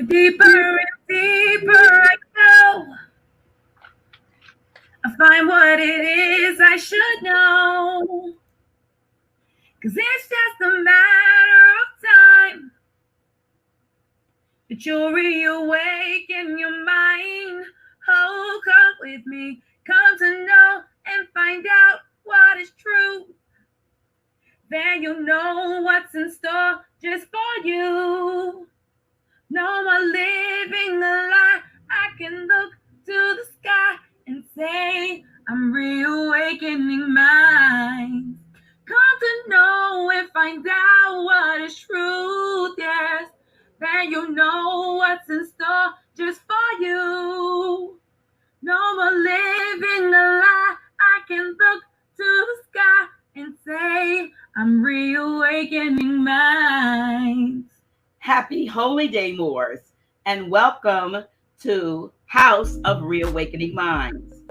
The deeper and deeper I go, I find what it is I should know. 'Cause it's just a matter of time that you'll reawaken your mind. Oh, come with me, come to know and find out what is true. Then you'll know what's in store just for you. No more living the lie. I can look to the sky and say, I'm reawakening minds. Come to know and find out what is truth, yes. Then you'll know what's in store just for you. No more living the lie. I can look to the sky and say, I'm reawakening minds. Happy Holy Day, Moors, and welcome to House of Reawakening Minds.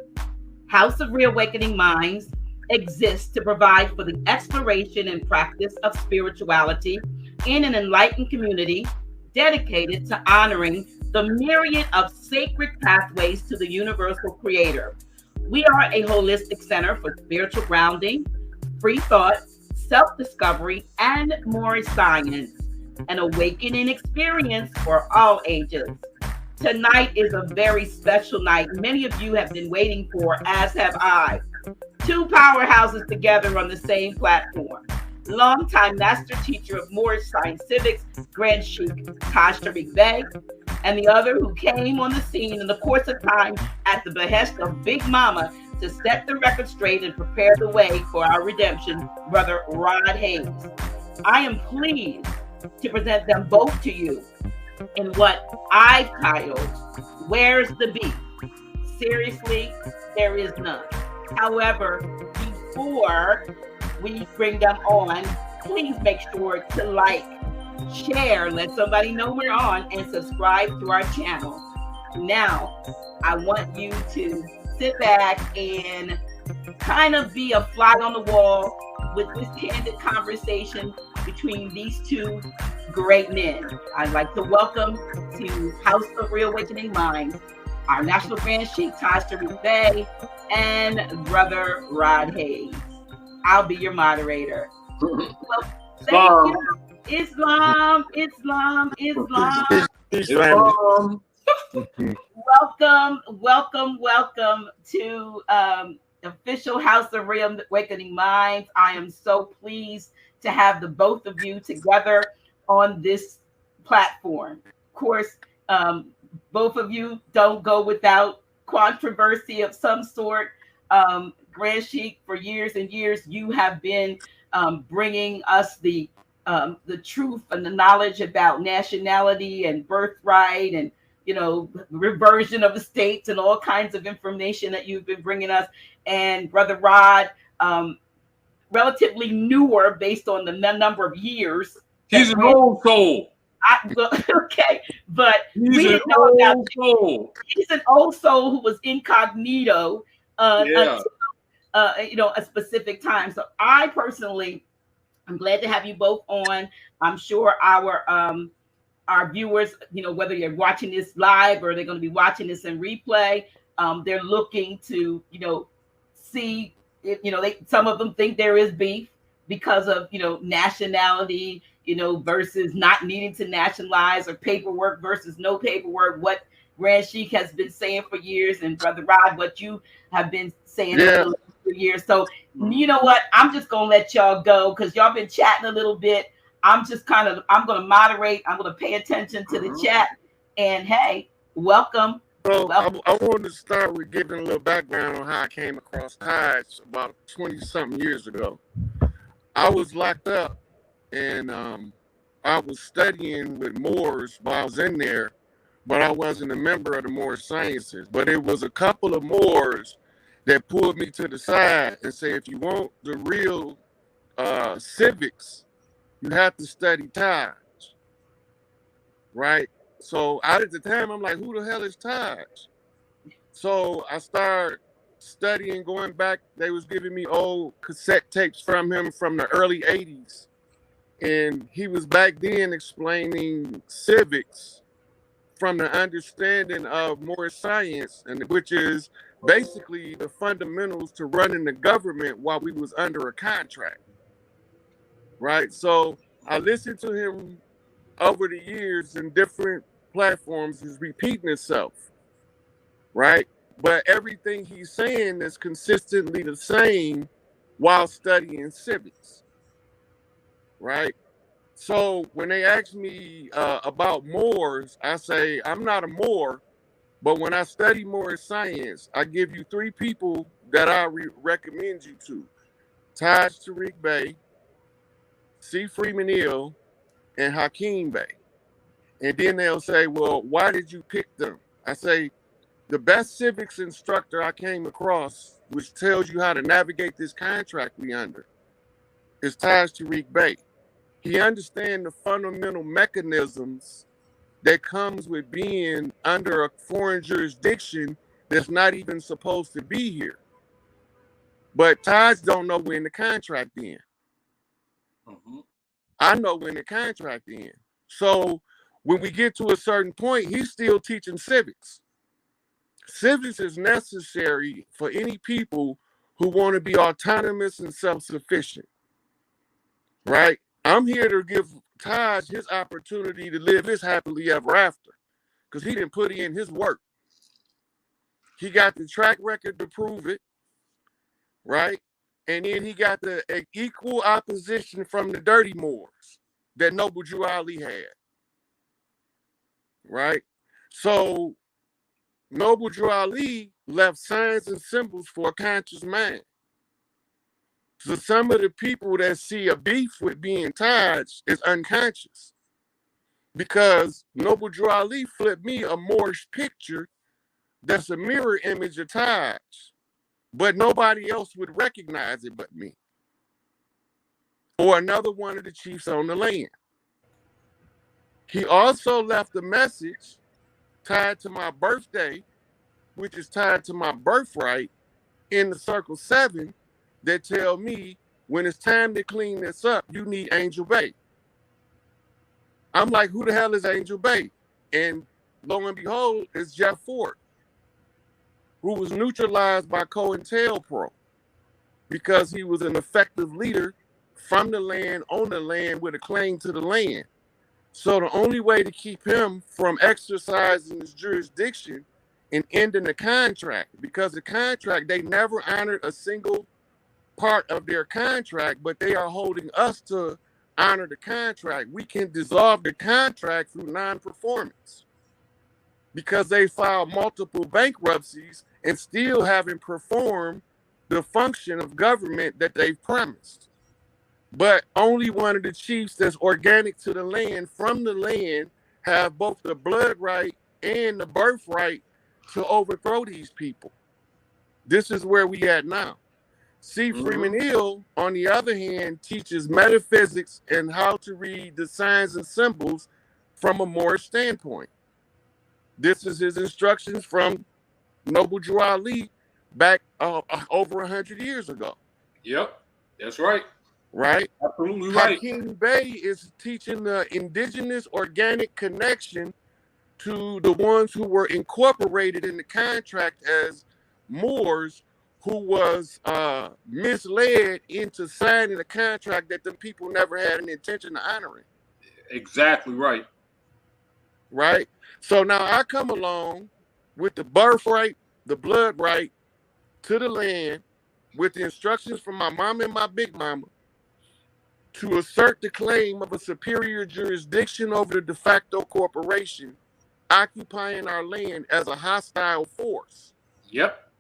House of Reawakening Minds exists to provide for the exploration and practice of spirituality in an enlightened community dedicated to honoring the myriad of sacred pathways to the universal creator. We are a holistic center for spiritual grounding, free thought, self-discovery, and more science. An awakening experience for all ages. Tonight is a very special night. Many of you have been waiting for, as have I. Two powerhouses together on the same platform. Longtime master teacher of Moorish science civics, Grand Sheik Taj Tarik Bey, and the other who came on the scene in the course of time at the behest of Big Mama to set the record straight and prepare the way for our redemption, Brother Rod Hayes. I am pleased to present them both to you in what I've titled, Where's the Beef? Seriously, there is none. However, before we bring them on, please make sure to like, share, let somebody know we're on, and subscribe to our channel. Now, I want you to sit back and kind of be a fly on the wall with this candid conversation between these two great men. I'd like to welcome to House of Reawakening Minds our National Grand Sheik Taj Tarik Bey and Brother Rod Hayes. I'll be your moderator. Well, thank you. Islam. Welcome to official House of Reawakening Minds. I am so pleased to have the both of you together on this platform. Of course, both of you don't go without controversy of some sort. Grand Sheik, for years and years, you have been bringing us the truth and the knowledge about nationality and birthright and, you know, reversion of the states and all kinds of information that you've been bringing us. And Brother Rod, relatively newer based on the number of years. He's an old soul. Okay, but we didn't know about soul. He's an old soul who was incognito until a specific time. So I personally, I'm glad to have you both on. I'm sure our viewers, you know, whether you're watching this live or they're going to be watching this in replay, they're looking to, you know, see if, you know, some of them think there is beef because of, you know, nationality, you know, versus not needing to nationalize, or paperwork versus no paperwork. What Grand Sheik has been saying for years, and Brother Rod, what you have been saying for years. So you know what? I'm just gonna let y'all go because y'all been chatting a little bit. I'm gonna moderate. I'm gonna pay attention to the chat. And hey, welcome. So I wanted to start with giving a little background on how I came across Taj about 20-something years ago. I was locked up and I was studying with Moors while I was in there, but I wasn't a member of the Moorish Sciences. But it was a couple of Moors that pulled me to the side and said, if you want the real civics, you have to study Taj, right? So at the time, I'm like, who the hell is Taj? So I started studying, going back. They was giving me old cassette tapes from him from the early 80s. And he was back then explaining civics from the understanding of more science, and which is basically the fundamentals to running the government while we was under a contract, right? So I listened to him over the years in different platforms is repeating itself, right? But everything he's saying is consistently the same while studying civics, right? So when they ask me about Moors, I say I'm not a Moor, but when I study Moorish science, I give you three people that I recommend you to: Taj Tarik Bey, C. Freeman Hill, and Hakeem Bey. And then they'll say, well, why did you pick them? I say, the best civics instructor I came across, which tells you how to navigate this contract we under, is Taj Tarik Bey. He understands the fundamental mechanisms that comes with being under a foreign jurisdiction that's not even supposed to be here. But Taj don't know when the contract in. I know when the contract in. So when we get to a certain point, he's still teaching civics. Civics is necessary for any people who want to be autonomous and self-sufficient, right? I'm here to give Taj his opportunity to live his happily ever after because he didn't put in his work. He got the track record to prove it, right? And then he got the equal opposition from the dirty Moors that Noble Drew Ali had, right? So Noble Drew Ali left signs and symbols for a conscious mind. So some of the people that see a beef with being Taj is unconscious because Noble Drew Ali flipped me a Moorish picture that's a mirror image of Taj, but nobody else would recognize it but me or another one of the chiefs on the land. He also left a message tied to my birthday, which is tied to my birthright in the Circle 7 that tell me when it's time to clean this up, you need Angel Bay. I'm like, who the hell is Angel Bay? And lo and behold, it's Jeff Ford, who was neutralized by COINTELPRO because he was an effective leader from the land, on the land, with a claim to the land. So the only way to keep him from exercising his jurisdiction and ending the contract, because the contract, they never honored a single part of their contract, but they are holding us to honor the contract. We can dissolve the contract through non-performance because they filed multiple bankruptcies and still haven't performed the function of government that they've promised. But only one of the chiefs that's organic to the land, from the land, have both the blood right and the birthright to overthrow these people. This is where we at now. C. Freeman Hill, on the other hand, teaches metaphysics and how to read the signs and symbols from a Moorish standpoint. This is his instructions from Noble Drew Ali back over 100 years ago. Yep, that's right. Right? Absolutely right. Hakeem Bey is teaching the indigenous organic connection to the ones who were incorporated in the contract as Moors, who was misled into signing a contract that the people never had an intention of honoring. Exactly right. Right? So now I come along with the birthright, the blood right to the land with the instructions from my mama and my big mama to assert the claim of a superior jurisdiction over the de facto corporation occupying our land as a hostile force. Yep.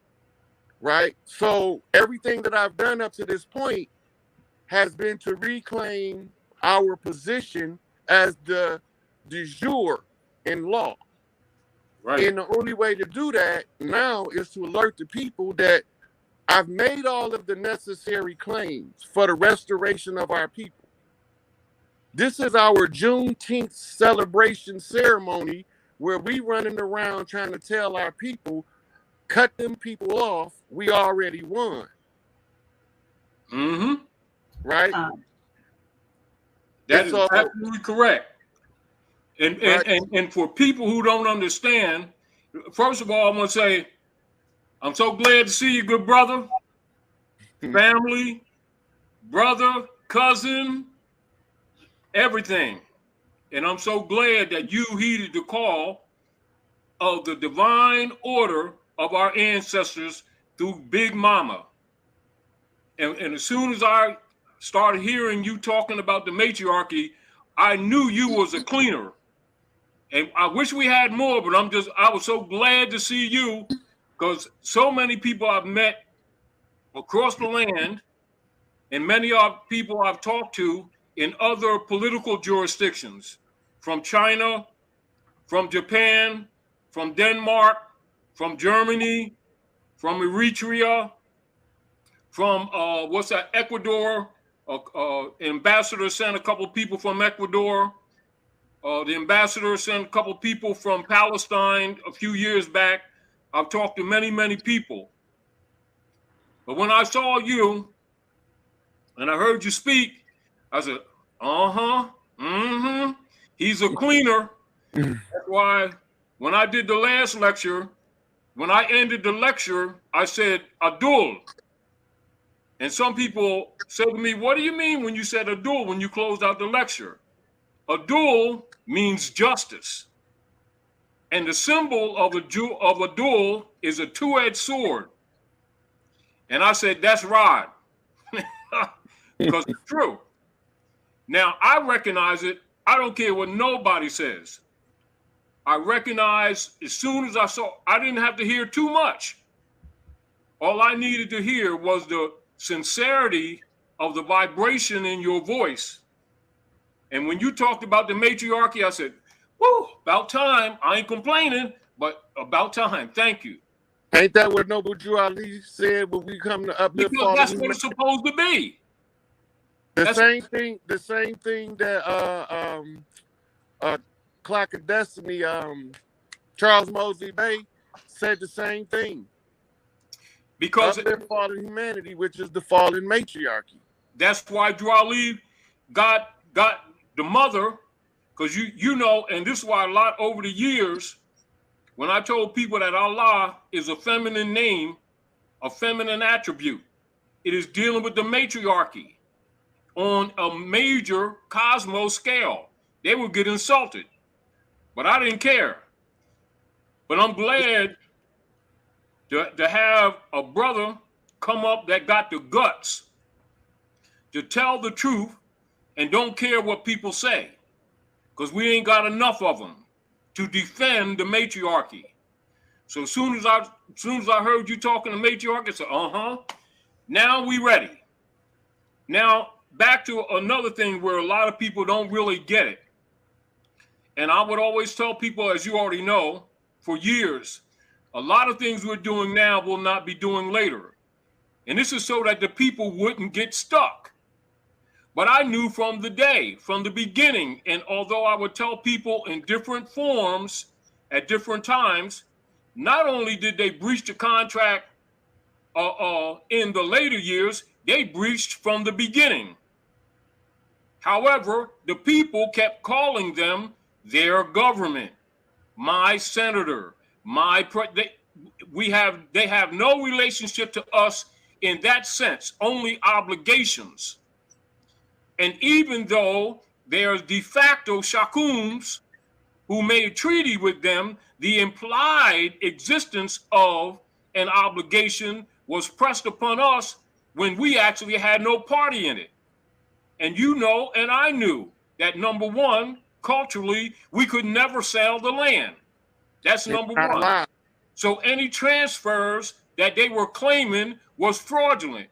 Right? So everything that I've done up to this point has been to reclaim our position as the de jure in law. Right. And the only way to do that now is to alert the people that I've made all of the necessary claims for the restoration of our people. This is our Juneteenth celebration ceremony where we running around trying to tell our people, cut them people off, we already won. Mm-hmm. Right? That is absolutely correct. And for people who don't understand, first of all, I'm gonna say, I'm so glad to see you, good brother, family, brother, cousin, everything. And I'm so glad that you heeded the call of the divine order of our ancestors through Big Mama. And as soon as I started hearing you talking about the matriarchy, I knew you was a cleaner. And I wish we had more, but I was so glad to see you, because so many people I've met across the land and many of people I've talked to in other political jurisdictions, from China, from Japan, from Denmark, from Germany, from Eritrea, from Ecuador. Ambassador sent a couple people from Ecuador. The ambassador sent a couple people from Palestine a few years back. I've talked to many, many people. But when I saw you and I heard you speak, I said, he's a cleaner. That's why when I did the last lecture, when I ended the lecture, I said, Adul. And some people said to me, what do you mean when you said Adul when you closed out the lecture? Adul means justice. And the symbol of Adul is a two-edged sword. And I said, that's right. Because it's true. Now, I recognize it. I don't care what nobody says. I recognize as soon as I didn't have to hear too much. All I needed to hear was the sincerity of the vibration in your voice. And when you talked about the matriarchy, I said, whoo, about time. I ain't complaining, but about time. Thank you. Ain't that what Noble Drew Ali said when we come to uplift? Because that's what it's supposed to be. The same thing that Clock of Destiny, Charles Mosley Bey said the same thing. Because uplift fallen humanity, which is the fallen matriarchy. That's why Drew Ali got the mother, because you know, and this is why a lot over the years, when I told people that Allah is a feminine name, a feminine attribute, it is dealing with the matriarchy on a major cosmos scale. They would get insulted, but I didn't care. But I'm glad to have a brother come up that got the guts to tell the truth and don't care what people say, because we ain't got enough of them to defend the matriarchy. So as soon as I heard you talking to matriarchy, I said, now we ready. Now back to another thing where a lot of people don't really get it. And I would always tell people, as you already know, for years, a lot of things we're doing now will not be doing later. And this is so that the people wouldn't get stuck. But I knew from the beginning, and although I would tell people in different forms at different times, not only did they breach the contract in the later years, they breached from the beginning. However, the people kept calling them their government, my senator, they have no relationship to us in that sense, only obligations. And even though there's de facto shakums who made treaty with them, the implied existence of an obligation was pressed upon us when we actually had no party in it. And you know, and I knew that number one, culturally, we could never sell the land. That's number one. So any transfers that they were claiming was fraudulent.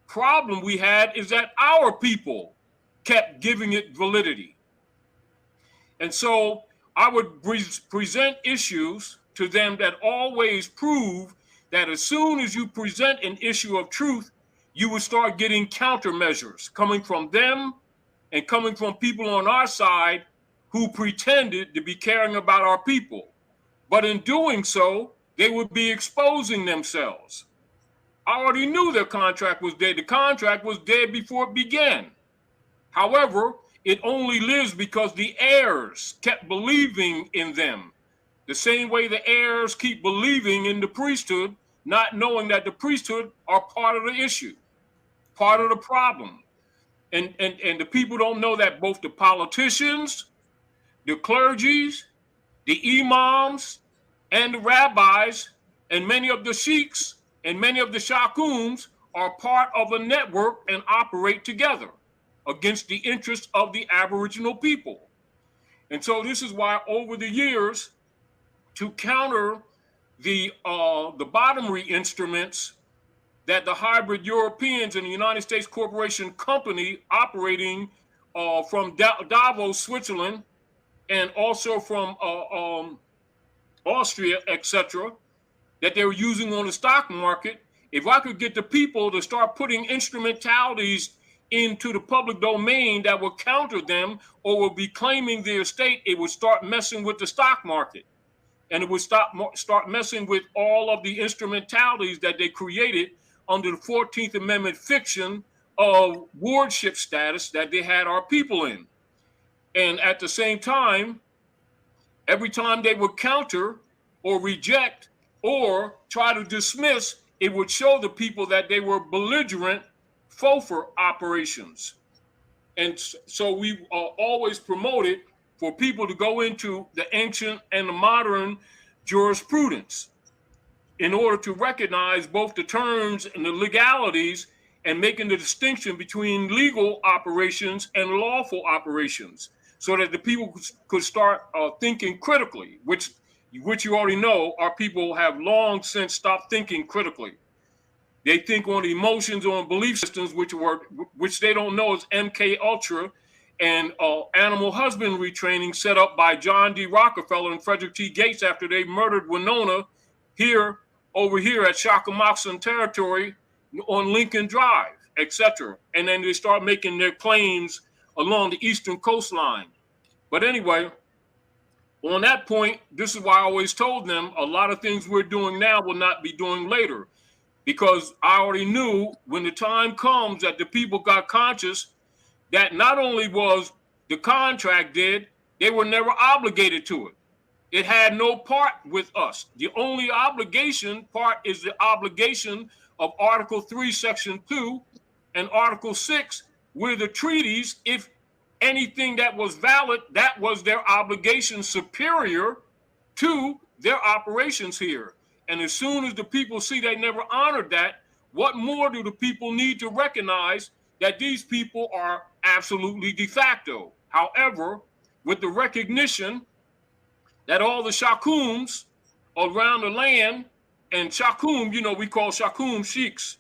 Problem we had is that our people kept giving it validity. And so I would present issues to them that always prove that as soon as you present an issue of truth, you would start getting countermeasures coming from them and coming from people on our side who pretended to be caring about our people. But in doing so, they would be exposing themselves. I already knew their contract was dead. The contract was dead before it began. However, It only lives because the heirs kept believing in them. The same way the heirs keep believing in the priesthood, not knowing that the priesthood are part of the issue, part of the problem. And the people don't know that both the politicians, the clergies, the imams, and the rabbis, and many of the sheiks, and many of the shakums are part of a network and operate together against the interests of the Aboriginal people. And so this is why over the years, to counter the bottomry instruments that the hybrid Europeans and the United States Corporation Company operating from Davos, Switzerland, and also from Austria, etc., that they were using on the stock market. If I could get the people to start putting instrumentalities into the public domain that would counter them or would be claiming their estate, it would start messing with the stock market. And it would start messing with all of the instrumentalities that they created under the 14th Amendment fiction of wardship status that they had our people in. And at the same time, every time they would counter or reject or try to dismiss, it would show the people that they were belligerent FOFR operations. And so we always promoted for people to go into the ancient and the modern jurisprudence in order to recognize both the terms and the legalities and making the distinction between legal operations and lawful operations so that the people could start thinking critically, which you already know our people have long since stopped thinking critically. They think on emotions, on belief systems, which they don't know is MK Ultra and animal husbandry training set up by John D. Rockefeller and Frederick T. Gates after they murdered Winona over here at Shakamoxon territory on Lincoln Drive, etc. And then they start making their claims along the eastern coastline. But anyway, on that point, this is why I always told them a lot of things we're doing now will not be doing later. Because I already knew when the time comes that the people got conscious that not only was the contract dead, they were never obligated to it. It had no part with us. The only obligation part is the obligation of Article 3, Section 2, and Article 6, where the treaties, if anything that was valid, that was their obligation superior to their operations here. And as soon as the people see they never honored that, what more do the people need to recognize that these people are absolutely de facto? However, with the recognition that all the shakums around the land, and shakum, we call shakum sheiks.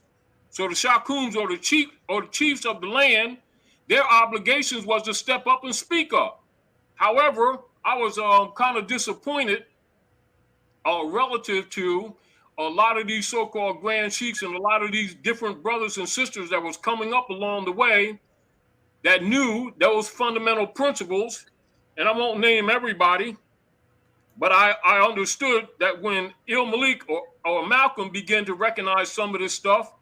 So the shakums or the chiefs of the land, their obligations was to step up and speak up. However, I was kind of disappointed relative to a lot of these so-called grand sheiks and a lot of these different brothers and sisters that was coming up along the way that knew those fundamental principles. And I won't name everybody, but I understood that when Il Malik or Malcolm began to recognize some of this stuff,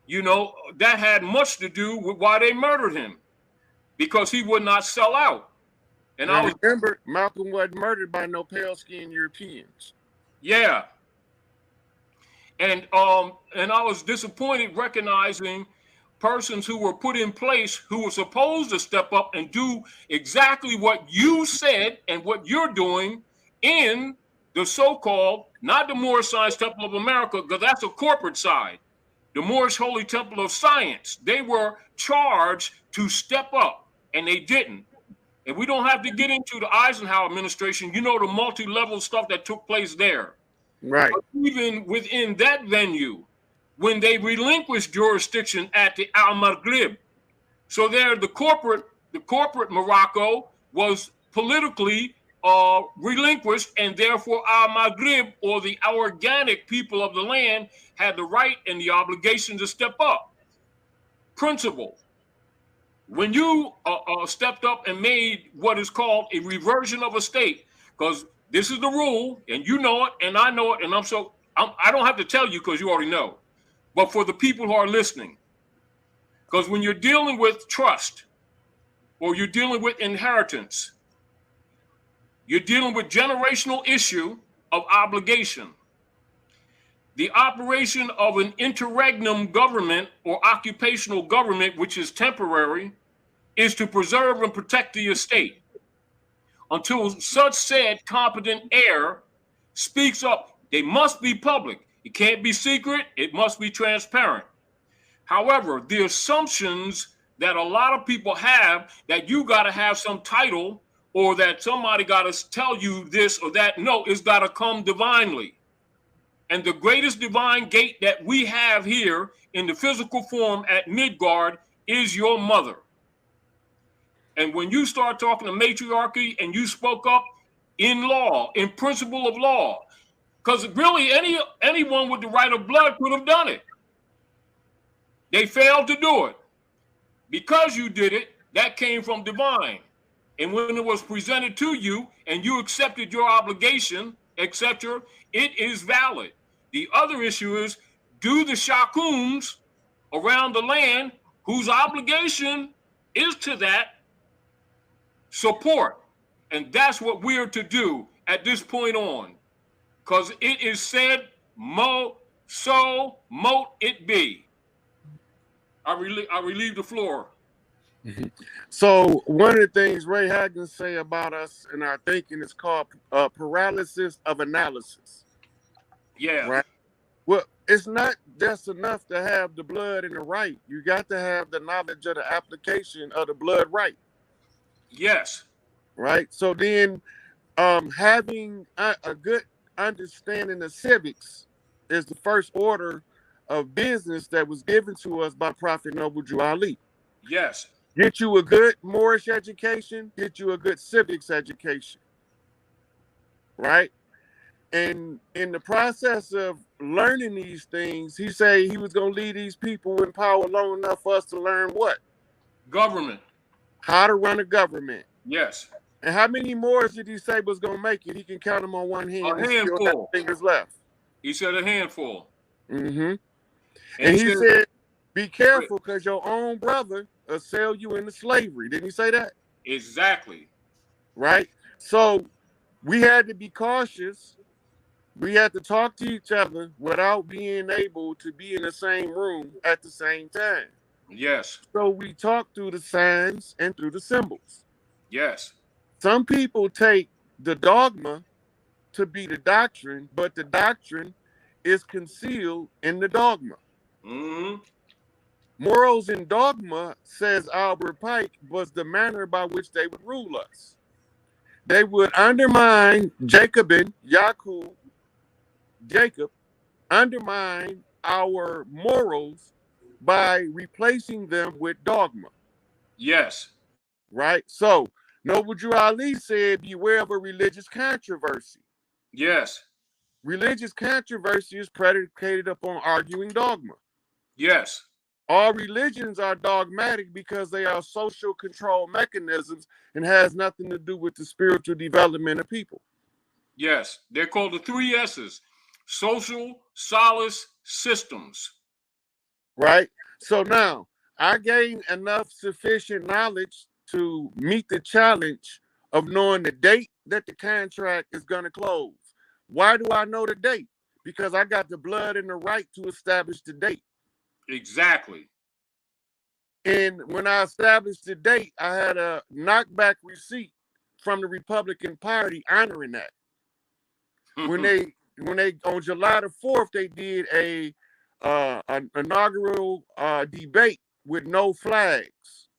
that had much to do with why they murdered him, because he would not sell out. And I remember Malcolm wasn't murdered by no pale-skinned Europeans. Yeah. And I was disappointed recognizing persons who were put in place who were supposed to step up and do exactly what you said and what you're doing in the so-called, not the Moorish Science Temple of America, because that's a corporate side, the Moorish Holy Temple of Science. They were charged to step up, and they didn't. And we don't have to get into the Eisenhower administration, the multi-level stuff that took place there. Right. But even within that venue, when they relinquished jurisdiction at the Al-Maghrib, so there the corporate Morocco was politically relinquished, and therefore Al-Maghrib, or the organic people of the land, had the right and the obligation to step up. Principle. When you stepped up and made what is called a reversion of a state, because this is the rule, and you know it, and I know it, and I don't have to tell you because you already know, but for the people who are listening, because when you're dealing with trust, or you're dealing with inheritance. You're dealing with generational issue of obligation. The operation of an interregnum government or occupational government, which is temporary, is to preserve and protect the estate until such said competent heir speaks up. They must be public. It can't be secret. It must be transparent. However, the assumptions that a lot of people have that you got to have some title or that somebody got to tell you this or that, no, it's got to come divinely. And the greatest divine gate that we have here in the physical form at Midgard is your mother. And when you start talking to matriarchy and you spoke up in law, in principle of law, because really anyone with the right of blood could have done it. They failed to do it. Because you did it, that came from divine. And when it was presented to you and you accepted your obligation, etc., it is valid. The other issue is, do the shakuns around the land whose obligation is to that support? And that's what we're to do at this point on. Because it is said, so mote it be. I relieve the floor. So one of the things Ray Hagen say about us in our thinking is called paralysis of analysis. Yeah. Right. Well, it's not just enough to have the blood and the right. You got to have the knowledge of the application of the blood right. Yes. Right. So then having a good understanding of civics is the first order of business that was given to us by Prophet Noble Drew Ali. Yes. Get you a good Moorish education, get you a good civics education. Right? And in the process of learning these things, he said he was going to lead these people in power long enough for us to learn what? Government. How to run a government. Yes. And how many Moors did he say was going to make it? He can count them on one hand. A handful. Fingers left. He said a handful. Mm-hmm. And he said, be careful because your own brother will sell you into slavery. Didn't he say that? Exactly. Right? So we had to be cautious. We had to talk to each other without being able to be in the same room at the same time. Yes. So we talk through the signs and through the symbols. Yes. Some people take the dogma to be the doctrine, but the doctrine is concealed in the dogma. Mm-hmm. Morals and dogma, says Albert Pike, was the manner by which they would rule us. They would undermine Jacob, undermine our morals by replacing them with dogma. Yes. Right? So, Noble Drew Ali said, beware of a religious controversy. Yes. Religious controversy is predicated upon arguing dogma. Yes. All religions are dogmatic because they are social control mechanisms and has nothing to do with the spiritual development of people. Yes. They're called the 3 S's. Social, solace, systems. Right? So now, I gained enough sufficient knowledge to meet the challenge of knowing the date that the contract is going to close. Why do I know the date? Because I got the blood and the right to establish the date. Exactly. And when I established the date, I had a knockback receipt from the Republican Party honoring that. When they on July the 4th, they did an inaugural debate with no flags.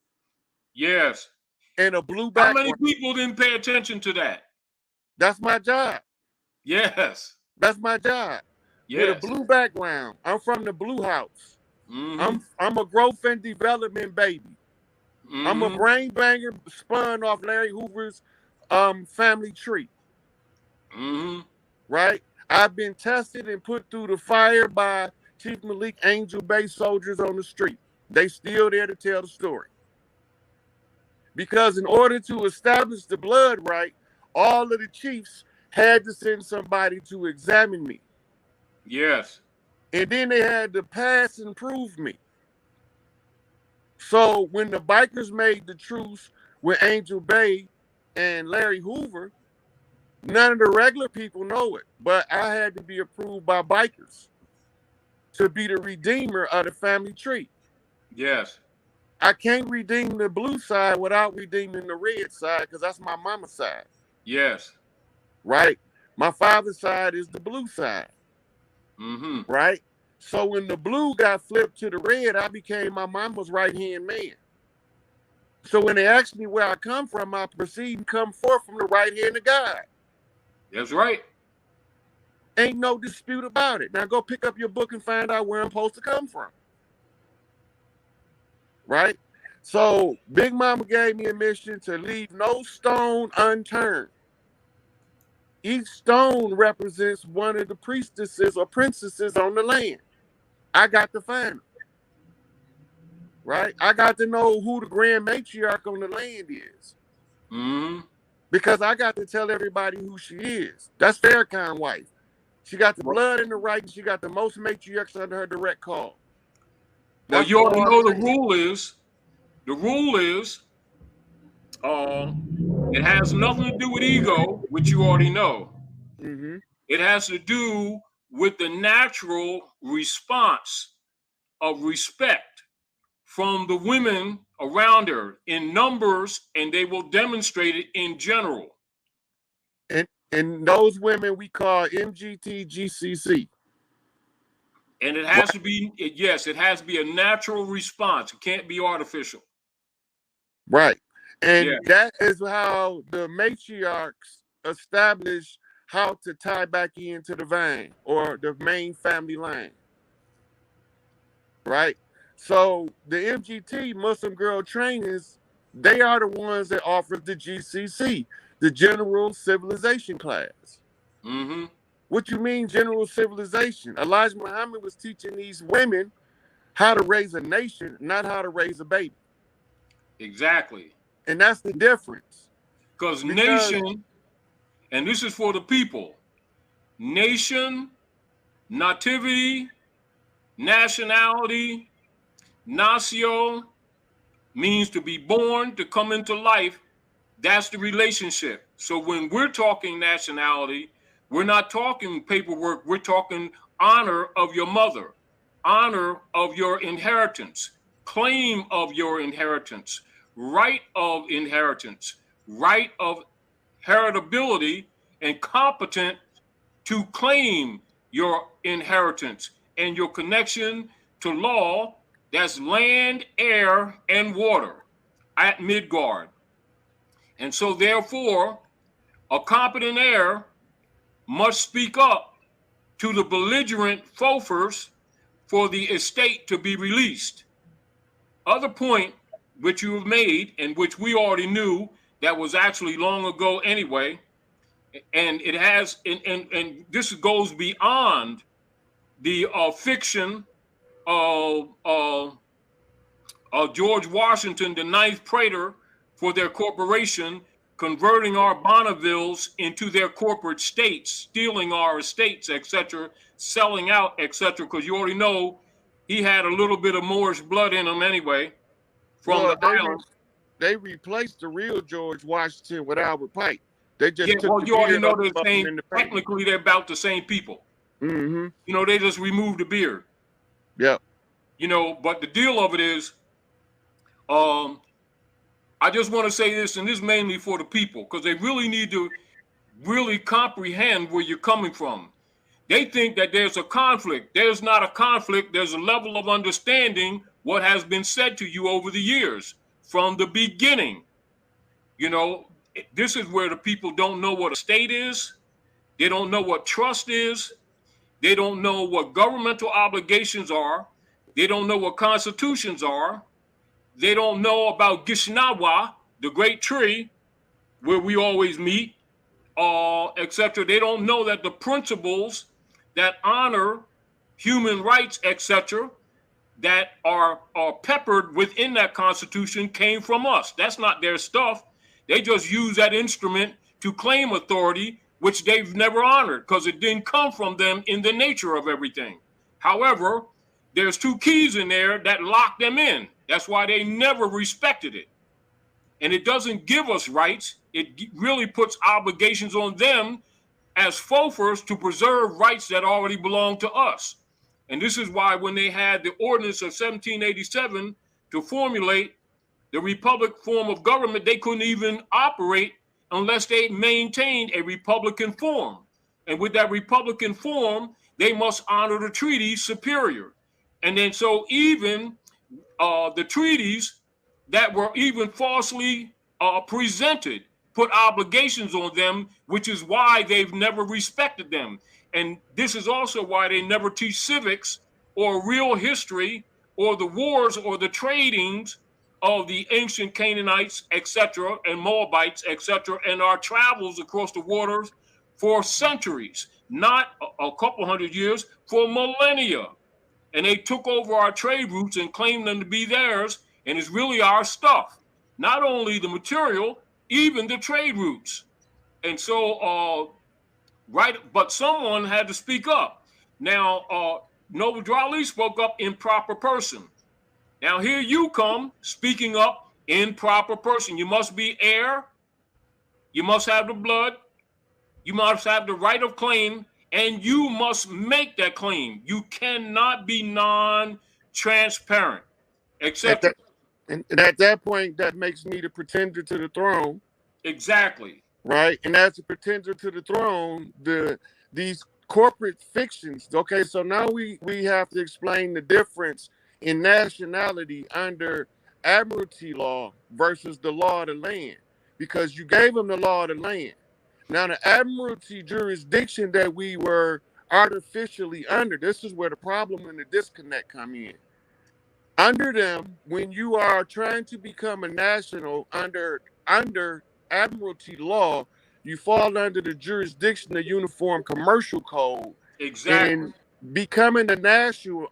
Yes. And a blue background. How many people didn't pay attention to that? That's my job. Yes. That's my job. Yes. With a blue background. I'm from the Blue House. Mm-hmm. I'm a growth and development baby. Mm-hmm. I'm a brain banger spun off Larry Hoover's family tree. Mm-hmm. Right? I've been tested and put through the fire by Chief Malik Angel Bay soldiers on the street. They still there to tell the story. Because in order to establish the blood right, all of the chiefs had to send somebody to examine me. Yes. And then they had to pass and prove me. So when the bikers made the truce with Angel Bay and Larry Hoover, none of the regular people know it. But I had to be approved by bikers to be the redeemer of the family tree. Yes. I can't redeem the blue side without redeeming the red side because that's my mama's side. Yes. Right? My father's side is the blue side. Mm-hmm. Right? So when the blue got flipped to the red, I became my mama's right-hand man. So when they ask me where I come from, I proceed and come forth from the right hand of God. That's right. Ain't no dispute about it. Now go pick up your book and find out where I'm supposed to come from. Right? So Big Mama gave me a mission to leave no stone unturned. Each stone represents one of the priestesses or princesses on the land. I got to find them. Right? I got to know who the grand matriarch on the land is. Mm-hmm. Because I got to tell everybody who she is. That's Farrakhan's wife. She got the blood in the right, and she got the most matriarchs under her direct call. Well, That's you already know the rule is, it has nothing to do with ego, which you already know. Mm-hmm. It has to do with the natural response of respect from the women around her in numbers, and they will demonstrate it in general. And those women we call MGTGCC. And it has to be, yes, it has to be a natural response. It can't be artificial. Right. And that is how the matriarchs establish how to tie back into the vine or the main family line. Right? So the MGT, Muslim Girl Trainers, they are the ones that offer the GCC, the General Civilization class. Mm-hmm. What you mean general civilization? Elijah Muhammad was teaching these women how to raise a nation, not how to raise a baby. Exactly. And that's the difference. Because nation, and this is for the people, nation, nativity, nationality, nacio means to be born, to come into life. That's the relationship. So when we're talking nationality, we're not talking paperwork. We're talking honor of your mother, honor of your inheritance, claim of your inheritance, right of inheritance, right of heritability, and competent to claim your inheritance and your connection to law. That's land, air, and water at Midgard. And so therefore, a competent heir must speak up to the belligerent fofers for the estate to be released. Other point which you have made, and which we already knew that was actually long ago anyway, and it has, and this goes beyond the fiction of George Washington, the ninth praetor for their corporation, converting our Bonnevilles into their corporate states, stealing our estates, etc., selling out, etc., because you already know he had a little bit of Moorish blood in him anyway from the island. They replaced the real George Washington with Albert Pike. They just took well, the you already beard know off the same. in the Technically, they're about the same people. Mm-hmm. You know, they just removed the beard. Yeah. You know, but the deal of it is, I just want to say this, and this is mainly for the people, because they really need to really comprehend where you're coming from. They think that there's a conflict. There's not a conflict. There's a level of understanding what has been said to you over the years from the beginning. You know, this is where the people don't know what a state is. They don't know what trust is. They don't know what governmental obligations are. They don't know what constitutions are. They don't know about Gishnawa, the great tree where we always meet, etc. They don't know that the principles that honor human rights, etc., that are peppered within that constitution came from us. That's not their stuff. They just use that instrument to claim authority, which they've never honored because it didn't come from them in the nature of everything. However, there's two keys in there that lock them in. That's why they never respected it. And it doesn't give us rights. It really puts obligations on them as fofers to preserve rights that already belong to us. And this is why when they had the ordinance of 1787 to formulate the republic form of government, they couldn't even operate unless they maintained a republican form. And with that republican form, they must honor the treaties superior. And then so even the treaties that were even falsely presented put obligations on them, which is why they've never respected them. And this is also why they never teach civics or real history or the wars or the tradings of the ancient Canaanites, etc., and Moabites, etc., and our travels across the waters for centuries, not a couple hundred years, for millennia. And they took over our trade routes and claimed them to be theirs, and it's really our stuff. Not only the material, even the trade routes. And so, but someone had to speak up. Now, Noble Drawley spoke up in proper person. Now here you come speaking up in proper person. You must be heir. You must have the blood. You must have the right of claim, and you must make that claim. You cannot be non-transparent, etc. And at that point, that makes me the pretender to the throne. Exactly. Right? And as a pretender to the throne, these corporate fictions. Okay, so now we have to explain the difference in nationality under admiralty law versus the law of the land, because you gave them the law of the land. Now the admiralty jurisdiction that we were artificially under, this is where the problem and the disconnect come in. Under them, when you are trying to become a national under admiralty law, you fall under the jurisdiction of Uniform Commercial Code. Exactly. And becoming a national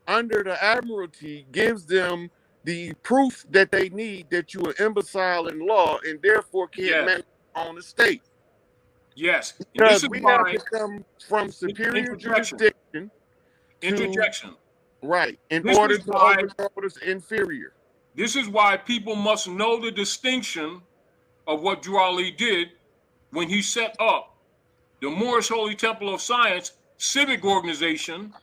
under the admiralty gives them the proof that they need that you are imbecile in law and therefore can't manage on the state. Yes. Because we have to come from superior jurisdiction. Interjection. Right. In order to overthrow this inferior. This is why people must know the distinction of what Drawley did when he set up the Moorish Holy Temple of Science civic organization,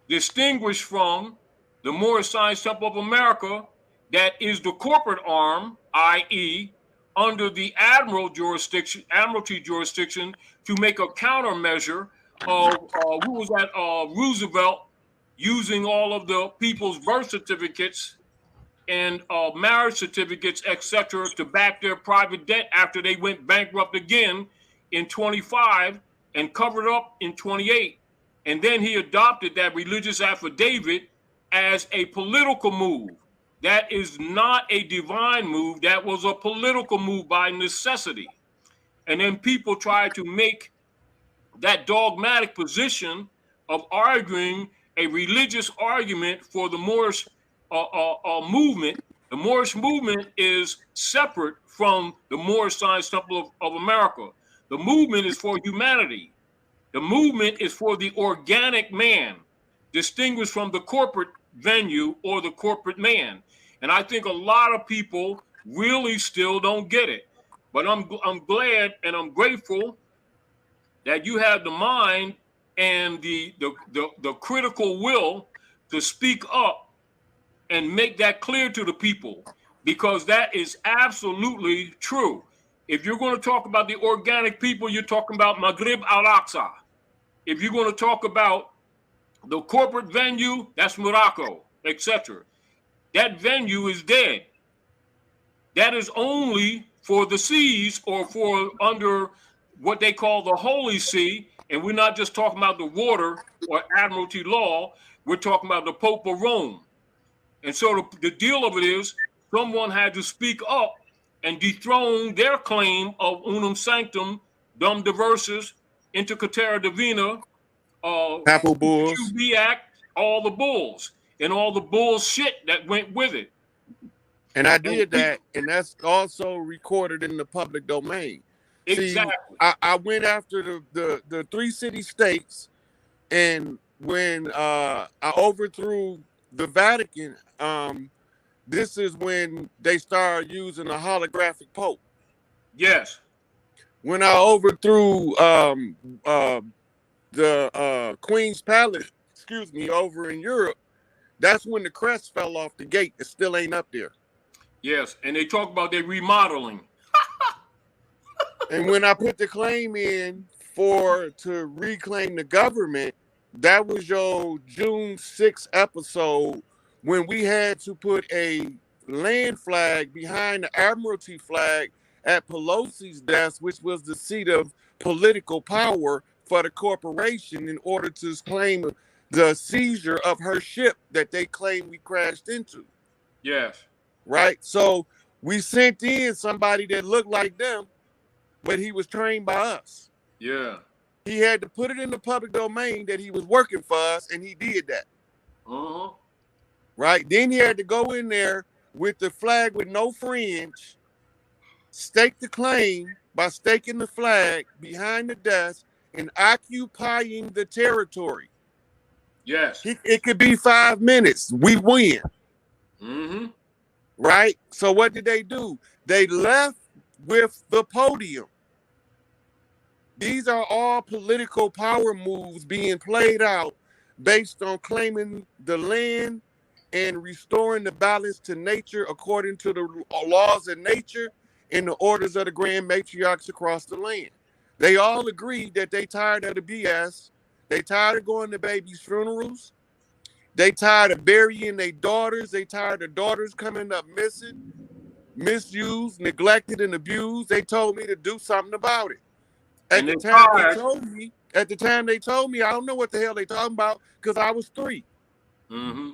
distinguished from the Moorish Science Temple of America, that is the corporate arm, i.e., under the admiralty jurisdiction, to make a countermeasure of who was that Roosevelt using all of the people's birth certificates and marriage certificates, etc., to back their private debt after they went bankrupt again in 25 and covered up in 28. And then he adopted that religious affidavit as a political move. That is not a divine move. That was a political move by necessity. And then people try to make that dogmatic position of arguing a religious argument for the Moorish movement. The Moorish movement is separate from the Moorish Science Temple of America. The movement is for humanity. The movement is for the organic man, distinguished from the corporate venue or the corporate man. And I think a lot of people really still don't get it. But I'm glad and I'm grateful that you have the mind and the critical will to speak up and make that clear to the people, because that is absolutely true. If you're going to talk about the organic people, you're talking about Maghrib al-Aqsa. If you're going to talk about the corporate venue, that's Morocco, etc. That venue is dead. That is only for the seas or for under what they call the Holy See. And we're not just talking about the water or admiralty law. We're talking about the Pope of Rome. And so the deal of it is someone had to speak up and dethrone their claim of unum sanctum, dum diversus, inter caetera divina, Papal bulls, Act, all the bulls, and all the bullshit that went with it. And I did that, and that's also recorded in the public domain. Exactly. See, I went after the 3 city-states, and when I overthrew the Vatican, this is when they started using a holographic Pope. Yes. When I overthrew the Queen's Palace, excuse me, over in Europe, that's when the crest fell off the gate. It still ain't up there. Yes. And they talk about their remodeling. And when I put the claim in to reclaim the government, that was your June 6th episode when we had to put a land flag behind the Admiralty flag at Pelosi's desk, which was the seat of political power for the corporation, in order to claim the seizure of her ship that they claim we crashed into. Yes. Right? So we sent in somebody that looked like them, but he was trained by us. Yeah. He had to put it in the public domain that he was working for us, and he did that. Uh-huh. Right? Then he had to go in there with the flag with no fringe, stake the claim by staking the flag behind the desk and occupying the territory. Yes. It could be 5 minutes. We win. Mm-hmm. Right? So what did they do? They left with the podium. These are all political power moves being played out based on claiming the land and restoring the balance to nature according to the laws of nature and the orders of the grand matriarchs across the land. They all agreed that they tired of the BS. They tired of going to babies' funerals. They tired of burying their daughters. They tired of daughters coming up missing, misused, neglected, and abused. They told me to do something about it. At the time they told me, I don't know what the hell they talking about because I was 3. Mm-hmm.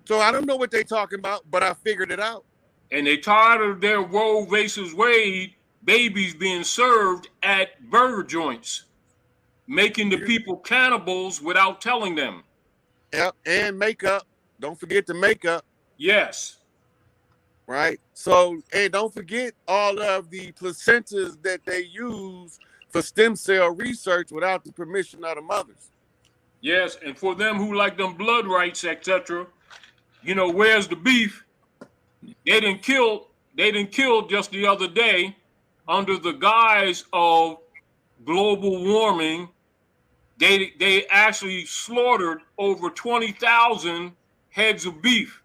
So I don't know what they talking about, but I figured it out. And they tired of their Roe versus Wade babies being served at burger joints, making the people cannibals without telling them. Yep, and makeup. Don't forget the makeup. Yes. Right? So, and don't forget all of the placentas that they use for stem cell research without the permission of the mothers. Yes, and for them who like them blood rights, etc., where's the beef? They didn't kill just the other day under the guise of global warming. They actually slaughtered over 20,000 heads of beef.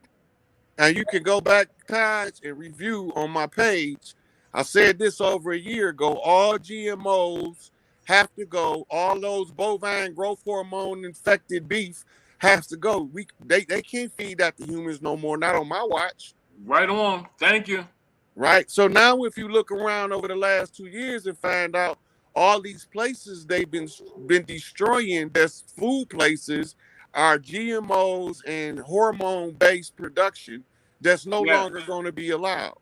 And you can go back, Taj, and review on my page. I said this over a year ago. All GMOs have to go. All those bovine growth hormone infected beef has to go. They can't feed that to humans no more. Not on my watch. Right on. Thank you. Right. So now if you look around over the last 2 years and find out all these places they've been destroying as food places are GMOs and hormone-based production that's no longer going to be allowed.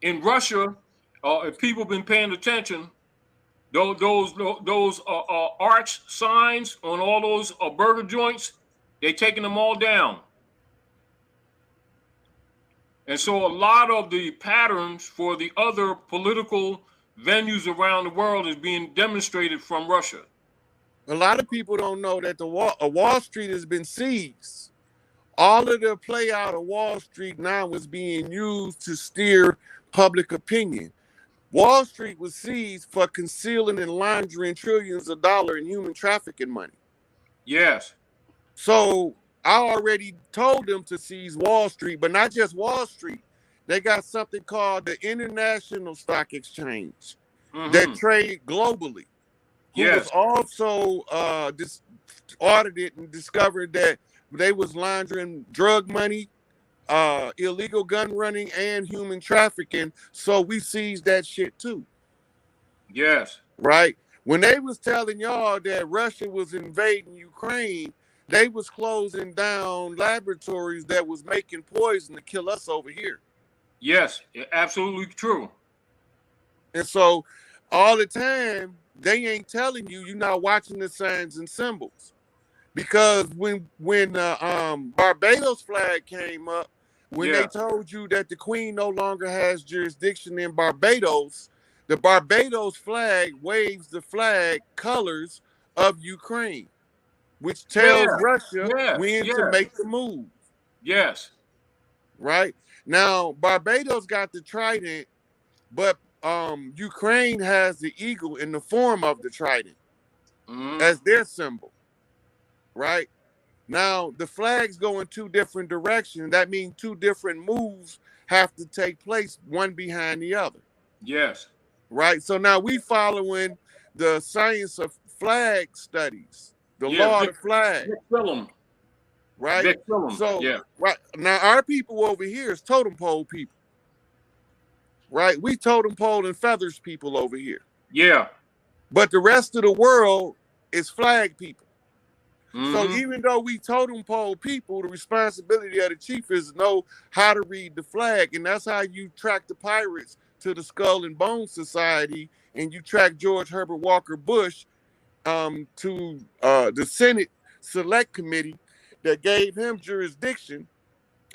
In Russia, if people been paying attention, those arch signs on all those burger joints, they taking them all down. And so a lot of the patterns for the other political venues around the world is being demonstrated from Russia. A lot of people don't know that Wall Street has been seized. All of the play out of Wall Street now is being used to steer public opinion. Wall Street was seized for concealing and laundering trillions of dollars in human trafficking money. Yes. So I already told them to seize Wall Street, but not just Wall Street. They got something called the International Stock Exchange that trade globally. Who was also audited and discovered that they was laundering drug money, illegal gun running, and human trafficking. So we seized that shit too. Yes. Right? When they was telling y'all that Russia was invading Ukraine, they was closing down laboratories that was making poison to kill us over here. Yes, absolutely true. And so all the time, they ain't telling you, you're not watching the signs and symbols. Because when Barbados flag came up, when they told you that the Queen no longer has jurisdiction in Barbados, the Barbados flag waves the flag colors of Ukraine, which tells Russia when to make the move. Yes. Right? Now, Barbados got the trident, but Ukraine has the eagle in the form of the trident as their symbol, right? Now, the flags go in two different directions. That means two different moves have to take place, one behind the other. Yes. Right? So now we following the science of flag studies, the Yeah, law of Vic, the flag, Vic Phillum. right? Vic Phillum. So, Yeah. right now, our people over here is totem pole people, right? We totem pole and feathers people over here. Yeah. But the rest of the world is flag people. So Mhm. even though we totem pole people, the responsibility of the chief is to know how to read the flag. And that's how you track the pirates to the Skull and Bone Society, and you track George Herbert Walker Bush to the Senate Select Committee that gave him jurisdiction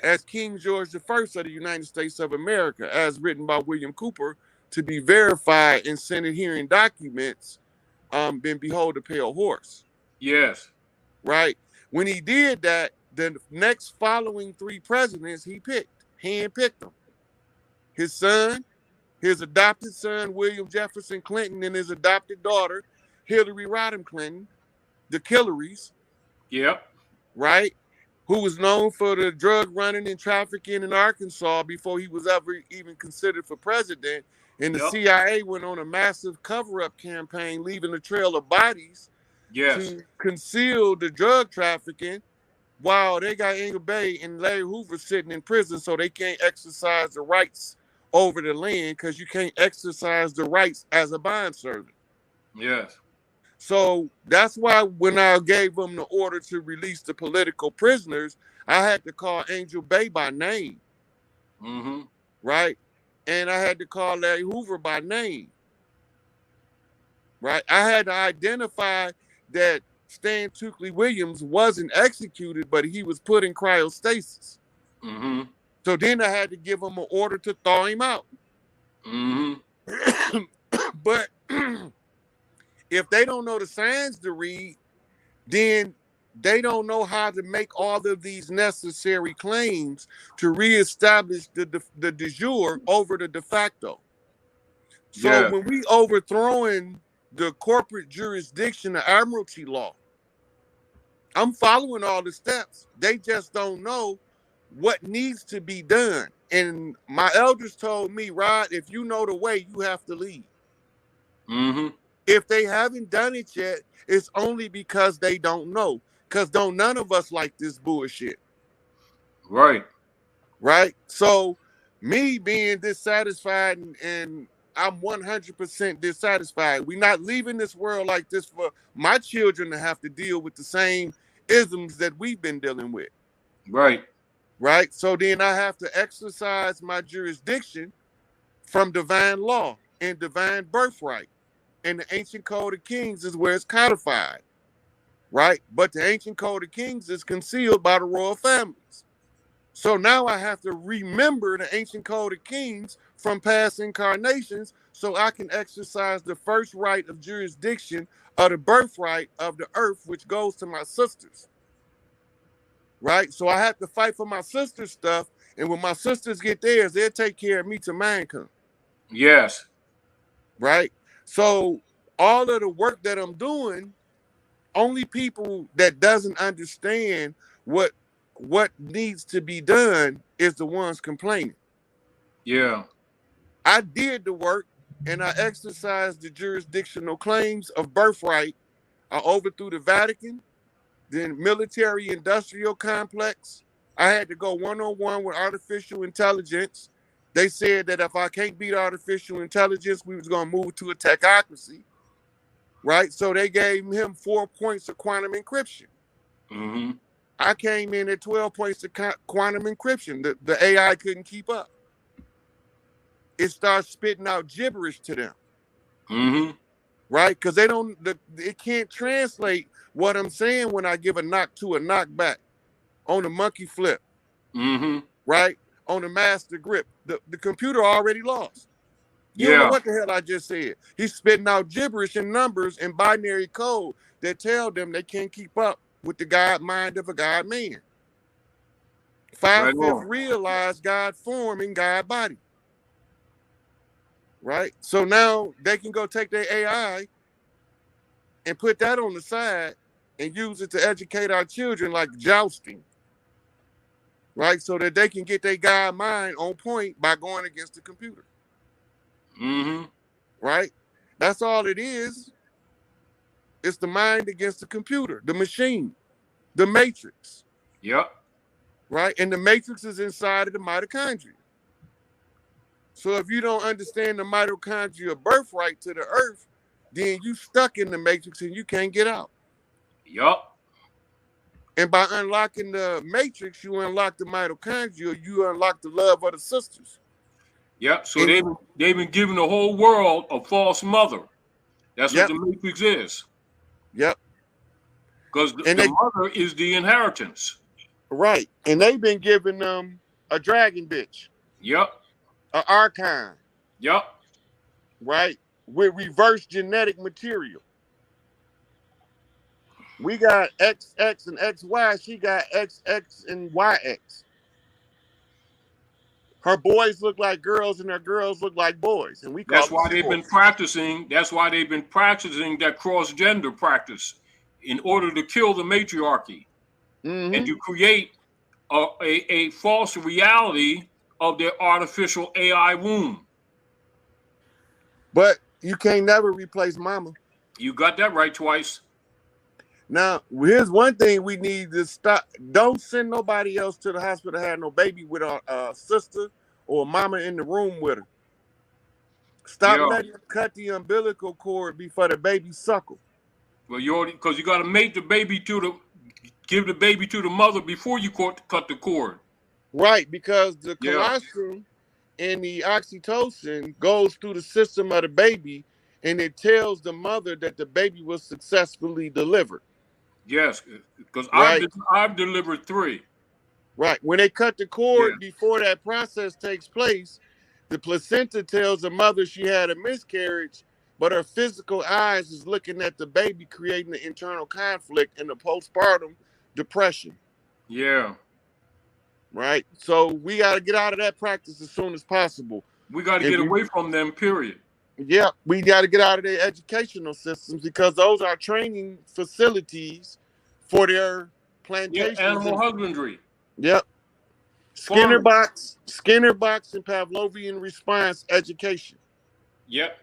as King George I of the United States of America, as written by William Cooper, to be verified in Senate hearing documents, been behold the pale horse. Yes. Right? When he did that, the next following three presidents he handpicked them. His son, his adopted son, William Jefferson Clinton, and his adopted daughter, Hillary Rodham Clinton, the Killarys, Yep. right? Who was known for the drug running and trafficking in Arkansas before he was ever even considered for president. And the CIA went on a massive cover-up campaign, leaving a trail of bodies to conceal the drug trafficking, while they got Angel Bay and Larry Hoover sitting in prison, so they can't exercise the rights over the land, because you can't exercise the rights as a bond servant. Yes. So that's why when I gave them the order to release the political prisoners, I had to call Angel Bay by name, right? And I had to call Larry Hoover by name, right? I had to identify that Stan Tuckley Williams wasn't executed, but he was put in cryostasis. So then I had to give him an order to thaw him out. But if they don't know the signs to read, then they don't know how to make all of these necessary claims to reestablish the de jure over the de facto. So when we overthrowing the corporate jurisdiction of admiralty law, I'm following all the steps. They just don't know what needs to be done. And my elders told me, Rod, if you know the way, you have to lead. If they haven't done it yet, it's only because they don't know. Because none of us like this bullshit. Right. Right? So me being dissatisfied, and I'm 100% dissatisfied. We're not leaving this world like this for my children to have to deal with the same isms that we've been dealing with. Right. Right? So then I have to exercise my jurisdiction from divine law and divine birthright. And the ancient code of kings is where it's codified. Right? But the ancient code of kings is concealed by the royal families. So now I have to remember the ancient code of kings from past incarnations so I can exercise the first right of jurisdiction of the birthright of the earth, which goes to my sisters. Right? So I have to fight for my sisters' stuff. And when my sisters get theirs, they'll take care of me till mine come. Yes. Right? So all of the work that I'm doing, only people that doesn't understand what needs to be done is the ones complaining. Yeah. I did the work, and I exercised the jurisdictional claims of birthright. I overthrew the Vatican, the military industrial complex. I had to go one-on-one with artificial intelligence. They said that if I can't beat artificial intelligence, we was going to move to a techocracy. Right? So they gave him 4 points of quantum encryption. I came in at 12 points of quantum encryption. The AI couldn't keep up. It starts spitting out gibberish to them. Right? Because it can't translate what I'm saying when I give a knock to a knockback on the monkey flip. Right? On the master grip. The computer already lost. You don't know what the hell I just said. He's spitting out gibberish and numbers and binary code that tell them they can't keep up with the God mind of a God man. Right 5/5 on. realize God form and God body. Right? So now they can go take their AI and put that on the side and use it to educate our children like jousting. Right? So that they can get their God mind on point by going against the computer. Mm-hmm. Right? That's all it is. It's the mind against the computer, the machine, the matrix. Yep. Right? And the matrix is inside of the mitochondria. So if you don't understand the mitochondria birthright to the earth, then you stuck in the matrix and you can't get out. Yep. And by unlocking the matrix, you unlock the mitochondria, you unlock the love of the sisters. Yep. So And they've been giving the whole world a false mother. That's yep, what the matrix is. yep. Because And the they mother is the inheritance. right. And they've been giving them a dragon bitch, Yep. an archon, Yep. right? With reverse genetic material. We got XX and XY. She got XX and YX. Her boys look like girls and her girls look like boys. And we call That's them why they've been swords. practicing. That's why they've been practicing that cross-gender practice in order to kill the matriarchy and to create a false reality of their artificial AI womb. But you can't never replace mama. You got that right twice. Now, here's one thing we need to stop. Don't send nobody else to the hospital to have no baby with a sister or a mama in the room with her. Stop Yeah. letting them cut the umbilical cord before the baby suckle. Well, because you got to make the baby give the baby to the mother before you cut the cord. Right, because the Yeah. colostrum and the oxytocin goes through the system of the baby, and it tells the mother that the baby was successfully delivered. Yes, because Right. I've delivered 3. Right. When they cut the cord before that process takes place, the placenta tells the mother she had a miscarriage, but her physical eyes is looking at the baby, creating the internal conflict and the postpartum depression. Yeah. Right. So we got to get out of that practice as soon as possible. We got to get away from them, period. Yeah, we got to get out of their educational systems because those are training facilities for their plantations. Yeah, animal husbandry. Yep. Skinner box, and Pavlovian response education. Yep.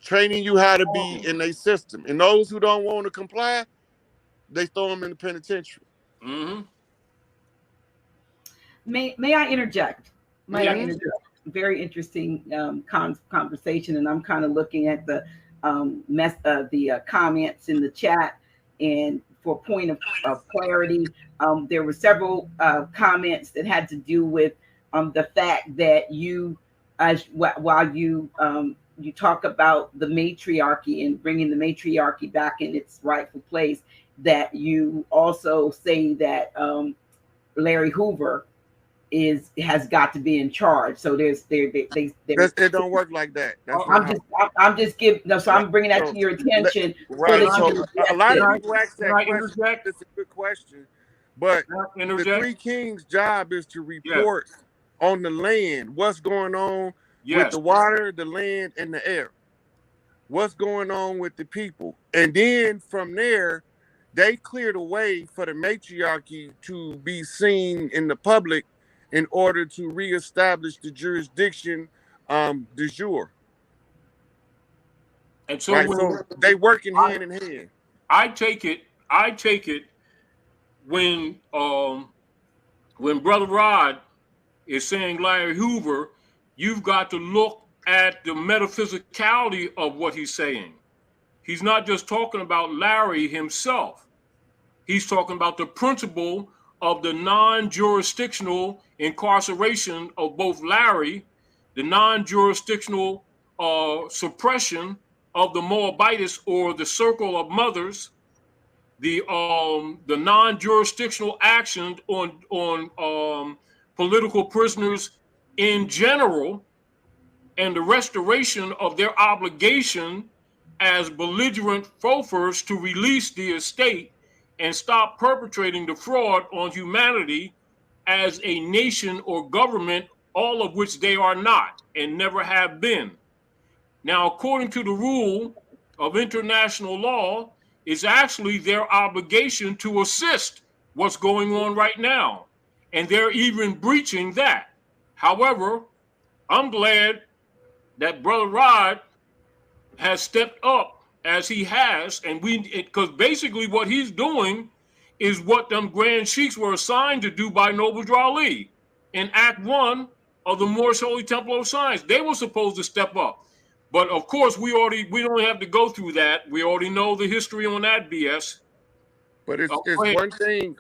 Training you how to be in a system. And those who don't want to comply, they throw them in the penitentiary. Mm-hmm. May I interject? May I interject? Very interesting conversation, and I'm kind of looking at the comments in the chat. And for point of clarity, there were several comments that had to do with the fact that while you talk about the matriarchy and bringing the matriarchy back in its rightful place, that you also say that Larry Hoover has got to be in charge. So it don't work like that. I'm just giving. No, so I'm bringing that to your attention. Right. So a lot of people ask that question. It's a good question, but the 3 kings' job is to report on the land, what's going on with the water, the land, and the air. What's going on with the people, and then from there, they cleared a way for the matriarchy to be seen in the public in order to reestablish the jurisdiction de jure. And so, right, so they working hand in hand. I take it when Brother Rod is saying Larry Hoover, you've got to look at the metaphysicality of what he's saying. He's not just talking about Larry himself. He's talking about the principle of the non-jurisdictional incarceration of both Larry, the non-jurisdictional suppression of the Moabites or the circle of mothers, the non-jurisdictional actions on political prisoners in general, and the restoration of their obligation as belligerent fofers to release the estate and stop perpetrating the fraud on humanity as a nation or government, all of which they are not and never have been. Now, according to the rule of international law, it's actually their obligation to assist what's going on right now. And they're even breaching that. However, I'm glad that Brother Rod has stepped up as he has, and because basically what he's doing is what them Grand Sheiks were assigned to do by Noble Drew Ali in Act 1 of the Moorish Holy Temple of Science. They were supposed to step up. But of course, we don't have to go through that. We already know the history on that BS. But it's one thing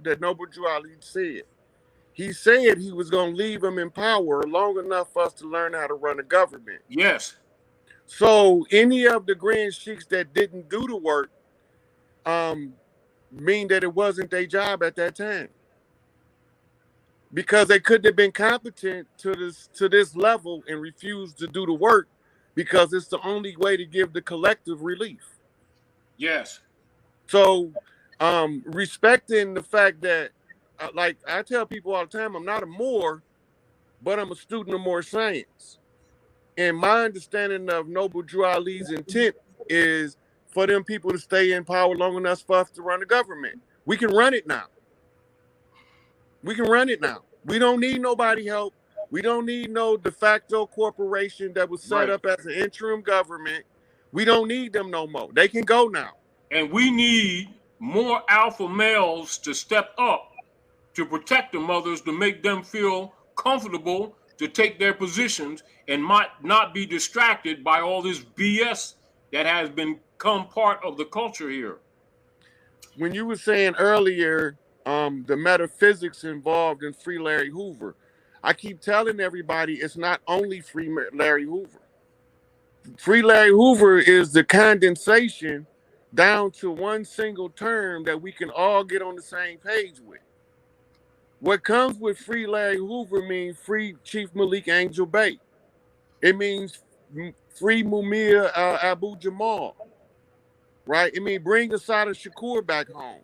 that Noble Drew Ali said. He said he was going to leave them in power long enough for us to learn how to run a government. Yes. So any of the Grand Sheiks that didn't do the work mean that it wasn't their job at that time. Because they couldn't have been competent to this level and refused to do the work because it's the only way to give the collective relief. Yes. So respecting the fact that, like I tell people all the time, I'm not a Moor, but I'm a student of Moor science. And my understanding of Noble Drew Ali's intent is for them people to stay in power long enough for us to run the government. We can run it now. We can run it now. We don't need nobody help. We don't need no de facto corporation that was set up as an interim government. We don't need them no more. They can go now. And we need more alpha males to step up to protect the mothers, to make them feel comfortable to take their positions and might not be distracted by all this BS that has become part of the culture here. When you were saying earlier, the metaphysics involved in Free Larry Hoover, I keep telling everybody it's not only Free Larry Hoover. Free Larry Hoover is the condensation down to one single term that we can all get on the same page with. What comes with Free Larry Hoover means free Chief Malik Angel Bey. It means free Mumia Abu Jamal, right? It means bring Assata Shakur back home.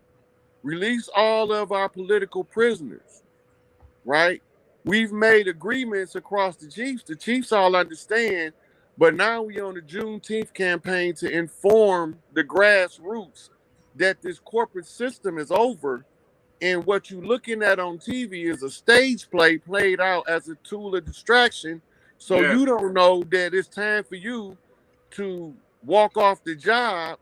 Release all of our political prisoners, right? We've made agreements across the Chiefs. The Chiefs all understand, but now we on the Juneteenth campaign to inform the grassroots that this corporate system is over. And what you're looking at on TV is a stage play played out as a tool of distraction. So you don't know that it's time for you to walk off the job,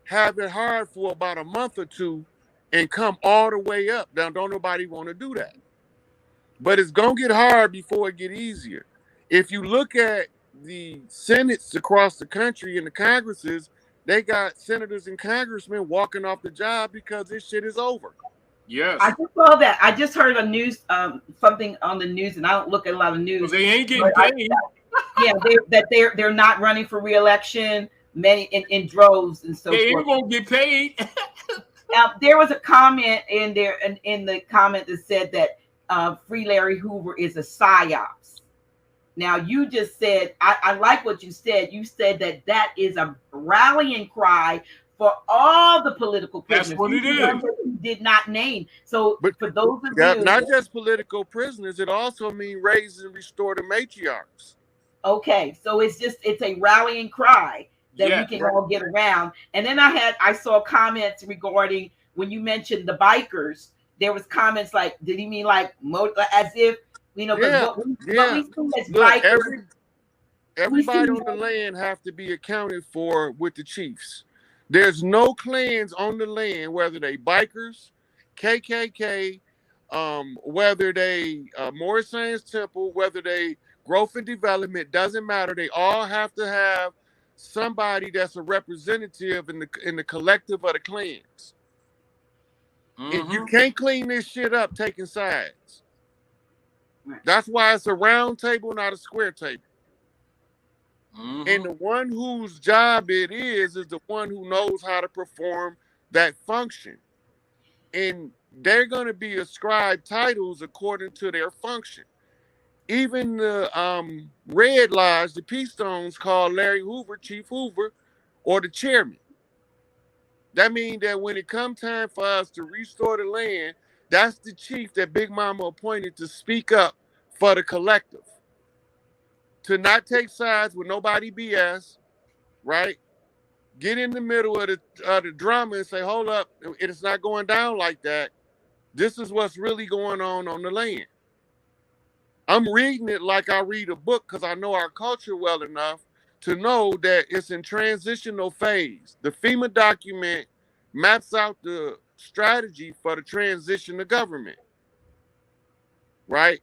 have it hard for about a month or two, and come all the way up. Now, don't nobody want to do that. But it's going to get hard before it get easier. If you look at the senates across the country and the Congresses, they got senators and congressmen walking off the job because this shit is over. Yes. I just saw that. I just heard a news, something on the news, and I don't look at a lot of news. They ain't getting paid. They're not running for re-election, many in droves and so forth. They ain't gonna get paid. Now, there was a comment in there, in the comment that said that Free Larry Hoover is a psyops. Now, you just said, I like what you said. You said that is a rallying cry for all the political prisoners. That's what it is. Did not name. So, but for those of you, not just political prisoners, it also means raise and restore the matriarchs. Okay, so it's a rallying cry that we can all get around. And then I saw comments regarding when you mentioned the bikers. There was comments like, did he mean like as if what we see as bikers, everybody on the land have to be accounted for with the chiefs. There's no clans on the land, whether they bikers, KKK, whether they Moorish Science Temple, whether they growth and development, doesn't matter. They all have to have somebody that's a representative in the collective of the clans. Mm-hmm. You can't clean this shit up taking sides. That's why it's a round table, not a square table. Mm-hmm. And the one whose job it is the one who knows how to perform that function. And they're going to be ascribed titles according to their function. Even the Red Lodge, the Peace Stones, call Larry Hoover Chief Hoover or the chairman. That means that when it comes time for us to restore the land, That's the chief that Big Mama appointed to speak up for the collective, to not take sides with nobody BS, right? Get in the middle of the drama and say, hold up, it's not going down like that. This is what's really going on the land. I'm reading it like I read a book because I know our culture well enough to know that it's in transitional phase. The FEMA document maps out the strategy for the transition of government, right?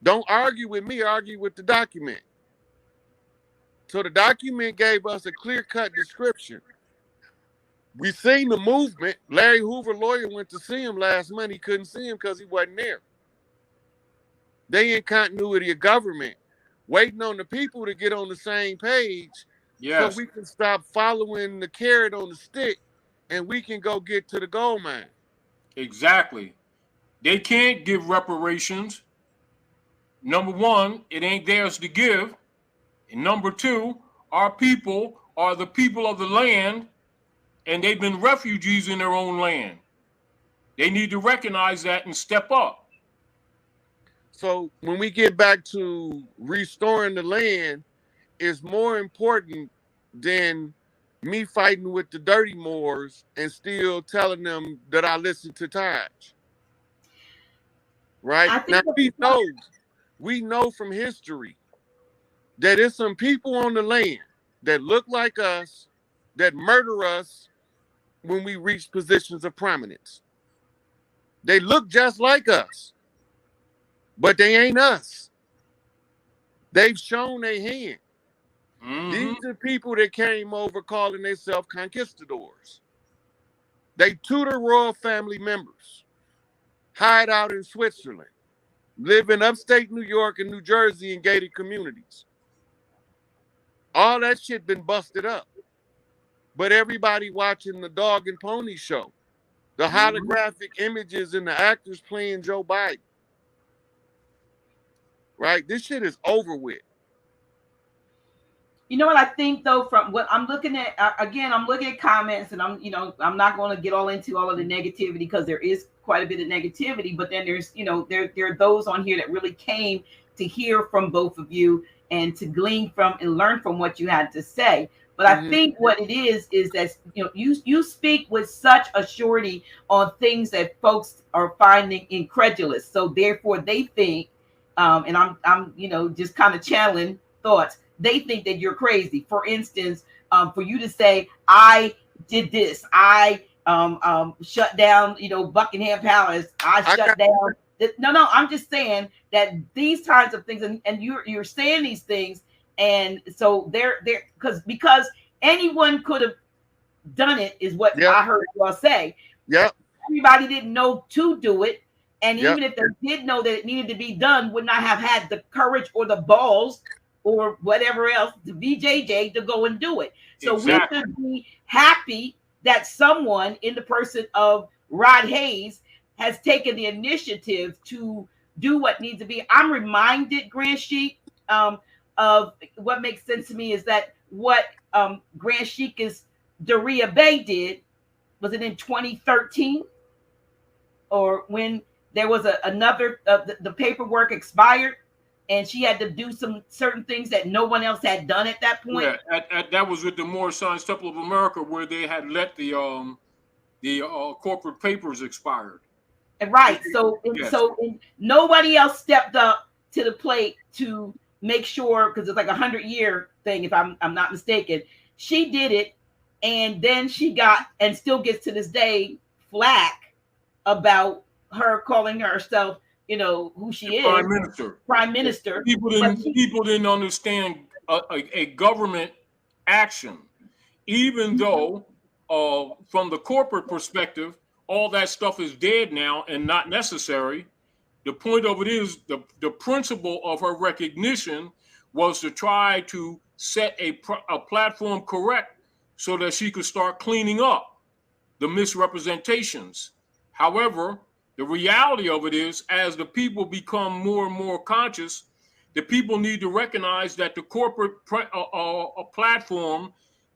Don't argue with me, argue with the document. So the document gave us a clear-cut description. We seen the movement. Larry Hoover, lawyer, went to see him last month. He couldn't see him because he wasn't there. They in continuity of government, waiting on the people to get on the same page, so we can stop following the carrot on the stick and we can go get to the gold mine. Exactly. They can't give reparations. Number one, it ain't theirs to give. And number two, our people are the people of the land, and they've been refugees in their own land. They need to recognize that and step up. So when we get back to restoring the land, it's more important than me fighting with the dirty Moors and still telling them that I listen to Taj. Right? Now we know from history that there's some people on the land that look like us, that murder us when we reach positions of prominence. They look just like us, but they ain't us. They've shown their hand. These are people that came over calling themselves conquistadors. They tutor royal family members, hide out in Switzerland, live in upstate New York and New Jersey in gated communities. All that shit been busted up. But everybody watching the dog and pony show, the holographic images and the actors playing Joe Biden. Right? This shit is over with. You know what I think though, from what I'm looking at, again, I'm looking at comments, and I'm not going to get all into all of the negativity because there is quite a bit of negativity, but then there's, there are those on here that really came to hear from both of you and to glean from and learn from what you had to say. But I think what it is that, you speak with such a surety on things that folks are finding incredulous. So therefore they think, and I'm just kind of channeling thoughts. They think that you're crazy. For instance, for you to say, I did this, I shut down, Buckingham Palace, I shut down. No, I'm just saying that these kinds of things, and you're saying these things, and so they're because anyone could have done it, is what I heard you all say. Yep. Everybody didn't know to do it, and even if they did know that it needed to be done, would not have had the courage or the balls or whatever else, the BJJ, to go and do it. So we should be happy that someone in the person of Rod Hayes has taken the initiative to do what needs to be. I'm reminded, Grand Sheik, of what makes sense to me is that what Grand Sheik's Daria Bey did, was it in 2013? Or when there was another, the paperwork expired, and she had to do some certain things that no one else had done at that point. Yeah, that was with the Moorish Science Temple of America, where they had let the corporate papers expired. Right. So nobody else stepped up to the plate to make sure, because it's like 100-year thing, if I'm not mistaken. She did it, and then she got, and still gets to this day, flack about her calling herself, who she is. Prime Minister. People didn't understand a government action, even though from the corporate perspective, all that stuff is dead now and not necessary. The point of it is the principle of her recognition was to try to set a platform correct so that she could start cleaning up the misrepresentations. However, the reality of it is, as the people become more and more conscious, the people need to recognize that the corporate platform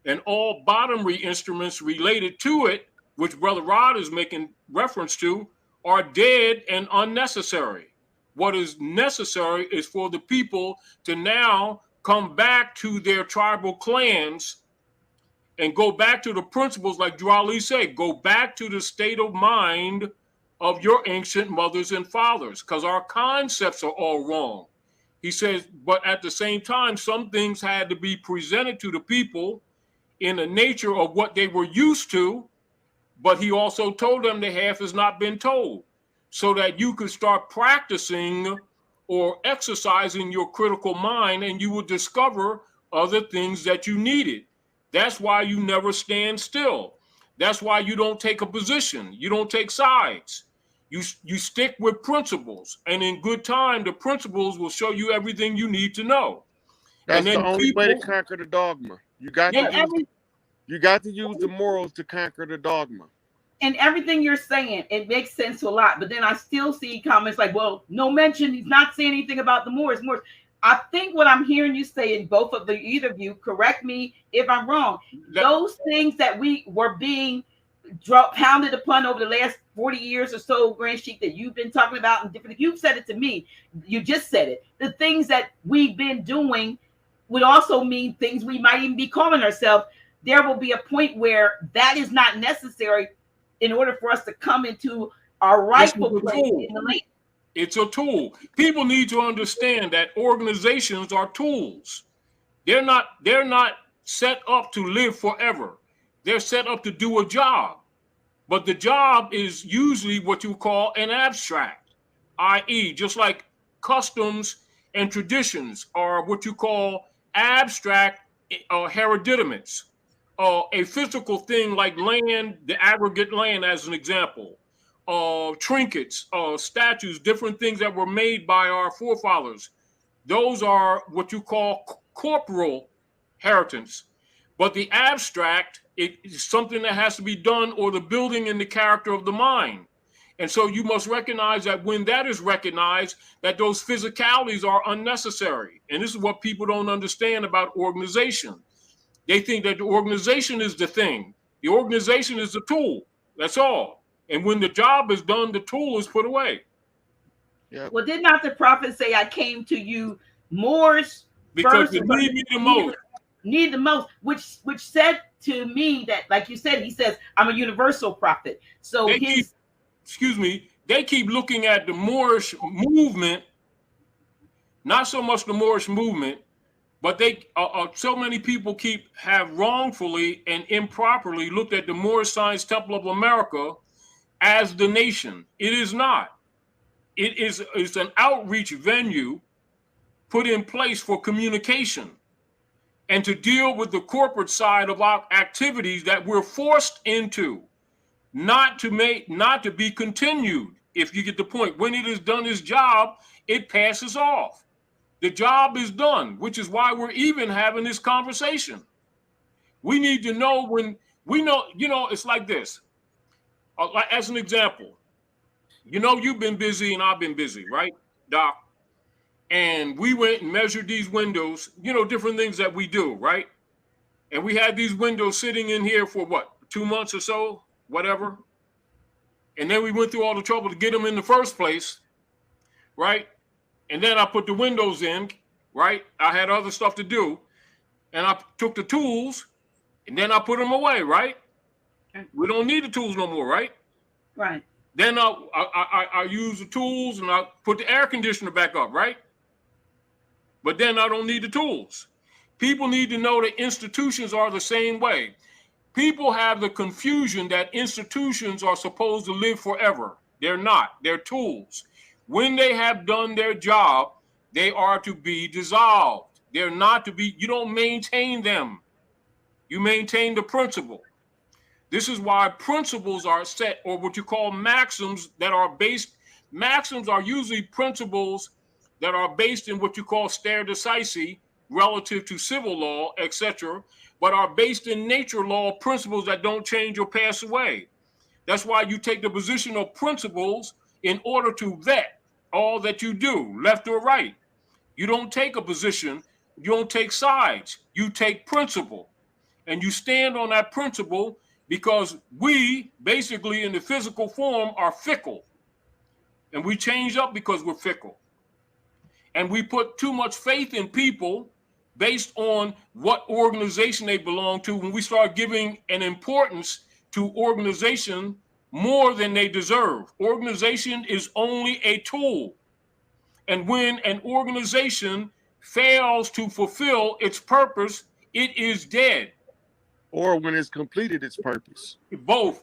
and all bottomry instruments related to it, which Brother Rod is making reference to, are dead and unnecessary. What is necessary is for the people to now come back to their tribal clans and go back to the principles, like Drali said, go back to the state of mind of your ancient mothers and fathers, because our concepts are all wrong. He says, but at the same time, some things had to be presented to the people in the nature of what they were used to, but he also told them the half has not been told, so that you could start practicing or exercising your critical mind, and you would discover other things that you needed. That's why you never stand still. That's why you don't take a position. You don't take sides. You stick with principles, and in good time, the principles will show you everything you need to know. That's And then the only way to conquer the dogma. You got to use the morals to conquer the dogma. And everything you're saying, it makes sense a lot. But then I still see comments like, well, no mention. He's not saying anything about the Moors. I think what I'm hearing you say, in both of either of you, correct me if I'm wrong, those things that we were being pounded upon over the last 40 years or so, Grand Sheik, that you've been talking about, and different, you've said it to me, you just said it. The things that we've been doing would also mean things we might even be calling ourselves. There will be a point where that is not necessary in order for us to come into our rightful place in the land. It's a tool. People need to understand that organizations are tools. They're not set up to live forever. They're set up to do a job. But the job is usually what you call an abstract, i.e., just like customs and traditions are what you call abstract hereditaments. A physical thing like land, the aggregate land, as an example, trinkets, statues, different things that were made by our forefathers. Those are what you call corporal inheritance. But the abstract is something that has to be done, or the building in the character of the mind. And so you must recognize that when that is recognized, that those physicalities are unnecessary. And this is what people don't understand about organization. They think that the organization is the thing. The organization is the tool. That's all. And when the job is done, the tool is put away. Yeah. Well, did not the prophet say, I came to you Moors because you need me the most. Need the most, which said to me that, like you said, he says, I'm a universal prophet. So they keep looking at the Moorish movement, not so much the Moorish movement, but so many people have wrongfully and improperly looked at the Moorish Science Temple of America as the nation. It is not. It's an outreach venue put in place for communication and to deal with the corporate side of our activities that we're forced into, not to be continued. If you get the point, when it has done its job, it passes off. The job is done, which is why we're even having this conversation. We need to know when we know, it's like this. Like, as an example, you've been busy and I've been busy, right, Doc? And we went and measured these windows, different things that we do, right? And we had these windows sitting in here for 2 months or so, whatever. And then we went through all the trouble to get them in the first place, right? And then I put the windows in, right? I had other stuff to do. And I took the tools and then I put them away, right? Okay. We don't need the tools no more, right? Right. Then I use the tools and I put the air conditioner back up, right? But then I don't need the tools. People need to know that institutions are the same way. People have the confusion that institutions are supposed to live forever. They're not. They're tools. When they have done their job, they are to be dissolved. They're not to be, you don't maintain them. You maintain the principle. This is why principles are set, or what you call maxims that are based. Maxims are usually principles that are based in what you call stare decisis relative to civil law, etc., but are based in nature law principles that don't change or pass away. That's why you take the position of principles in order to vet all that you do, left or right. You don't take a position, you don't take sides, you take principle. And you stand on that principle because we, basically in the physical form, are fickle. And we change up because we're fickle. And we put too much faith in people based on what organization they belong to when we start giving an importance to organization more than they deserve. Organization is only a tool. And when an organization fails to fulfill its purpose, it is dead. Or when it's completed its purpose. Both.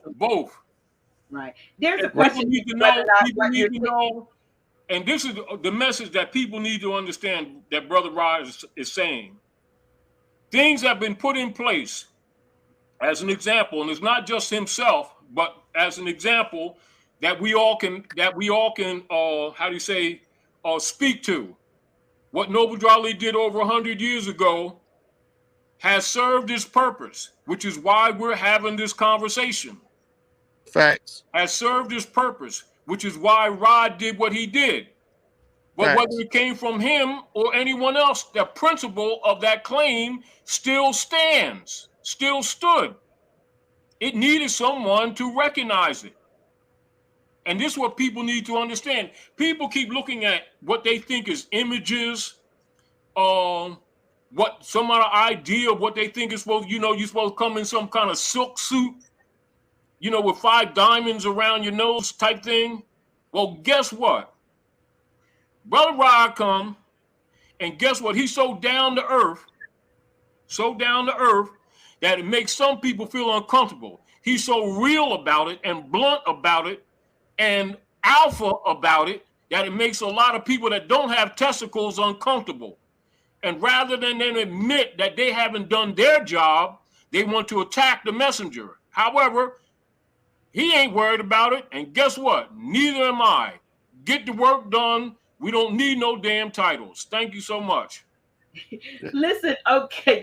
Right. There's a And question. people need to know, and this is the message that people need to understand that Brother Rod is saying. Things have been put in place as an example, and it's not just himself, but as an example that we all can speak to. What Noble Drew Ali did over 100 years ago has served its purpose, which is why we're having this conversation. Facts. Has served its purpose, which is why Rod did what he did. But Facts. whether it came from him or anyone else, the principle of that claim still stands, still stood. It needed someone to recognize it. And this is what people need to understand. People keep looking at what they think is images, what some other idea of what they think is supposed, you're supposed to come in some kind of silk suit, with 5 diamonds around your nose type thing. Well, guess what? Brother Rod come, and guess what? He's so down to earth that it makes some people feel uncomfortable. He's so real about it and blunt about it and alpha about it that it makes a lot of people that don't have testicles uncomfortable. And rather than then admit that they haven't done their job, they want to attack the messenger. However, he ain't worried about it. And guess what? Neither am I. Get the work done. We don't need no damn titles. Thank you so much. Listen, okay,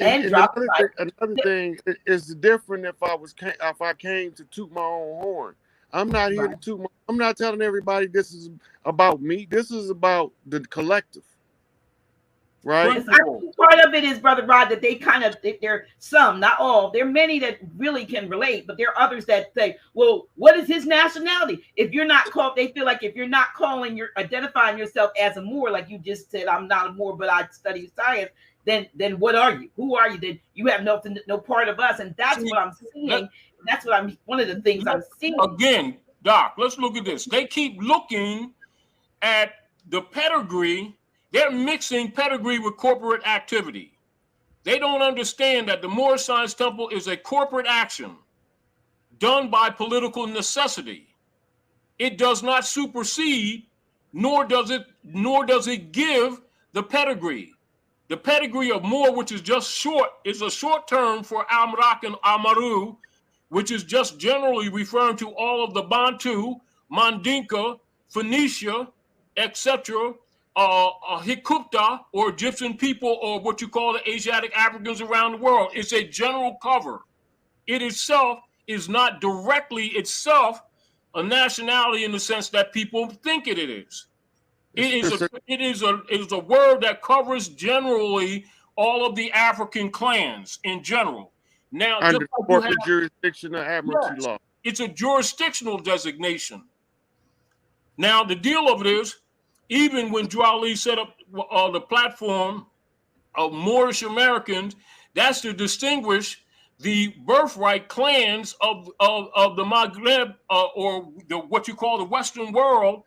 And another thing is different if I came to toot my own horn. I'm not here to toot I'm not telling everybody this is about me. This is about the collective. Right? I think part of it is, Brother Rod, that there are some, not all. There are many that really can relate, but there are others that say, well, what is his nationality? If you're not called, they feel like if you're not identifying yourself as a Moor, like you just said, I'm not a Moor, but I study science, then what are you? Who are you? Then you have no part of us. And that's what I'm seeing. That's one of the things I'm seeing. Again, Doc, let's look at this. They keep looking at the pedigree. They're mixing pedigree with corporate activity. They don't understand that the Moorish Science Temple is a corporate action done by political necessity. It does not supersede, nor does it give the pedigree. The pedigree of Moor, which is just short, is a short term for Amrak and Amaru, which is just generally referring to all of the Bantu, Mandinka, Phoenicia, etc., Hikupta, or Egyptian people, or what you call the Asiatic Africans around the world. It's a general cover. It itself is not directly itself a nationality in the sense that people think it is. It is a word that covers generally all of the African clans in general. Now, under corporate jurisdiction of Admiralty law. It's a jurisdictional designation. Now, the deal of it is, even when Drew Ali set up the platform of Moorish Americans, that's to distinguish the birthright clans of the Maghreb, or what you call the Western world,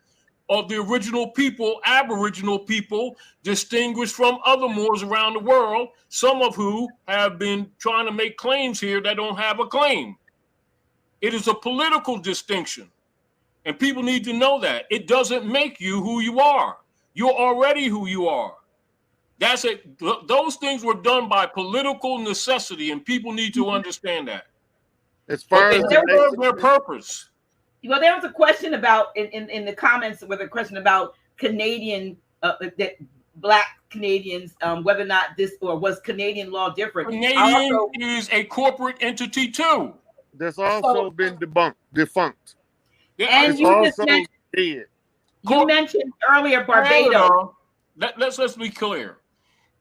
of the original people, Aboriginal people, distinguished from other Moors around the world, some of who have been trying to make claims here that don't have a claim. It is a political distinction. And people need to know that. It doesn't make you who you are. You're already who you are. That's it. Those things were done by political necessity, and people need to understand that. As far as their purpose. Well, there was a question about in the comments with a question about Canadian that Black Canadians, whether or not this or was Canadian law different. Canadian is a corporate entity too. That's also been defunct. And you mentioned earlier Barbados. Let's be clear.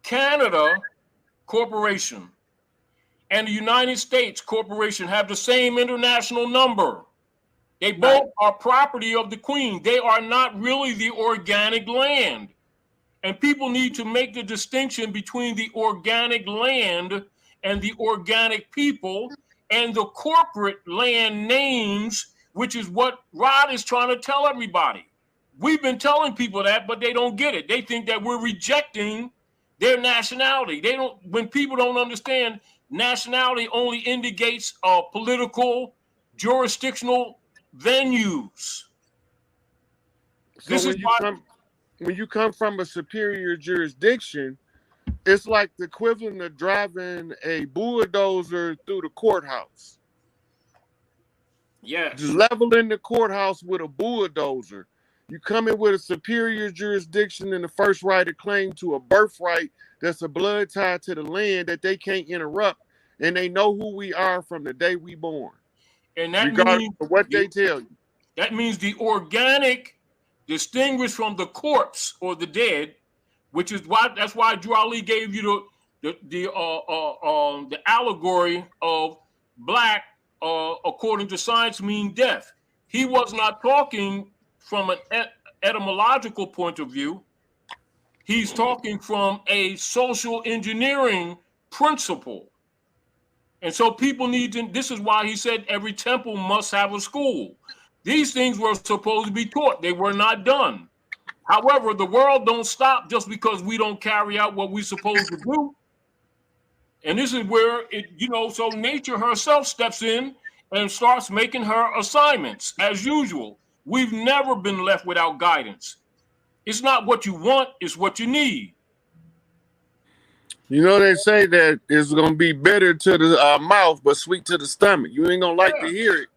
Canada Corporation and the United States Corporation have the same international number. They both are property of the queen. They are not really the organic land. And people need to make the distinction between the organic land and the organic people and the corporate land names, which is what Rod is trying to tell everybody. We've been telling people that, but they don't get it. They think that we're rejecting their nationality. They don't. When people don't understand, nationality only indicates political, jurisdictional venues. So when you come from a superior jurisdiction, it's like the equivalent of driving a bulldozer through the courthouse. Yes. Just leveling the courthouse with a bulldozer. You come in with a superior jurisdiction and the first right of claim to a birthright that's a blood tie to the land that they can't interrupt, and they know who we are from the day we born. And that regardless means of what they tell you. That means the organic distinguished from the corpse or the dead, which is why that's why Drew Ali gave you the allegory of black according to science mean death. He was not talking from an etymological point of view. He's talking from a social engineering principle. And so people need to, this is why he said every temple must have a school. These things were supposed to be taught. They were not done. However, the world don't stop just because we don't carry out what we're supposed to do. And this is where it, so nature herself steps in and starts making her assignments as usual. We've never been left without guidance. It's not what you want, it's what you need. They say that it's going to be bitter to the mouth, but sweet to the stomach. You ain't going to like to hear it.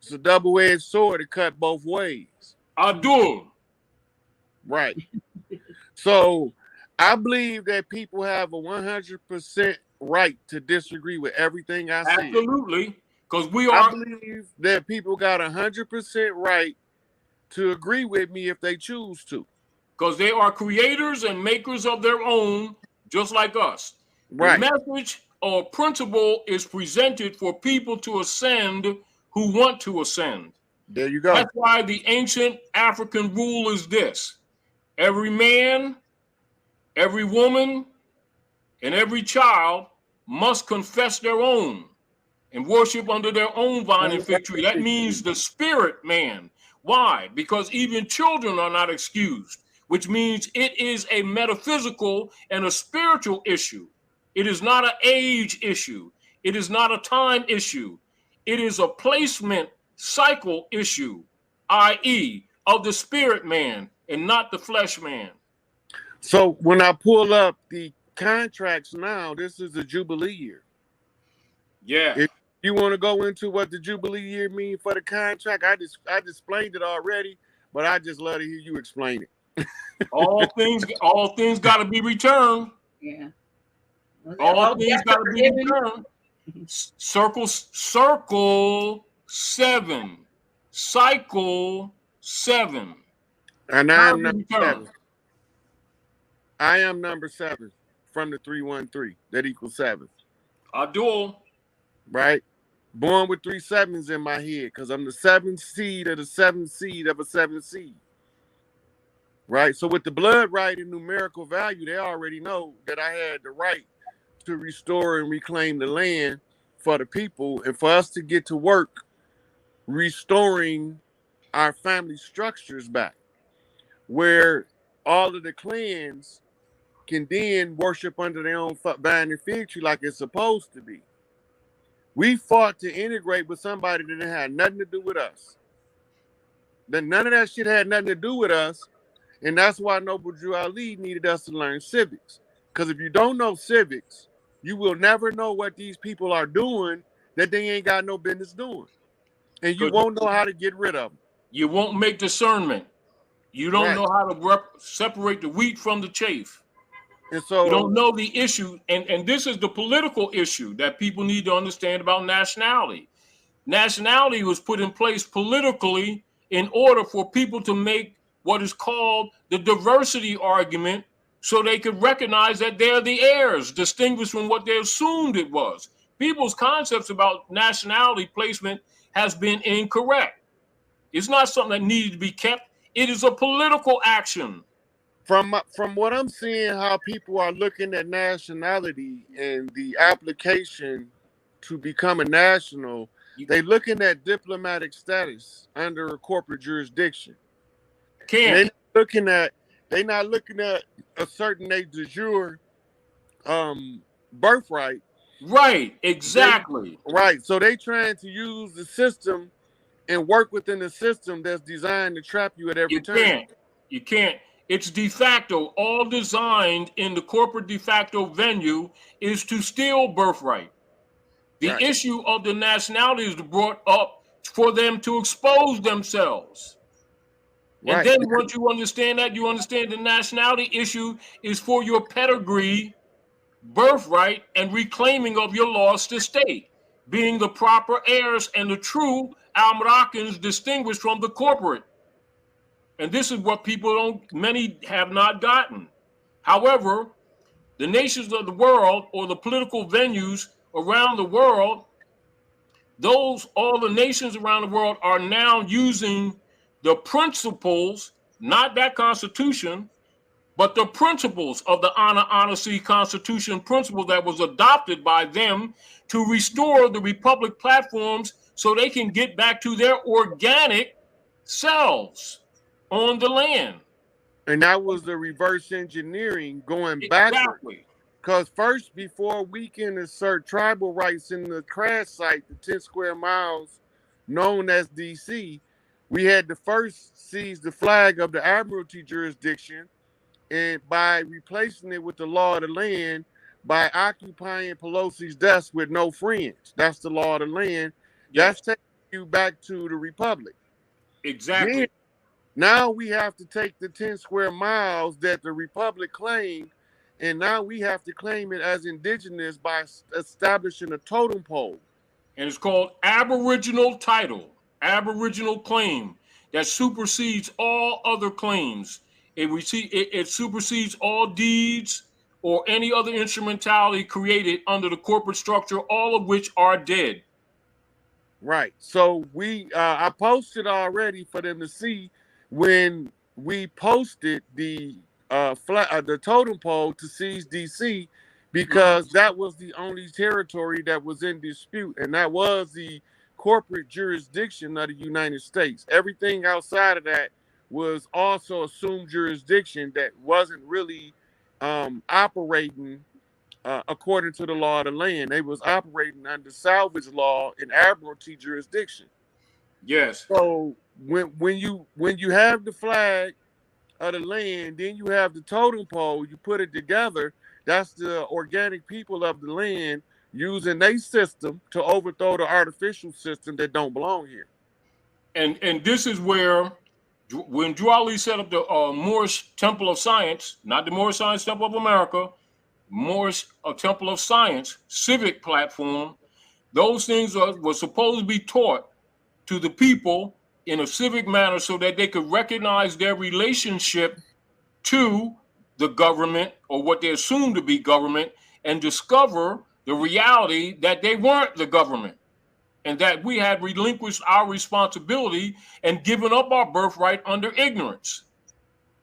It's a double-edged sword to cut both ways. I do. Right. So I believe that people have a 100% right to disagree with everything I say. Absolutely. Because I believe that people got 100% right to agree with me if they choose to. Because they are creators and makers of their own, just like us. Right. The message or principle is presented for people to ascend who want to ascend. There you go. That's why the ancient African rule is this. Every man, every woman, and every child must confess their own and worship under their own vine and fig tree. That means the spirit man. Why? Because even children are not excused, which means it is a metaphysical and a spiritual issue. It is not an age issue. It is not a time issue. It is a placement cycle issue, i.e., of the spirit man and not the flesh man. So when I pull up the contracts now, this is a Jubilee year. Yeah. If you want to go into what the Jubilee year means for the contract, I explained it already, but I just love to hear you explain it. all things got to be returned. Yeah. All things got to be returned. Circle 7. Cycle 7. And I am number 7. I am number 7 from the 313. That equals 7. I do. Right? Born with 3 sevens in my head because I'm the 7th seed of the 7th seed of a 7th seed. Right? So with the blood right and numerical value, they already know that I had the right to restore and reclaim the land for the people and for us to get to work restoring our family structures back, where all of the clans can then worship under their own vine and fig tree like it's supposed to be. We fought to integrate with somebody that had nothing to do with us. Then none of that shit had nothing to do with us, and that's why Noble Drew Ali needed us to learn civics. Because if you don't know civics, you will never know what these people are doing that they ain't got no business doing. And you won't know how to get rid of them. You won't make discernment. You don't know how to separate the wheat from the chaff. And so you don't know the issue. And this is the political issue that people need to understand about nationality. Nationality was put in place politically in order for people to make what is called the diversity argument so they could recognize that they're the heirs, distinguished from what they assumed it was. People's concepts about nationality placement has been incorrect. It's not something that needs to be kept. It is a political action. From what I'm seeing, how people are looking at nationality and the application to become a national, they looking at diplomatic status under a corporate jurisdiction. And Can't. they not looking at a certain de jure birthright. Right, exactly. Right. So they trying to use the system and work within the system that's designed to trap you at every turn. You can't. It's de facto, all designed in the corporate de facto venue is to steal birthright. The Right. issue of the nationality is brought up for them to expose themselves. Right. And then once you understand that, you understand the nationality issue is for your pedigree, birthright, and reclaiming of your lost estate, being the proper heirs and the true Al-Moroccans distinguished from the corporate. And this is what many have not gotten. However, the nations of the world or the political venues around the world, all the nations around the world are now using the principles, not that constitution, but the principles of the honor, honesty, constitution principle that was adopted by them to restore the republic platforms so they can get back to their organic selves on the land. And that was the reverse engineering going backward. Because first, before we can assert tribal rights in the crash site, the 10 square miles known as DC, we had to first seize the flag of the Admiralty jurisdiction, and by replacing it with the law of the land, by occupying Pelosi's desk with no friends. That's the law of the land. That's taking you back to the republic. Exactly. Then, now we have to take the 10 square miles that the republic claimed, and now we have to claim it as indigenous by establishing a totem pole. And it's called aboriginal title, aboriginal claim that supersedes all other claims. It supersedes all deeds or any other instrumentality created under the corporate structure, all of which are dead. Right. So I posted already for them to see when we posted the totem pole to seize DC, because that was the only territory that was in dispute, and that was the corporate jurisdiction of the United States. Everything outside of that was also assumed jurisdiction that wasn't really operating according to the law of the land. They was operating under salvage law and admiralty jurisdiction. Yes. So when you have the flag of the land, then you have the totem pole, you put it together, that's the organic people of the land using their system to overthrow the artificial system that don't belong here. And this is where, when Drew Ali set up the Moorish Temple of Science, not the Moorish Science Temple of America, Moorish Temple of Science civic platform, those things were supposed to be taught to the people in a civic manner so that they could recognize their relationship to the government or what they assume to be government, and discover the reality that they weren't the government and that we had relinquished our responsibility and given up our birthright under ignorance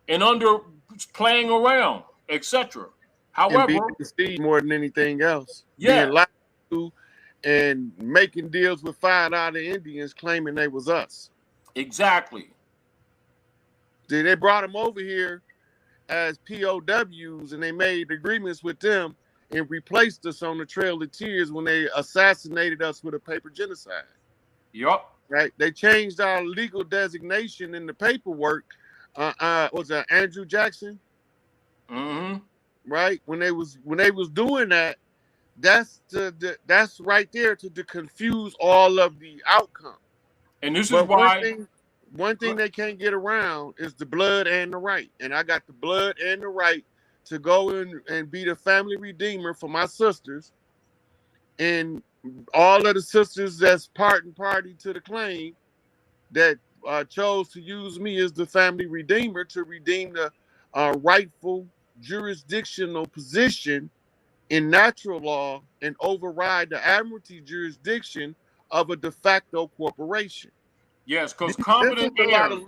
and under playing around, etc. However, and being deceived more than anything else. Yeah. Being lied to and making deals with $5 Indians claiming they was us. Exactly. They brought them over here as POWs, and they made agreements with them and replaced us on the Trail of Tears when they assassinated us with a paper genocide. Yup. Right. They changed our legal designation in the paperwork. Was that Andrew Jackson? Mm-hmm. Right. When they was doing that, that's right there to confuse all of the outcome. And this is why one thing they can't get around is the blood and the right. And I got the blood and the right to go in and be the family redeemer for my sisters. And all of the sisters that's part and party to the claim that chose to use me as the family redeemer to redeem the rightful jurisdictional position in natural law and override the admiralty jurisdiction of a de facto corporation. Yes, because This competent is a lot heirs. of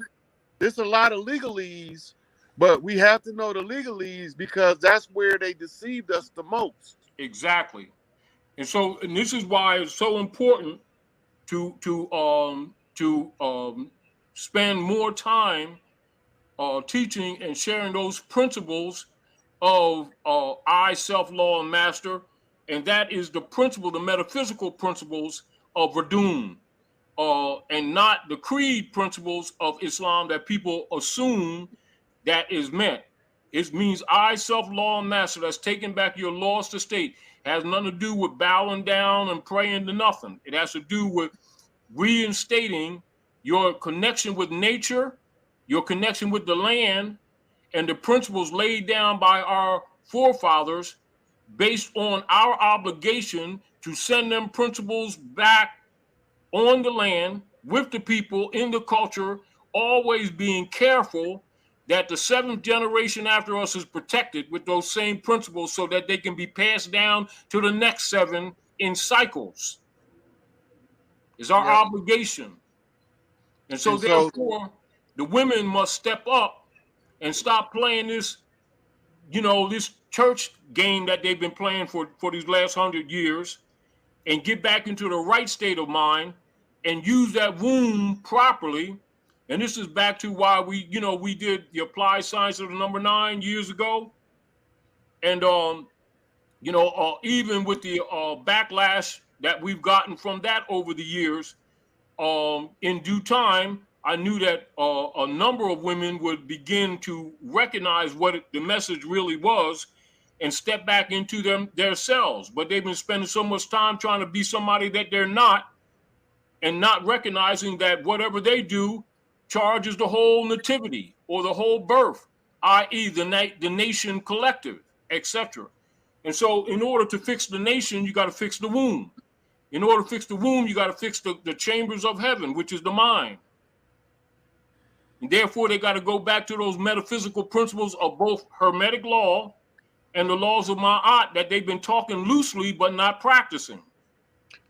there's a lot of legalese, but we have to know the legalese because that's where they deceived us the most. Exactly. And this is why it's so important to spend more time teaching and sharing those principles of I, self, law, and master, and that is the principle, the metaphysical principles of Radun, and not the creed principles of Islam that people assume that is meant. It means I, self, law, and master. That's taking back your lost estate. Has nothing to do with bowing down and praying to nothing. It has to do with reinstating your connection with nature, your connection with the land, and the principles laid down by our forefathers based on our obligation to send them principles back on the land with the people in the culture, always being careful that the seventh generation after us is protected with those same principles so that they can be passed down to the next seven in cycles. It's our obligation. And so And so, therefore, the women must step up and stop playing this, this church game that they've been playing for these last 100 years and get back into the right state of mind and use that womb properly. And this is back to why we did the applied science of the number 9 years ago. And, even with the backlash that we've gotten from that over the years, in due time, I knew that a number of women would begin to recognize what the message really was and step back into their selves. But they've been spending so much time trying to be somebody that they're not, and not recognizing that whatever they do charges the whole nativity or the whole birth, i.e. the nation collective, etc. And so in order to fix the nation, you got to fix the womb. In order to fix the womb, you got to fix the chambers of heaven, which is the mind. And therefore, they got to go back to those metaphysical principles of both Hermetic law and the laws of Ma'at that they've been talking loosely but not practicing.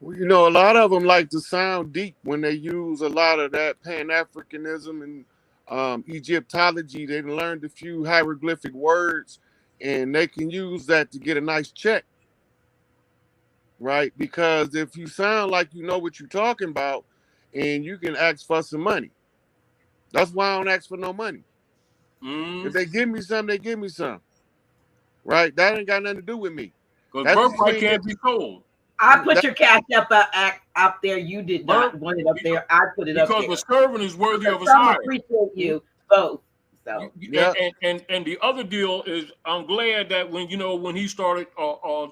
well, a lot of them like to sound deep when they use a lot of that Pan-Africanism and Egyptology. They learned a few hieroglyphic words, and they can use that to get a nice check. Right? Because if you sound like you know what you're talking about and you can ask for some money, that's why I don't ask for no money. If they give me some, they give me some. Right? That ain't got nothing to do with me. Because birthright can't be sold. I put your cash up there. You did not want it up there. I put it up there. Because the servant is worthy of his hire. I appreciate you both. So yeah. And the other deal is, I'm glad that when he started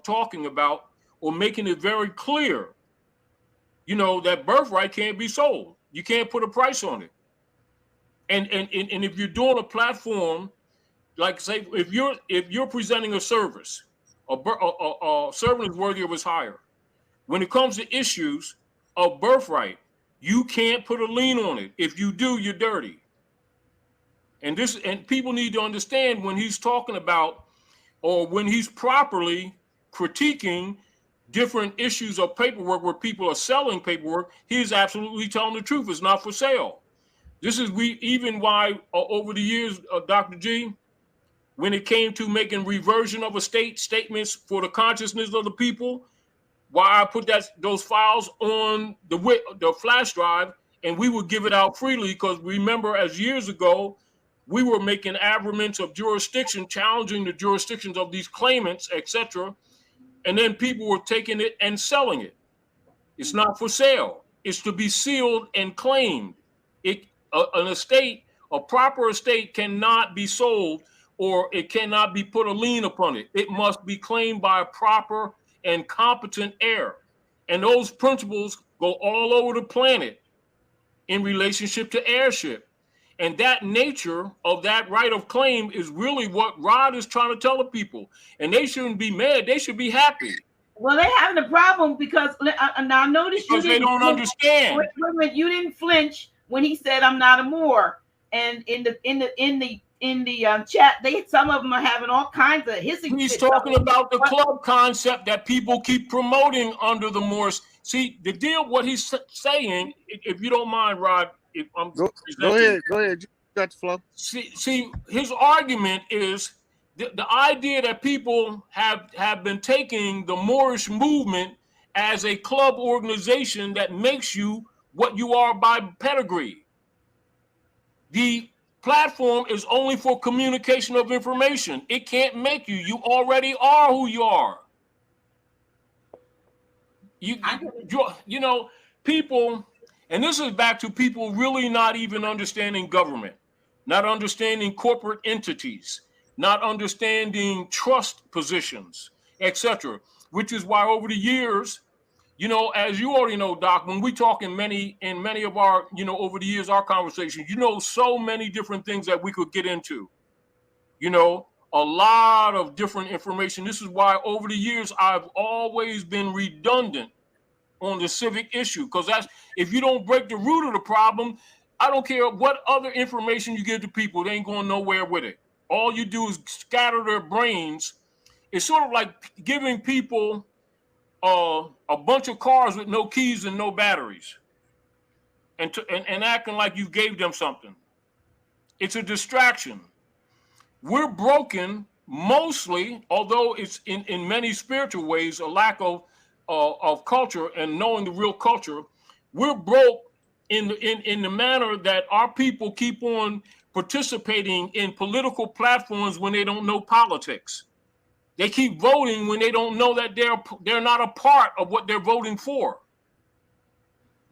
talking about or making it very clear, that birthright can't be sold. You can't put a price on it. And if you're doing a platform, like say, if you're presenting a service, a servant is worthy of his hire. When it comes to issues of birthright, you can't put a lien on it. If you do, you're dirty. And people need to understand when he's talking about, or when he's properly critiquing different issues of paperwork where people are selling paperwork, he's absolutely telling the truth. It's not for sale. This is why over the years, Dr. G, when it came to making reversion of estate statements for the consciousness of the people, why I put those files on the flash drive, and we would give it out freely, because remember, as years ago, we were making averments of jurisdiction, challenging the jurisdictions of these claimants, etc. And then people were taking it and selling it. It's not for sale. It's to be sealed and claimed. An estate, a proper estate, cannot be sold, or it cannot be put a lien upon it. It must be claimed by a proper and competent heir. And those principles go all over the planet in relationship to heirship. And that nature of that right of claim is really what Rod is trying to tell the people. And they shouldn't be mad. They should be happy. Well, they're having a problem because now notice because they don't understand. You didn't flinch when he said, "I'm not a Moor," and in the chat, some of them are having all kinds of hissing. He's talking about the club concept that people keep promoting under the Moors. See, the deal, what he's saying, if you don't mind, Rod, if I'm Go presenting. ahead. You got the flow. See, his argument is the idea that people have been taking the Moorish movement as a club organization that makes you what you are by pedigree. The platform is only for communication of information. It can't make you. You already are who you are. You know, people, and this is back to people really not even understanding government, not understanding corporate entities, not understanding trust positions, etc. Which is why over the years, you know, as you already know, Doc, when we talk in many of our, you know, over the years, our conversations, you know, so many different things that we could get into, you know, a lot of different information. This is why over the years, I've always been redundant on the civic issue, because that's, if you don't break the root of the problem, I don't care what other information you give to people, they ain't going nowhere with it. All you do is scatter their brains. It's sort of like giving people a bunch of cars with no keys and no batteries, and acting like you gave them something. It's a distraction. We're broken mostly, although it's in many spiritual ways a lack of culture and knowing the real culture. We're broke in the manner that our people keep on participating in political platforms when they don't know politics. They keep voting when they don't know that they're not a part of what they're voting for.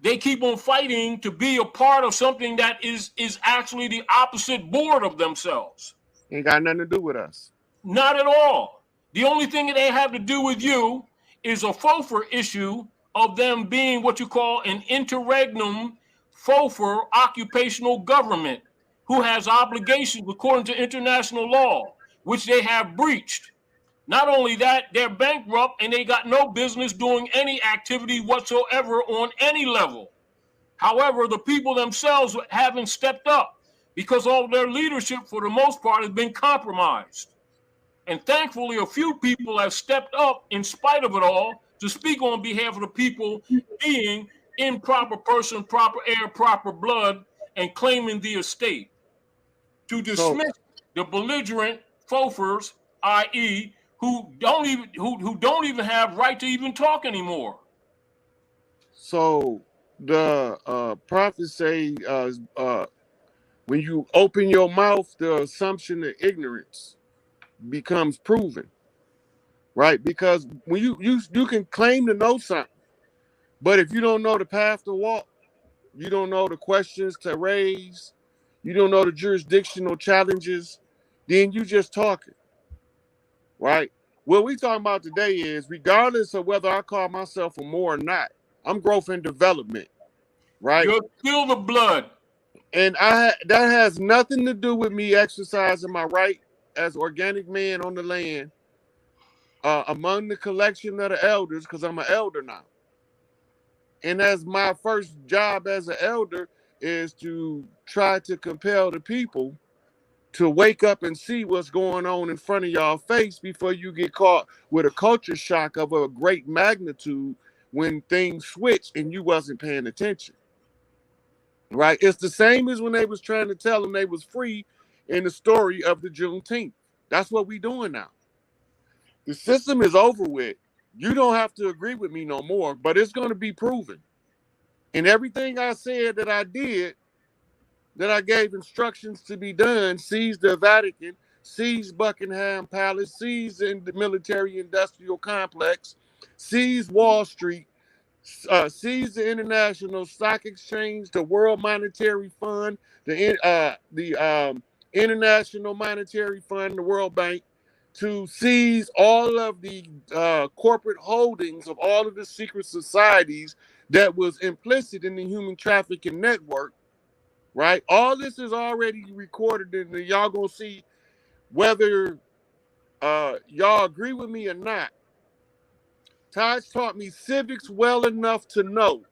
They keep on fighting to be a part of something that is actually the opposite board of themselves. Ain't got nothing to do with us. Not at all. The only thing that they have to do with you is a FOFR issue of them being what you call an interregnum FOFR occupational government who has obligations according to international law, which they have breached. Not only that, they're bankrupt and they got no business doing any activity whatsoever on any level. However, the people themselves haven't stepped up because all their leadership, for the most part, has been compromised. And thankfully, a few people have stepped up in spite of it all to speak on behalf of the people being in proper person, proper air, proper blood, and claiming the estate. To dismiss the belligerent FOFers, i.e., who don't even have right to even talk anymore. So the prophets say when you open your mouth, the assumption of ignorance becomes proven, right? Because when you can claim to know something, but if you don't know the path to walk, you don't know the questions to raise, you don't know the jurisdictional challenges, then you just talking, right? What we talking about today is, regardless of whether I call myself a Moor or not, I'm growth and development, right? You're still the blood. And that has nothing to do with me exercising my right as organic man on the land among the collection of the elders, because I'm an elder now. And as my first job as an elder is to try to compel the people to wake up and see what's going on in front of y'all face before you get caught with a culture shock of a great magnitude when things switch and you wasn't paying attention. Right? It's the same as when they was trying to tell them they was free in the story of the Juneteenth. That's what we doing now. The system is over with. You don't have to agree with me no more, but it's going to be proven. And everything I said that I did, that I gave instructions to be done, seize the Vatican, seize Buckingham Palace, seize the military industrial complex, seize Wall Street, seize the International Stock Exchange, the World Monetary Fund, the International Monetary Fund, the World Bank, to seize all of the corporate holdings of all of the secret societies that was implicit in the human trafficking network, right? All this is already recorded, and y'all gonna see whether y'all agree with me or not. Taj taught me civics well enough to know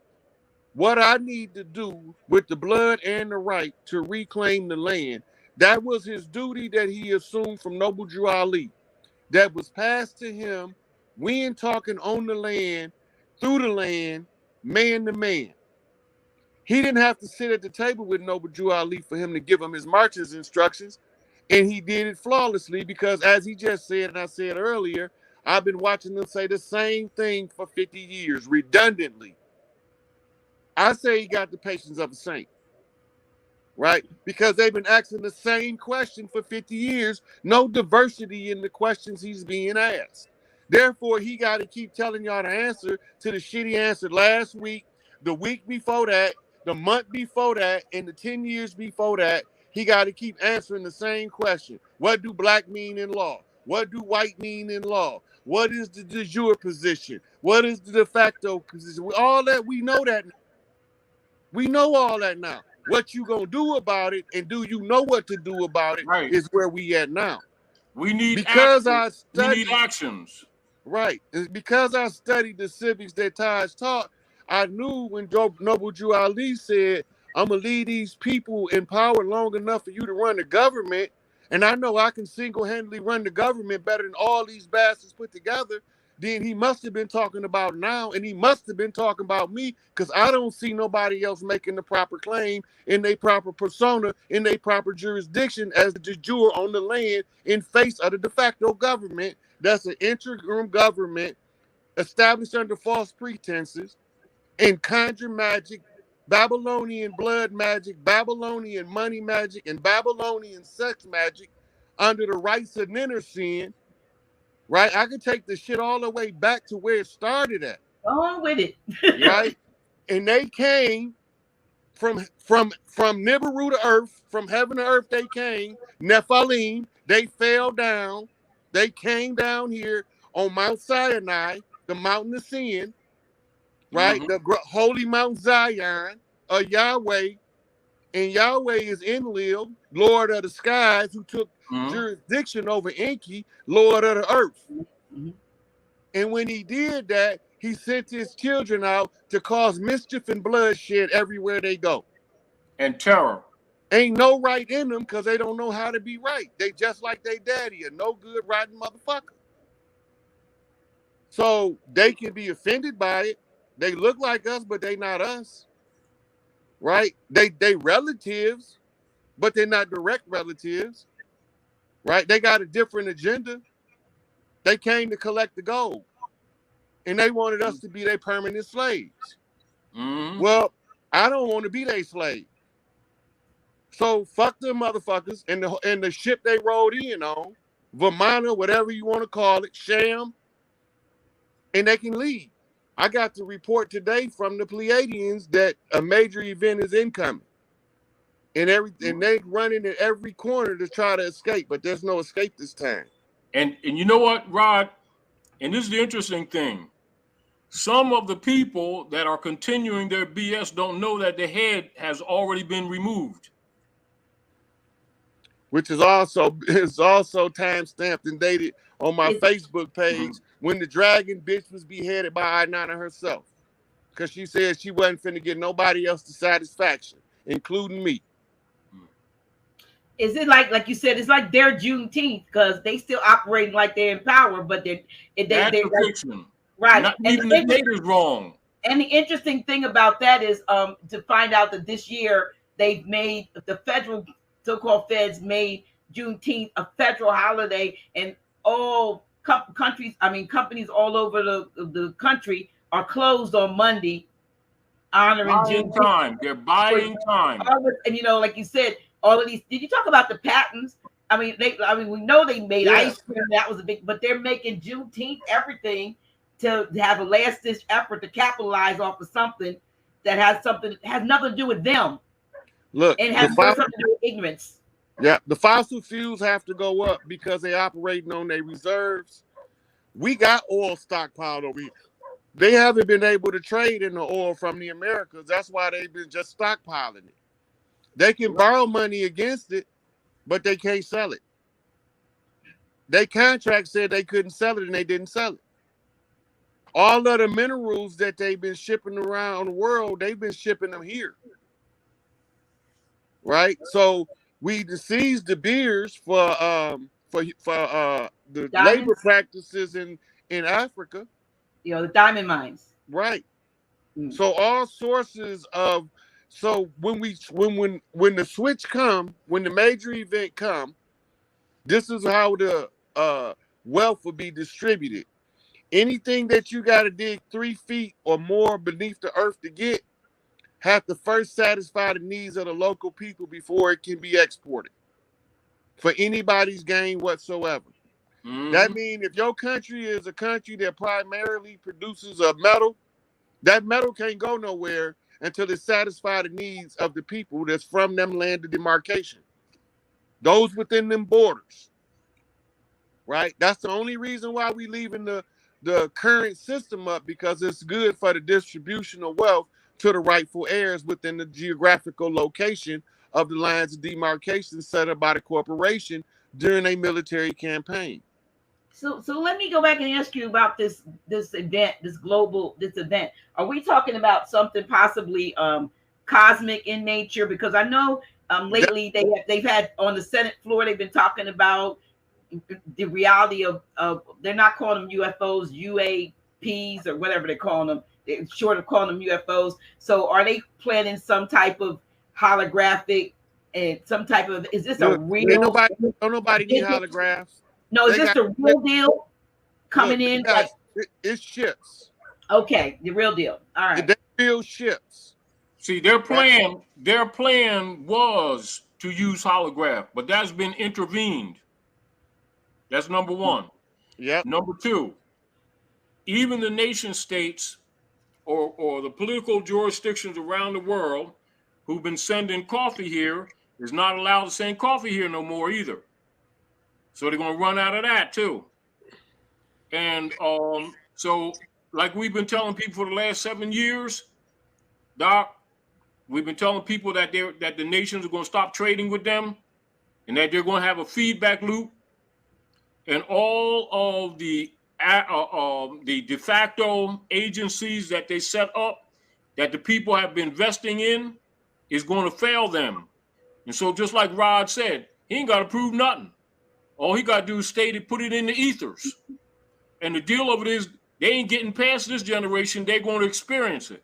what I need to do with the blood and the right to reclaim the land. That was his duty that he assumed from Noble Drew Ali. That was passed to him when talking on the land, through the land, man to man. He didn't have to sit at the table with Noble Drew Ali for him to give him his marching instructions. And he did it flawlessly because, as he just said, and I said earlier, I've been watching them say the same thing for 50 years, redundantly. I say he got the patience of a saint, right? Because they've been asking the same question for 50 years, no diversity in the questions he's being asked. Therefore, he got to keep telling y'all the answer to the shit he answered last week, the week before that, the month before that, and the 10 years before that. He got to keep answering the same question. What do black mean in law? What do white mean in law? What is the de jure position? What is the de facto position? All that, we know that now. We know all that now. What you gonna do about it, and do you know what to do about it, Right. is where we at now. We need Because actions. I studied, we need actions. right. It's because I studied the civics that Taj taught. I knew when Noble Drew Ali said, I'm gonna leave these people in power long enough for you to run the government, and I know I can single-handedly run the government better than all these bastards put together. Then he must have been talking about now, and he must have been talking about me, because I don't see nobody else making the proper claim in their proper persona, in their proper jurisdiction as the de jure on the land in face of the de facto government. That's an interim government established under false pretenses and conjure magic, Babylonian blood magic, Babylonian money magic, and Babylonian sex magic under the rights of Ninnersin, right? I could take the shit all the way back to where it started at. Go on with it. Right? And they came from Nibiru to earth, from heaven to earth they came, Nephilim, they fell down, they came down here on Mount Sinai, the mountain of sin, right? The holy Mount Zion of Yahweh, and Yahweh is Enlil, Lord of the skies, who took jurisdiction over Enki, Lord of the earth. And when he did that, he sent his children out to cause mischief and bloodshed everywhere they go. And terror. Ain't no right in them because they don't know how to be right. They just like their daddy, a no good, rotten motherfucker. So they can be offended by it. They look like us, but they not us. Right? They relatives, but they're not direct relatives. Right? They got a different agenda. They came to collect the gold. And they wanted us to be their permanent slaves. Well, I don't want to be their slave. So fuck them motherfuckers and the ship they rode in on, Vimana, whatever you want to call it, Sham, and they can leave. I got the report today from the Pleiadians that a major event is incoming. And they running in every corner to try to escape, but there's no escape this time. And you know what, Rod? And this is the interesting thing. Some of the people that are continuing their BS don't know that the head has already been removed. Which is also time stamped and dated on my Facebook page when the dragon bitch was beheaded by Inanna herself. Because she said she wasn't finna get nobody else the satisfaction, including me. Is it like you said, it's like their Juneteenth, because they still operating like they're in power, but they're fiction. Right. Not even the date is wrong. And the interesting thing about that is to find out that this year they've made the federal so-called feds made Juneteenth a federal holiday, and all companies all over the country are closed on Monday, honoring Juneteenth. Time. They're buying time. And like you said, all of these. Did you talk about the patents? We know they made ice cream. That was a big, but they're making Juneteenth everything to have a last-ditch effort to capitalize off of something that has nothing to do with them. Look, and has something to do with ignorance. Yeah, the fossil fuels have to go up because they're operating on their reserves. We got oil stockpiled over here. They haven't been able to trade in the oil from the Americas. That's why they've been just stockpiling it. They can borrow money against it, but they can't sell it. Their contract said they couldn't sell it, and they didn't sell it. All of the minerals that they've been shipping around the world, they've been shipping them here. Right? So we seized the beers for the Diamonds? labor practices in Africa. The diamond mines. Right. So all sources of So when the switch come, when the major event come, this is how the wealth will be distributed. Anything that you got to dig 3 feet or more beneath the earth to get, have to first satisfy the needs of the local people before it can be exported for anybody's gain whatsoever. That means if your country is a country that primarily produces a metal, that metal can't go nowhere until it satisfies the needs of the people that's from them land of demarcation. Those within them borders. Right? That's the only reason why we leaving the current system up, because it's good for the distribution of wealth to the rightful heirs within the geographical location of the lines of demarcation set up by the corporation during a military campaign. So let me go back and ask you about this event, this event. Are we talking about something possibly cosmic in nature? Because I know lately they've had on the Senate floor, they've been talking about the reality of they're not calling them UFOs, UAPs, or whatever they're calling them. They're short of calling them UFOs. So are they planning some type of holographic and some type of, is this a real? Don't nobody need holographs. No, is this the real deal coming in? Like, it's ships. Okay, the real deal. All right. They build ships. See, their plan was to use holograph, but that's been intervened. That's number one. Yeah. Number two, even the nation states or the political jurisdictions around the world who've been sending coffee here is not allowed to send coffee here no more either. So they're going to run out of that too. And so like we've been telling people for the last 7 years, Doc, we've been telling people that the nations are going to stop trading with them and that they're going to have a feedback loop. And all of the de facto agencies that they set up that the people have been investing in is going to fail them. And so just like Rod said, he ain't got to prove nothing. All he got to do is state it, put it in the ethers. And the deal of it is they ain't getting past this generation. They're going to experience it.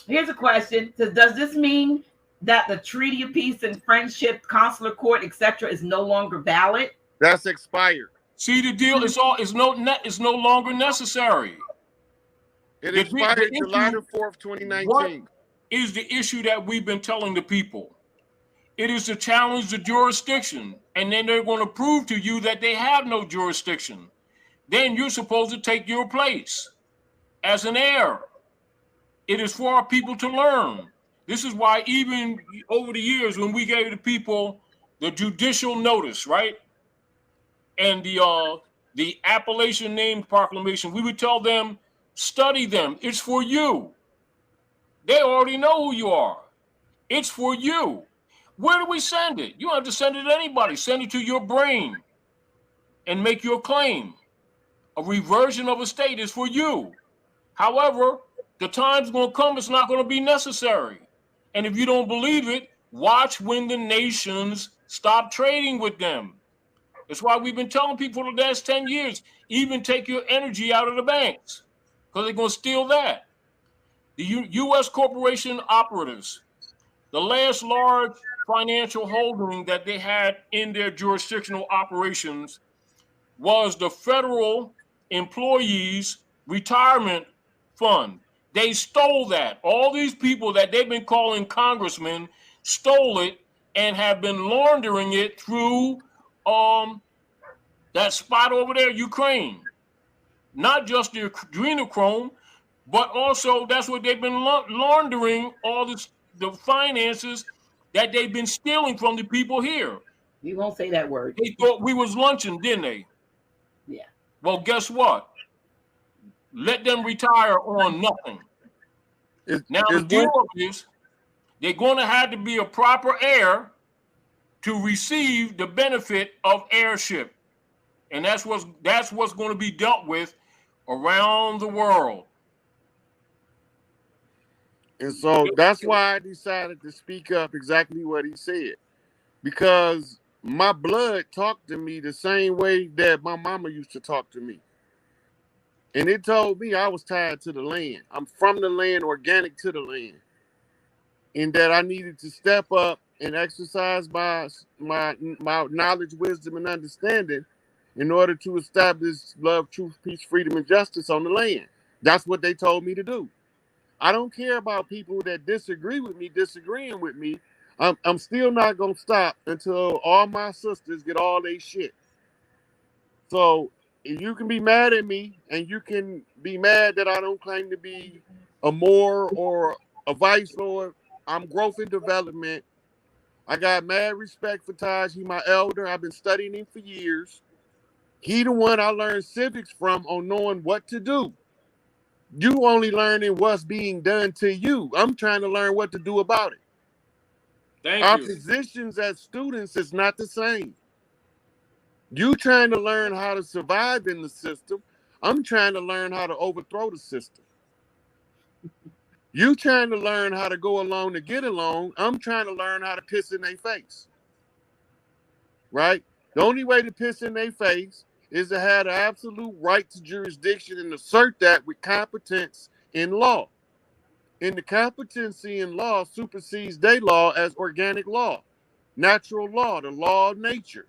Here's a question. Does this mean that the Treaty of Peace and Friendship, Consular Court, etc., is no longer valid? That's expired. See, the deal is no longer necessary. It expired July 4th, 2019. What is the issue that we've been telling the people? It is to challenge the jurisdiction, and then they're going to prove to you that they have no jurisdiction. Then you're supposed to take your place as an heir. It is for our people to learn. This is why even over the years when we gave the people the judicial notice, right? And the appellation name proclamation, we would tell them, study them. It's for you. They already know who you are. It's for you. Where do we send it? You don't have to send it to anybody. Send it to your brain and make your claim. A reversion of a state is for you. However, the time's going to come, it's not going to be necessary. And if you don't believe it, watch when the nations stop trading with them. That's why we've been telling people for the last 10 years, even take your energy out of the banks because they're going to steal that. The U.S. corporation operatives, the last large financial holding that they had in their jurisdictional operations was the Federal Employees Retirement Fund. They stole that. All these people that they've been calling congressmen stole it and have been laundering it through that spot over there, Ukraine. Not just the adrenochrome, but also that's what they've been laundering all the finances that they've been stealing from the people here. You won't say that word. They thought we was lunching, didn't they? Yeah. Well, guess what? Let them retire on nothing. Now, the deal is they're going to have to be a proper heir to receive the benefit of heirship. And that's what's going to be dealt with around the world. And so that's why I decided to speak up exactly what he said. Because my blood talked to me the same way that my mama used to talk to me. And it told me I was tied to the land. I'm from the land, organic to the land. And that I needed to step up and exercise my knowledge, wisdom, and understanding in order to establish love, truth, peace, freedom, and justice on the land. That's what they told me to do. I don't care about people that disagree with me, disagreeing with me. I'm still not going to stop until all my sisters get all their shit. So you can be mad at me, and you can be mad that I don't claim to be a Moor or a Vice Lord. I'm growth and development. I got mad respect for Taj. He my elder. I've been studying him for years. He the one I learned civics from on knowing what to do. You only learning what's being done to you. I'm trying to learn what to do about it. Our positions as students is not the same. You trying to learn how to survive in the system. I'm trying to learn how to overthrow the system. You trying to learn how to go along to get along. I'm trying to learn how to piss in their face. Right? The only way to piss in their face is to have the absolute right to jurisdiction and assert that with competence in law. And the competency in law supersedes their law as organic law, natural law, the law of nature.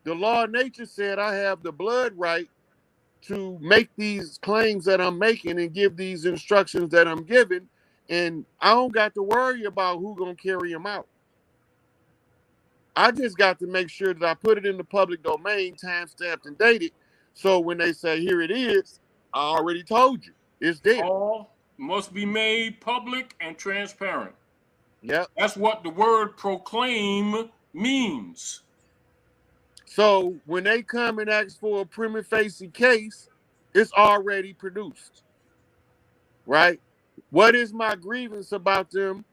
The law of nature said I have the blood right to make these claims that I'm making and give these instructions that I'm giving, and I don't got to worry about who's going to carry them out. I just got to make sure that I put it in the public domain, time-stamped and dated, so when they say, here it is, I already told you. It's there. All must be made public and transparent. Yep. That's what the word proclaim means. So when they come and ask for a prima facie case, it's already produced. Right? What is my grievance about them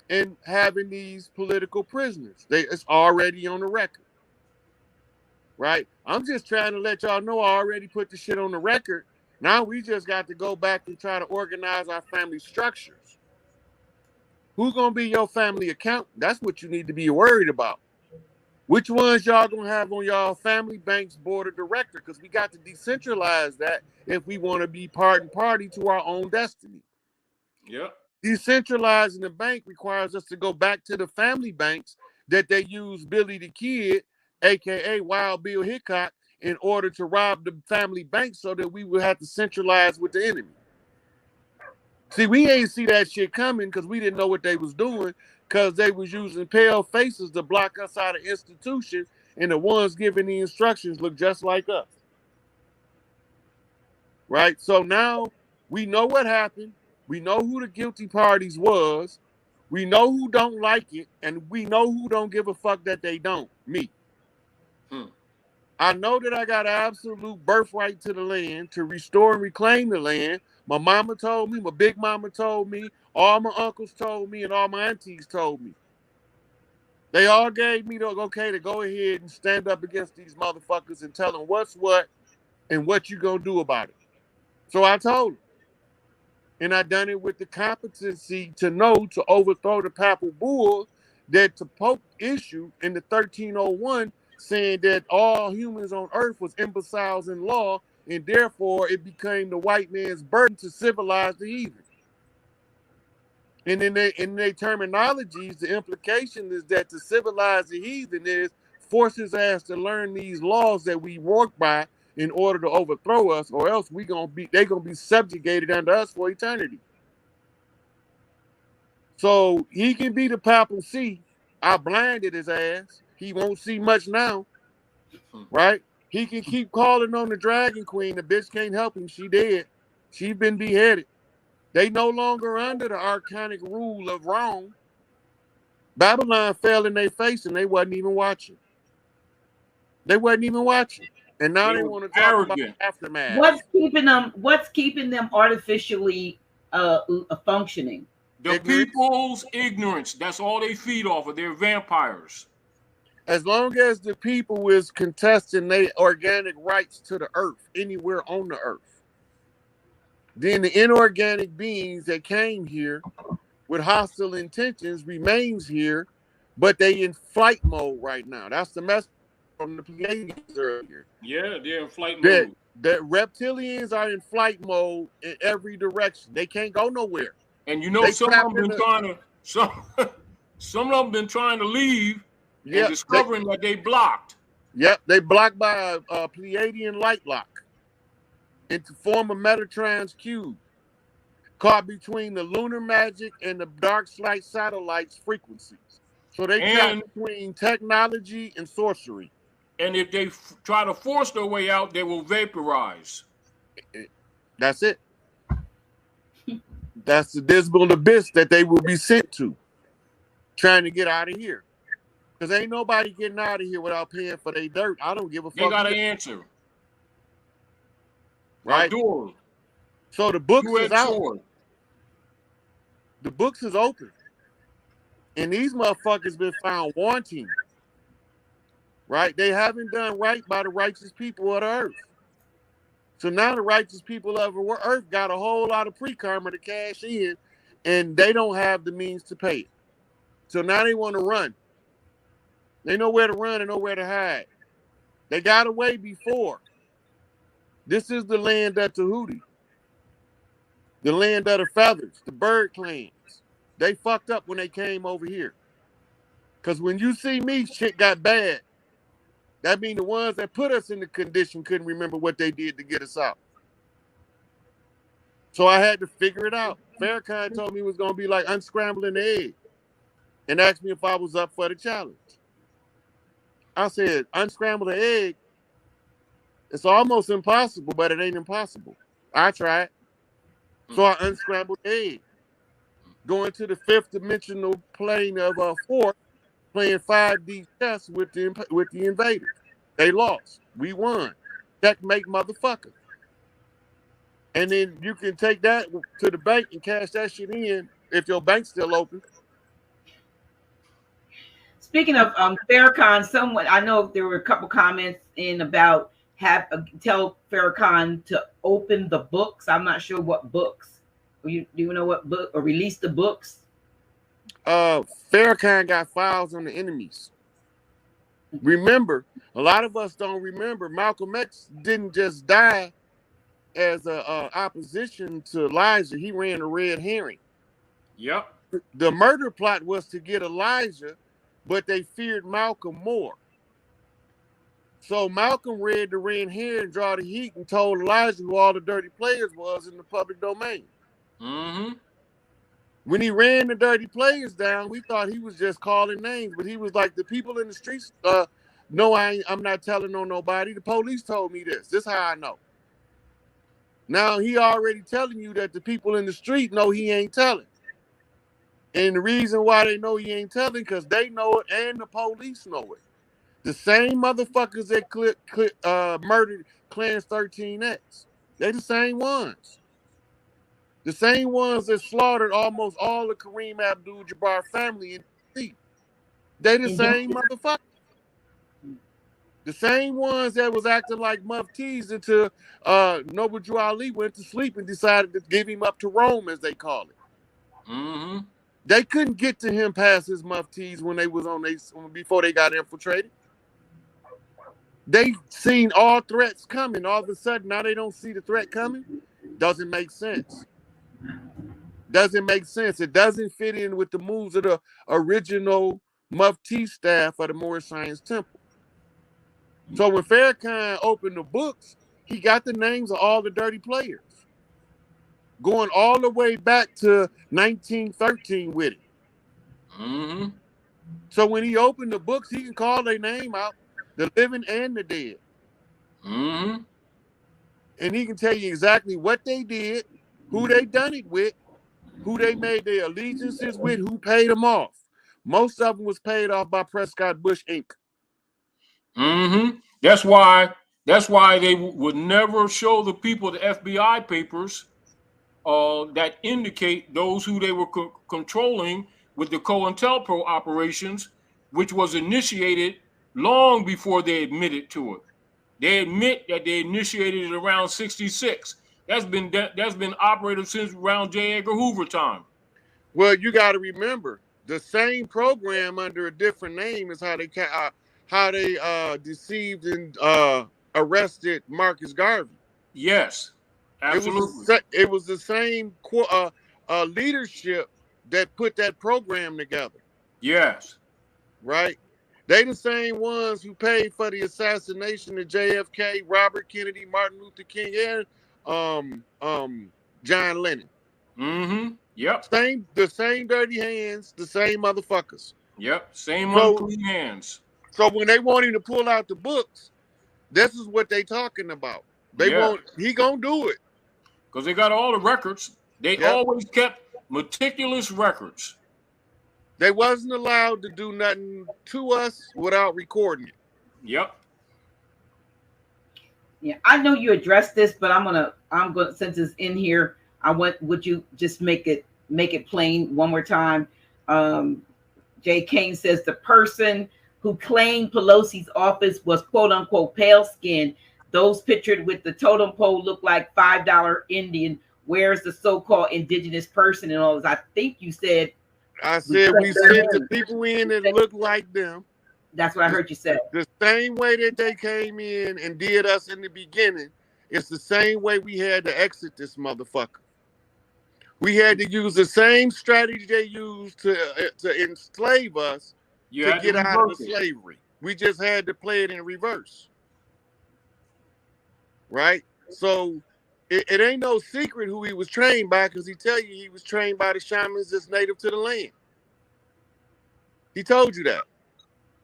and having these political prisoners? It's already on the record. Right? I'm just trying to let y'all know I already put the shit on the record. Now we just got to go back and try to organize our family structures. Who's going to be your family accountant? That's what you need to be worried about. Which ones y'all going to have on y'all family bank's board of directors? Because we got to decentralize that if we want to be part and party to our own destiny. Yep. Decentralizing the bank requires us to go back to the family banks that they use Billy the Kid, a.k.a. Wild Bill Hickok, in order to rob the family bank so that we would have to centralize with the enemy. See, we ain't see that shit coming because we didn't know what they was doing, because they was using pale faces to block us out of institutions, and the ones giving the instructions look just like us. Right? So now we know what happened. We know who the guilty parties was. We know who don't like it, and we know who don't give a fuck that they don't. Me. I know that I got an absolute birthright to the land, to restore and reclaim the land. My mama told me, my big mama told me, all my uncles told me, and all my aunties told me. They all gave me the okay to go ahead and stand up against these motherfuckers and tell them what's what and what you gonna do about it. So I told them. And I done it with the competency to know to overthrow the papal bull that the Pope issued in the 1301, saying that all humans on earth was imbeciles in law, and therefore it became the white man's burden to civilize the heathen. And in their terminologies, the implication is that to civilize the heathen is force his ass to learn these laws that we work by in order to overthrow those, or else they're gonna be subjugated under us for eternity. So he can be the papal see. I blinded his ass. He won't see much now. Right? He can keep calling on the Dragon Queen. The bitch can't help him. She dead. She's been beheaded. They no longer under the archonic rule of Rome. Babylon fell in their face and they wasn't even watching. They wasn't even watching. And now they want to talk about the aftermath. What's keeping them artificially functioning? The people's ignorance. That's all they feed off of. They're vampires. As long as the people is contesting their organic rights to the earth, anywhere on the earth, then the inorganic beings that came here with hostile intentions remains here, but they in flight mode right now. That's the message from the Pleiadians earlier. Yeah, they're in flight mode. that reptilians are in flight mode in every direction. They can't go nowhere. And you know, They some of trapped them in been the trying to some of them been trying to leave and yeah. discovering that they blocked. Yep, they blocked by a Pleiadian light lock into form of Metatron's cube, caught between the lunar magic and the dark light satellites frequencies. So they And trapped between technology and sorcery. and if they try to force their way out, they will vaporize. That's it. That's the dismal abyss that they will be sent to, trying to get out of here. Because ain't nobody getting out of here without paying for their dirt. I don't give a fuck. They got an answer. Right? Door. So the books is out. Sword. The books is open. And these motherfuckers been found wanting. Right? They haven't done right by the righteous people of the earth. So now the righteous people of the earth got a whole lot of pre-karma to cash in, and they don't have the means to pay it. So now they want to run. They know where to run and know where to hide. They got away before. This is the land of Tahuti. The land of the feathers, the bird clans. They fucked up when they came over here. Because when you see me, shit got bad. That means the ones that put us in the condition couldn't remember what they did to get us out. So I had to figure it out. Farrakhan told me it was going to be like unscrambling the egg and asked me if I was up for the challenge. I said, unscramble the egg, it's almost impossible, but it ain't impossible. I tried. So I unscrambled the egg. Going to the fifth dimensional plane of four, playing 5D chess with the invaders. They lost. We won. Checkmate, motherfucker. And then you can take that to the bank and cash that shit in if your bank's still open. Speaking of Farrakhan, someone I know there were a couple comments in about tell Farrakhan to open the books. I'm not sure what books. Do you know what book or release the books? Farrakhan got files on the enemies. Remember, a lot of us don't remember Malcolm X didn't just die as a opposition to Elijah. He ran a red herring. Yep. The murder plot was to get Elijah, but they feared Malcolm more. So Malcolm read the red herring, draw the heat, and told Elijah who all the dirty players was in the public domain. Mm-hmm. When he ran the dirty players down, we thought he was just calling names, but he was like, the people in the streets, no, I'm not telling on nobody. The police told me this. This is how I know. Now he already telling you that the people in the street know he ain't telling. And the reason why they know he ain't telling, because they know it and the police know it. The same motherfuckers that murdered Clans 13X. They the same ones. The same ones that slaughtered almost all the Kareem Abdul-Jabbar family in D.C. They the same motherfuckers. The same ones that was acting like muftis until Noble Drew Ali went to sleep and decided to give him up to Rome, as they call it. Mm-hmm. They couldn't get to him past his muftis when they was before they got infiltrated. They seen all threats coming. All of a sudden, now they don't see the threat coming. Doesn't make sense. Doesn't make sense. It doesn't fit in with the moves of the original mufti staff of the Moorish Science Temple. So when Farrakhan opened the books, he got the names of all the dirty players, going all the way back to 1913 with it. Mm-hmm. So when he opened the books, he can call their name out, the living and the dead. Mm-hmm. And he can tell you exactly what they did, who they done it with, who they made their allegiances with, who paid them off. Most of them was paid off by Prescott Bush Inc. Mm-hmm. That's why they would never show the people the FBI papers that indicate those who they were controlling with the COINTELPRO operations, which was initiated long before they admitted to it. They admit that they initiated it around 1966. That's been operative since around J. Edgar Hoover time. Well, you got to remember, the same program under a different name is how they deceived and arrested Marcus Garvey. Yes, absolutely. It was the same leadership that put that program together, Yes. right? They the same ones who paid for the assassination of JFK, Robert Kennedy, Martin Luther King, and John Lennon. Mm-hmm. Yep. The same dirty hands, the same motherfuckers. Yep. Same So, unclean hands. so when they want him to pull out the books, this is what they talking about. Yeah. He gonna do it. Because they got all the records. They Yep. always kept meticulous records. They wasn't allowed to do nothing to us without recording it. Yep. Yeah, I know you addressed this, but I'm gonna since it's in here, would you just make it plain one more time? Jay Kane says the person who claimed Pelosi's office was quote unquote pale skinned. Those pictured with the totem pole look like $5 Indian. Where's the so-called indigenous person and all this? I think you said. I said we sent the people in that look like them. That's what I heard you say. The same way that they came in and did us in the beginning, it's the same way we had to exit this motherfucker. We had to use the same strategy they used to enslave us to get out of slavery. We just had to play it in reverse. Right? So it ain't no secret who he was trained by, because he tell you he was trained by the shamans that's native to the land. He told you that.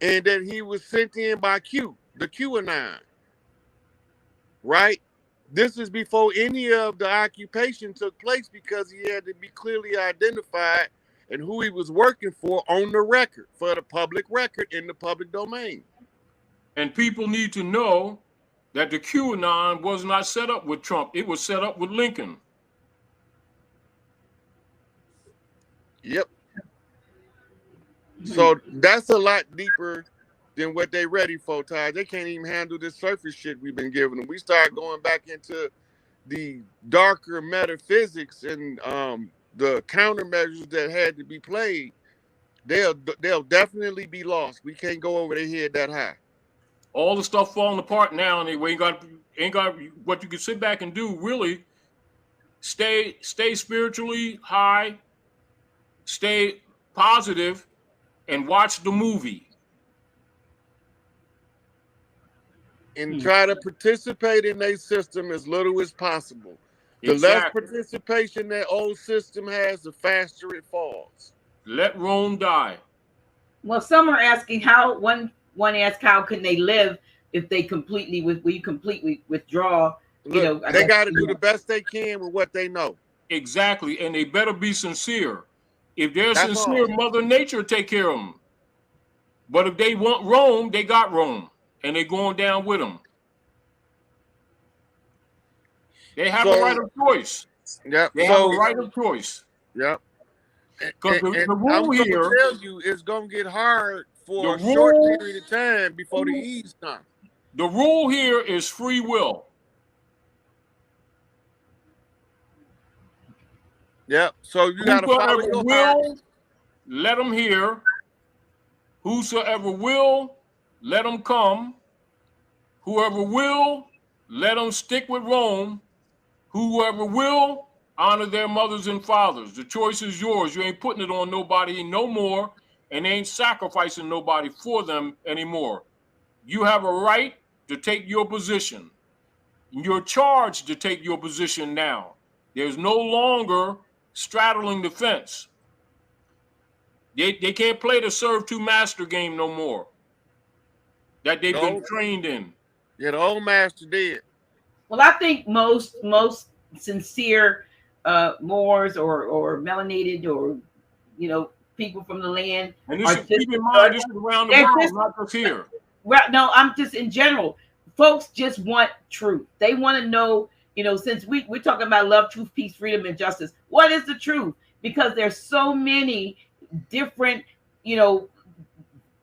And that he was sent in by Q, the QAnon. Right? This is before any of the occupation took place, because he had to be clearly identified and who he was working for on the record, for the public record in the public domain. And people need to know that the QAnon was not set up with Trump. It was set up with Lincoln. Yep. So that's a lot deeper than what they ready for, Taj. They can't even handle this surface shit we've been giving them. We start going back into the darker metaphysics and the countermeasures that had to be played. They'll definitely be lost. We can't go over their head that high. All the stuff falling apart now, and ain't got what you can sit back and do. Really, stay spiritually high, stay positive, and watch the movie. And try to participate in their system as little as possible. The less participation that old system has, the faster it falls. Let Rome die. Well, some are asking how one asks how can they live if they completely withdraw. Look, they got to do the best they can with what they know. Exactly, and they better be sincere. If they're sincere, Mother Nature take care of them. But if they want Rome, they got Rome, and they're going down with them. They have a right of choice. Yep. They have a right of choice. Yep. Because the rule I'm here, gonna tell you, it's gonna get hard for a short period of time before the ease comes. The rule here is free will. Yep. So you gotta follow your heart. Let them hear. Whosoever will, let them come. Whoever will, let them stick with Rome. Whoever will, honor their mothers and fathers. The choice is yours. You ain't putting it on nobody no more, and ain't sacrificing nobody for them anymore. You have a right to take your position. You're charged to take your position now. There's no longer straddling the fence. They can't play the serve two master game no more that they've been trained in. Yeah, the old master did. Well, I think most sincere Moors or melanated or people from the land. And this is, keep in mind, this is around the world, not just here. Right? No, I'm just in general. Folks just want truth. They want to know. Since we're talking about love, truth, peace, freedom, and justice, what is the truth? Because there's so many different,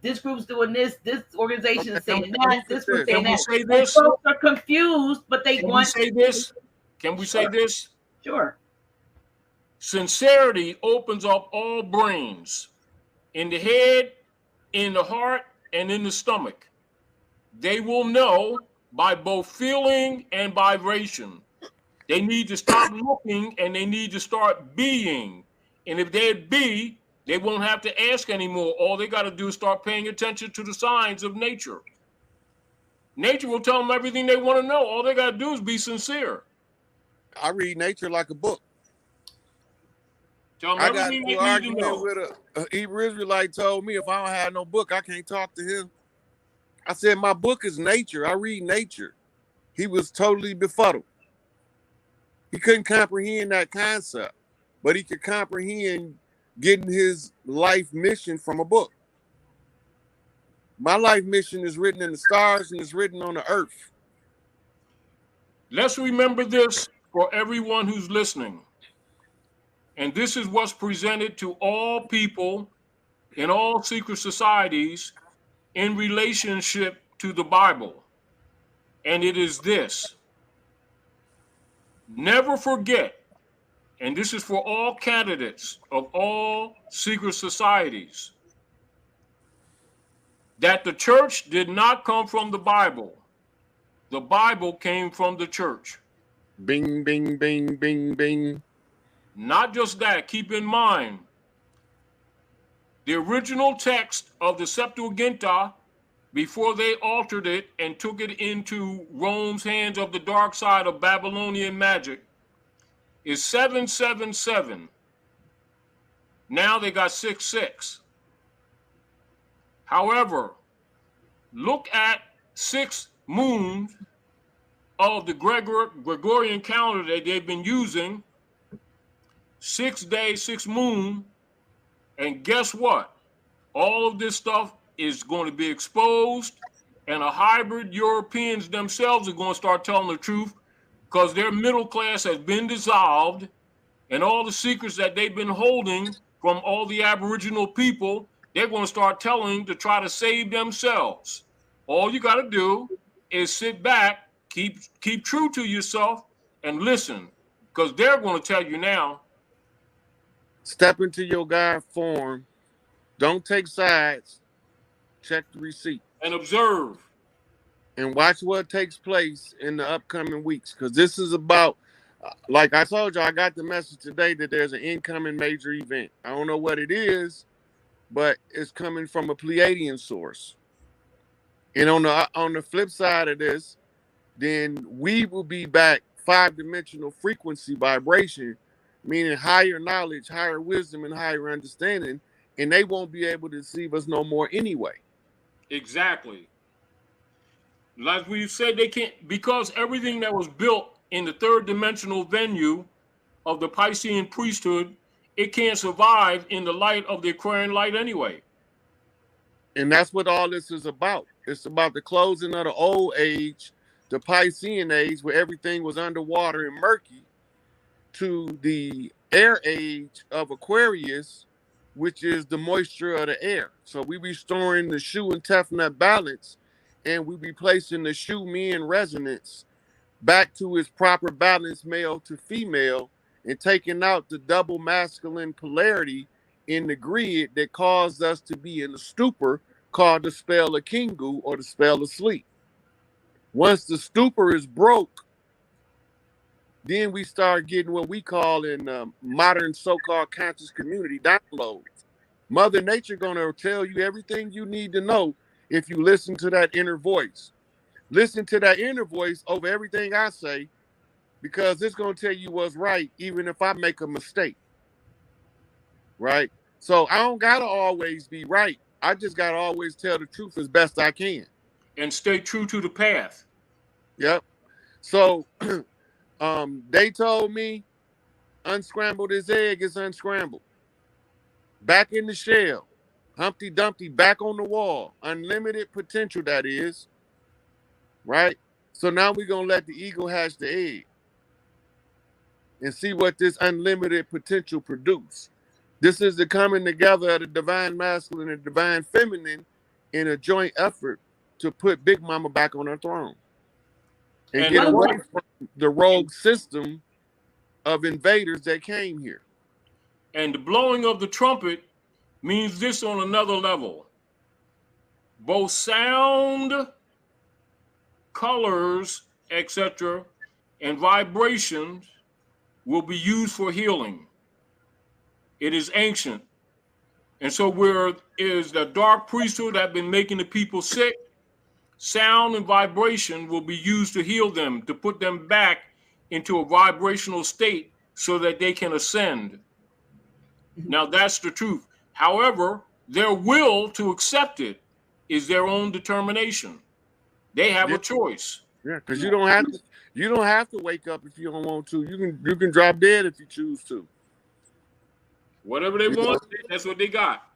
this group's doing this organization is saying that, this group saying that. Say this? Folks are confused, but they want. Can we say this? Can we say this? Sure. Sincerity opens up all brains, in the head, in the heart, and in the stomach. They will know by both feeling and vibration. They need to stop looking and they need to start being. And if they be, they won't have to ask anymore. All they got to do is start paying attention to the signs of nature. Nature will tell them everything they want to know. All they got to do is be sincere. I read nature like a book. Tell them I got everything into they an need to argument know. with a Hebrew Israelite told me if I don't have no book, I can't talk to him. I said, my book is nature. I read nature. He was totally befuddled. He couldn't comprehend that concept, but he could comprehend getting his life mission from a book. My life mission is written in the stars and it's written on the earth. Let's remember this for everyone who's listening. And this is what's presented to all people in all secret societies in relationship to the Bible. And it is this: never forget, and this is for all candidates of all secret societies, that the church did not come from the Bible. The Bible came from the church. Bing, bing, bing, bing, bing. Not just that, keep in mind, the original text of the Septuaginta, before they altered it and took it into Rome's hands of the dark side of Babylonian magic, is 777. Now they got 66. However, look at 6 moons of the Gregorian calendar that they've been using. 6 days, 6 moon, and guess what? All of this stuff is going to be exposed, and the hybrid Europeans themselves are going to start telling the truth because their middle class has been dissolved, and all the secrets that they've been holding from all the Aboriginal people, they're going to start telling to try to save themselves. All you got to do is sit back, keep true to yourself, and listen, because they're going to tell you now. Step into your God form. Don't take sides. Check the receipt. And observe. And watch what takes place in the upcoming weeks. Because this is about, like I told you, I got the message today that there's an incoming major event. I don't know what it is, but it's coming from a Pleiadian source. And on the flip side of this, then we will be back 5-dimensional frequency vibration, meaning higher knowledge, higher wisdom, and higher understanding, and they won't be able to deceive us no more anyway. Exactly. Like we've said, they can't, because everything that was built in the 3rd-dimensional venue of the Piscean priesthood, it can't survive in the light of the Aquarian light anyway. And that's what all this is about. It's about the closing of the old age, the Piscean age, where everything was underwater and murky, to the air age of Aquarius, which is the moisture of the air. So we restoring the Shu and Tefnut balance, and we be placing the Shu men resonance back to its proper balance, male to female, and taking out the double masculine polarity in the grid that caused us to be in a stupor called the spell of Kingu, or the spell of sleep. Once the stupor is broke, then we start getting what we call in modern so-called conscious community downloads. Mother Nature gonna tell you everything you need to know if you listen to that inner voice. Listen to that inner voice over everything I say, because it's gonna tell you what's right, even if I make a mistake. Right? So I don't gotta always be right. I just gotta always tell the truth as best I can. And stay true to the path. Yep. So they told me unscramble this egg, it's unscrambled. Back in the shell. Humpty Dumpty back on the wall. Unlimited potential, that is. Right? So now we're going to let the eagle hatch the egg and see what this unlimited potential produce. This is the coming together of the divine masculine and divine feminine in a joint effort to put Big Mama back on her throne and get away from the rogue system of invaders that came here. And the blowing of the trumpet means this on another level. Both sound colors, etc., and vibrations will be used for healing. It is ancient. And so where is the dark priesthood that have been making the people sick, sound and vibration will be used to heal them, to put them back into a vibrational state so that they can ascend. Now that's the truth. However, their will to accept it is their own determination. They have a choice. Yeah, because you don't have to wake up if you don't want to. You can drop dead if you choose to. Whatever they want, that's what they got.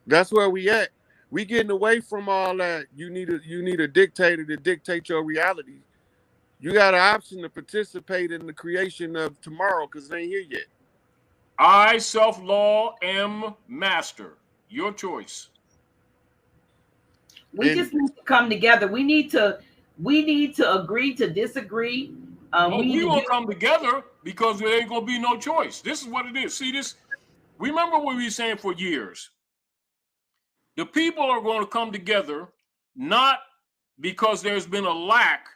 That's where we at. We getting away from all that. You need a dictator to dictate your reality. You got an option to participate in the creation of tomorrow because it ain't here yet. I, self-law, am master. Your choice. We just need to come together. We need to agree to disagree. We won't come together because there ain't gonna be no choice. This is what it is. See this? Remember what we were saying for years. The people are going to come together not because there's been a lack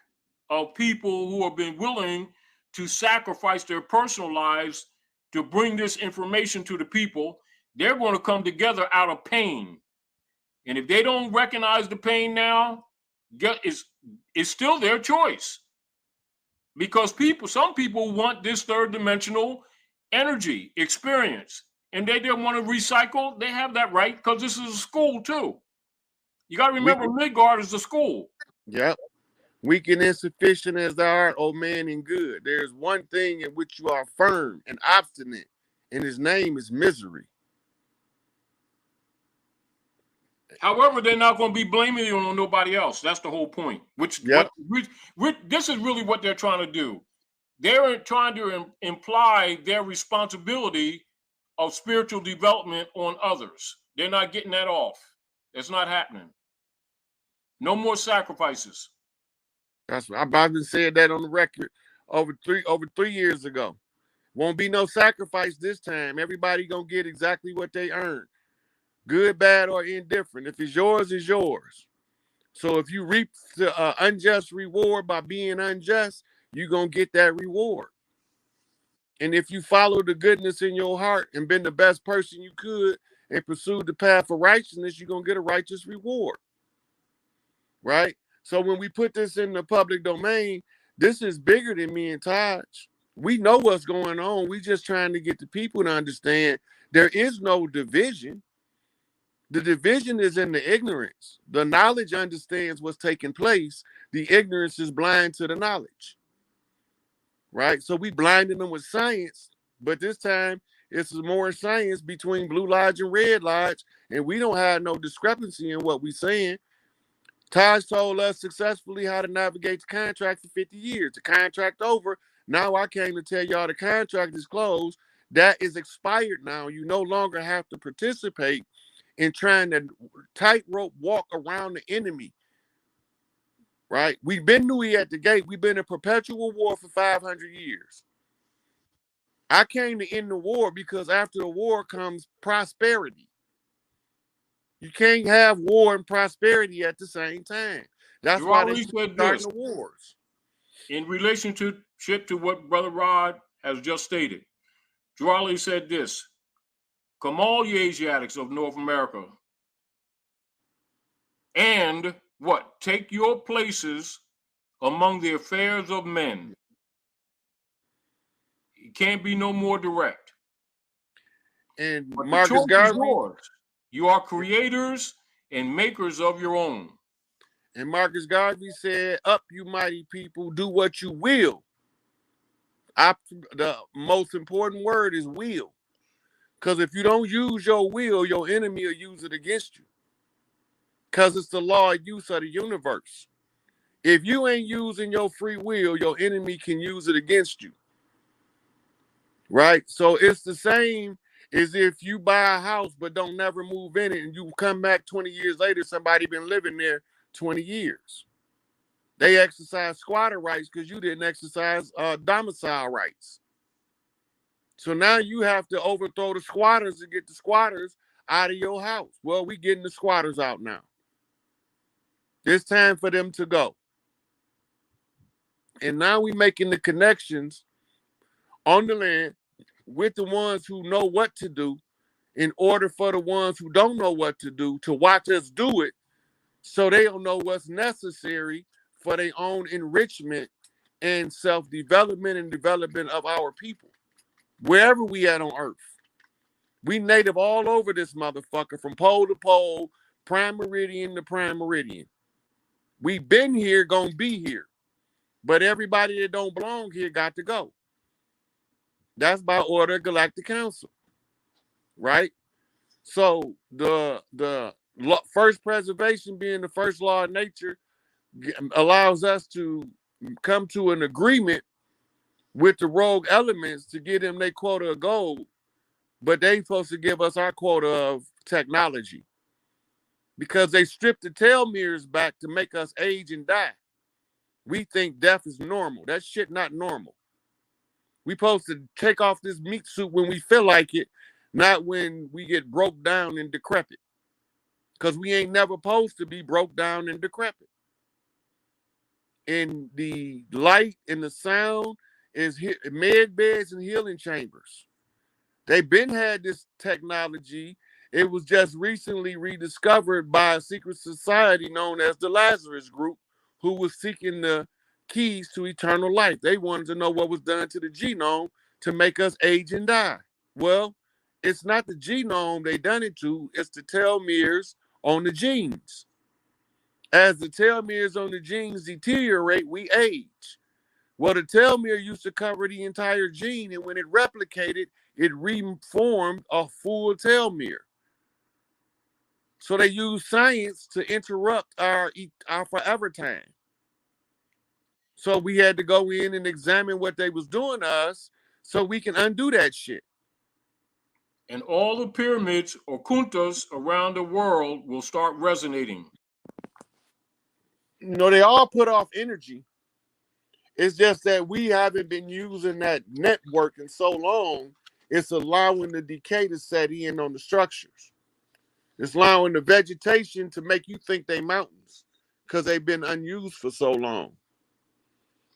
of people who have been willing to sacrifice their personal lives to bring this information to the people. They're going to come together out of pain. And if they don't recognize the pain now, it's still their choice. Because some people want this third dimensional energy experience. And they didn't want to recycle. They have that right because this is a school too. You got to remember Midgard is a school. Yep. Weak and insufficient as thou art, O man, and good. There's one thing in which you are firm and obstinate, and his name is misery. However, they're not going to be blaming you on nobody else. That's the whole point. This is really what they're trying to do. They're trying to imply their responsibility of spiritual development on others. They're not getting that off. It's not happening. No more sacrifices. That's what I've been saying that on the record over 3 years ago. Won't be no sacrifice this time. Everybody gonna get exactly what they earn. Good, bad, or indifferent. If it's yours, it's yours. So if you reap the unjust reward by being unjust, you're gonna get that reward. And if you follow the goodness in your heart and been the best person you could and pursued the path of righteousness, you're going to get a righteous reward. Right? So when we put this in the public domain, this is bigger than me and Taj. We know what's going on. We just trying to get the people to understand there is no division. The division is in the ignorance. The knowledge understands what's taking place. The ignorance is blind to the knowledge. Right? So we blinding them with science, but this time it's more science between Blue Lodge and Red Lodge, and we don't have no discrepancy in what we're saying. Taj told us successfully how to navigate the contract for 50 years. The contract over. Now I came to tell y'all the contract is closed. That is expired now. You no longer have to participate in trying to tightrope walk around the enemy. Right? We've been Nui at the gate. We've been in perpetual war for 500 years. I came to end the war because after the war comes prosperity. You can't have war and prosperity at the same time. That's why they starting the wars. In relationship to what Brother Rod has just stated, Drawley said this: "Come all ye Asiatics of North America, and what? Take your places among the affairs of men." It can't be no more direct. And but Marcus Garvey, you are creators and makers of your own. And Marcus Garvey said, "Up, you mighty people, do what you will." The most important word is will. Because if you don't use your will, your enemy will use it against you. Because it's the law of use of the universe. If you ain't using your free will, your enemy can use it against you. Right? So it's the same as if you buy a house but don't never move in it, and you come back 20 years later, somebody been living there 20 years. They exercise squatter rights because you didn't exercise domicile rights. So now you have to overthrow the squatters to get the squatters out of your house. Well, we getting the squatters out now. It's time for them to go. And now we making the connections on the land with the ones who know what to do in order for the ones who don't know what to do to watch us do it so they don't know what's necessary for their own enrichment and self-development and development of our people, wherever we at on earth. We native all over this motherfucker from pole to pole, prime meridian to prime meridian. We been here, gonna be here. But everybody that don't belong here got to go. That's by order of Galactic Council, right? So the first preservation being the first law of nature allows us to come to an agreement with the rogue elements to get them their quota of gold, but they supposed to give us our quota of technology because they stripped the telomeres back to make us age and die. We think death is normal. That shit not normal. We supposed to take off this meat suit when we feel like it, not when we get broke down and decrepit. Because we ain't never supposed to be broke down and decrepit. And the light and the sound is med beds and healing chambers. They've been had this technology. It was just recently rediscovered by a secret society known as the Lazarus Group, who was seeking the keys to eternal life. They wanted to know what was done to the genome to make us age and die. Well, it's not the genome they done it to, it's the telomeres on the genes. As the telomeres on the genes deteriorate, we age. Well, the telomere used to cover the entire gene, and when it replicated, it reformed a full telomere. So they use science to interrupt our forever time. So we had to go in and examine what they was doing to us so we can undo that shit. And all the pyramids or kuntas around the world will start resonating. You know, they all put off energy. It's just that we haven't been using that network in so long, it's allowing the decay to set in on the structures. It's allowing the vegetation to make you think they mountains because they've been unused for so long.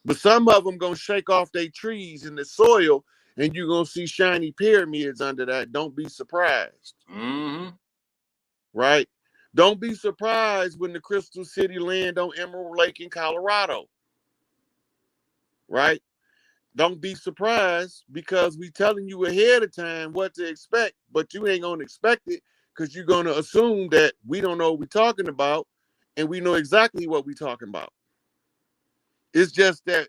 But some of them gonna shake off their trees in the soil, and you're gonna see shiny pyramids under that. Don't be surprised. Mm-hmm. Right? Don't be surprised when the Crystal City land on Emerald Lake in Colorado. Right? Don't be surprised because we telling you ahead of time what to expect, but you ain't gonna expect it because you're gonna assume that we don't know what we're talking about, and we know exactly what we're talking about. It's just that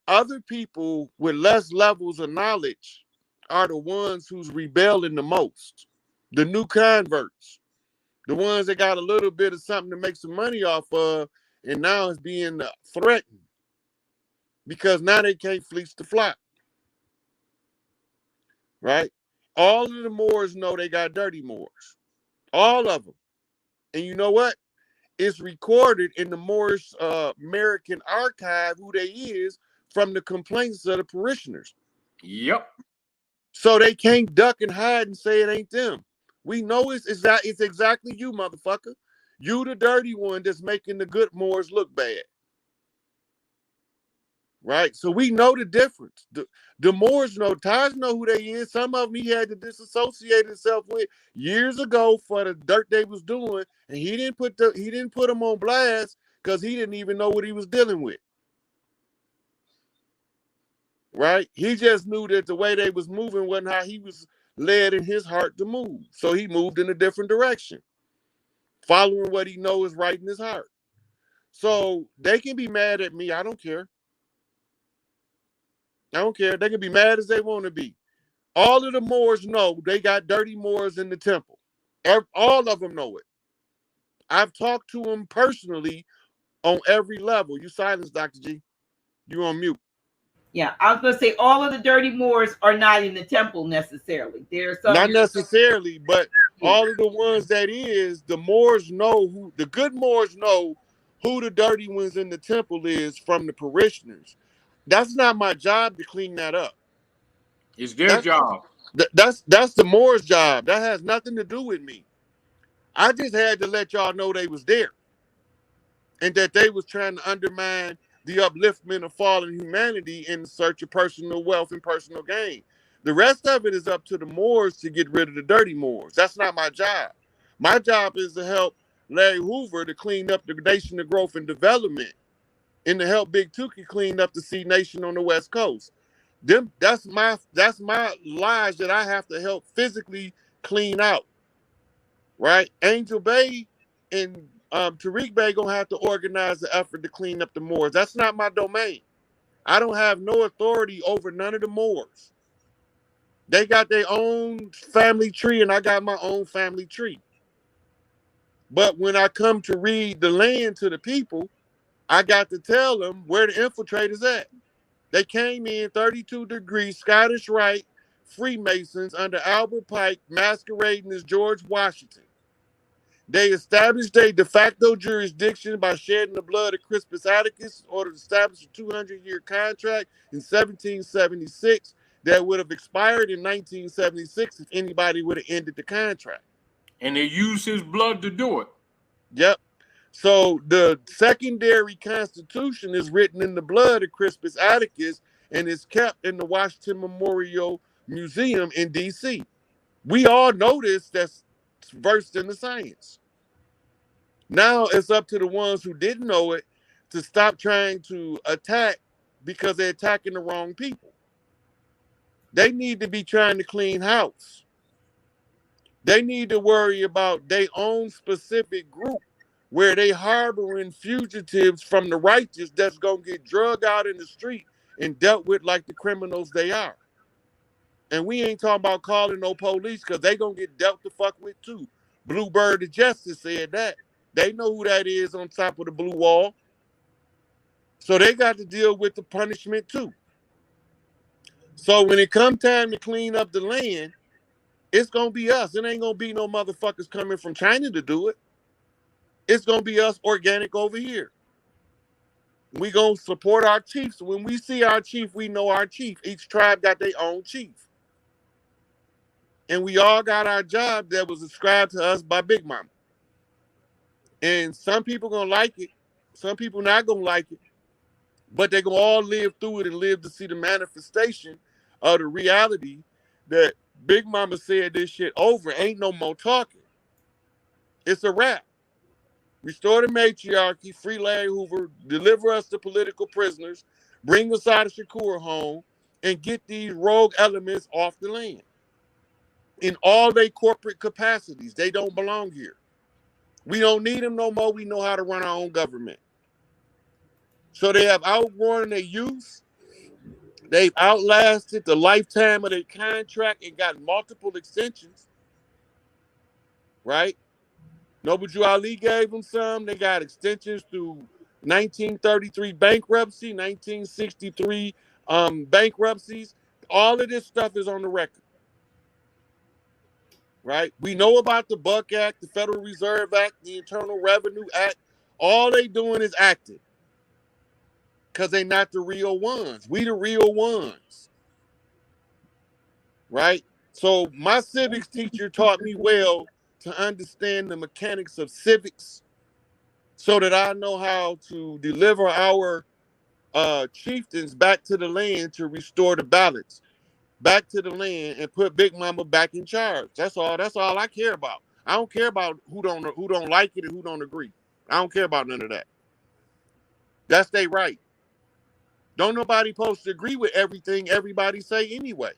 other people with less levels of knowledge are the ones who's rebelling the most. The new converts, the ones that got a little bit of something to make some money off of, and now it's being threatened because now they can't fleece the flock. Right? All of the Moors know they got dirty Moors. All of them. And you know what? It's recorded in the Moorish American archive who they is from the complaints of the parishioners. Yep. So they can't duck and hide and say it ain't them. We know it's exactly you, motherfucker. You the dirty one that's making the good Moors look bad. Right? So we know the difference. The Moors know, Taj know who they is. Some of them he had to disassociate himself with years ago for the dirt they was doing, and he didn't put them on blast because he didn't even know what he was dealing with. Right? He just knew that the way they was moving wasn't how he was led in his heart to move. So he moved in a different direction, following what he knows is right in his heart. So they can be mad at me. I don't care. I don't care. They can be mad as they want to be. All of the Moors know they got dirty Moors in the temple. All of them know it. I've talked to them personally on every level. You silence, Dr. G. You on mute. Yeah, I was going to say all of the dirty Moors are not in the temple necessarily. There's some not necessarily, but all of the ones that is, the Moors know who, the good Moors know who the dirty ones in the temple is from the parishioners. That's not my job to clean that up. It's their job. That's the Moors' job. That has nothing to do with me. I just had to let y'all know they was there. And that they was trying to undermine the upliftment of fallen humanity in search of personal wealth and personal gain. The rest of it is up to the Moors to get rid of the dirty Moors. That's not my job. My job is to help Larry Hoover to clean up the Nation of Growth and Development and to help Big Tukey clean up the Sea Nation on the West Coast. That's my lives that I have to help physically clean out. Right? Angel Bay and Tarik Bey gonna have to organize the effort to clean up the Moors. That's not my domain. I don't have no authority over none of the Moors. They got their own family tree, and I got my own family tree. But when I come to read the land to the people, I got to tell them where the infiltrators at. They came in 32 degrees Scottish Rite Freemasons under Albert Pike, masquerading as George Washington. They established a de facto jurisdiction by shedding the blood of Crispus Attucks in order to establish a 200-year contract in 1776 that would have expired in 1976 if anybody would have ended the contract. And they used his blood to do it. Yep. So the secondary constitution is written in the blood of Crispus Attucks and is kept in the Washington Memorial Museum in D.C. We all know this that's versed in the science. Now it's up to the ones who didn't know it to stop trying to attack because they're attacking the wrong people. They need to be trying to clean house. They need to worry about their own specific group where they harboring fugitives from the righteous that's going to get drugged out in the street and dealt with like the criminals they are. And we ain't talking about calling no police because they going to get dealt the fuck with too. Bluebird of Justice said that. They know who that is on top of the blue wall. So they got to deal with the punishment too. So when it come time to clean up the land, it's going to be us. It ain't going to be no motherfuckers coming from China to do it. It's going to be us organic over here. We going to support our chiefs. When we see our chief, we know our chief. Each tribe got their own chief. And we all got our job that was ascribed to us by Big Mama. And some people going to like it. Some people not going to like it. But they're going to all live through it and live to see the manifestation of the reality that Big Mama said this shit over. Ain't no more talking. It's a wrap. Restore the matriarchy, free Larry Hoover, deliver us the political prisoners, bring us out of Shakur home, and get these rogue elements off the land. In all their corporate capacities, they don't belong here. We don't need them no more. We know how to run our own government. So they have outgrown their youth. They've outlasted the lifetime of their contract and got multiple extensions. Right? Noble Drew Ali gave them some. They got extensions through 1933 bankruptcy, 1963 bankruptcies. All of this stuff is on the record. Right? We know about the Buck Act, the Federal Reserve Act, the Internal Revenue Act. All they doing is acting. Because they're not the real ones. We the real ones. Right? So my civics teacher taught me well to understand the mechanics of civics so that I know how to deliver our chieftains back to the land to restore the balance, back to the land and put Big Mama back in charge. That's all I care about. I don't care about who don't like it and who don't agree. I don't care about none of that. That's their right. Don't nobody supposed to agree with everything everybody say anyway.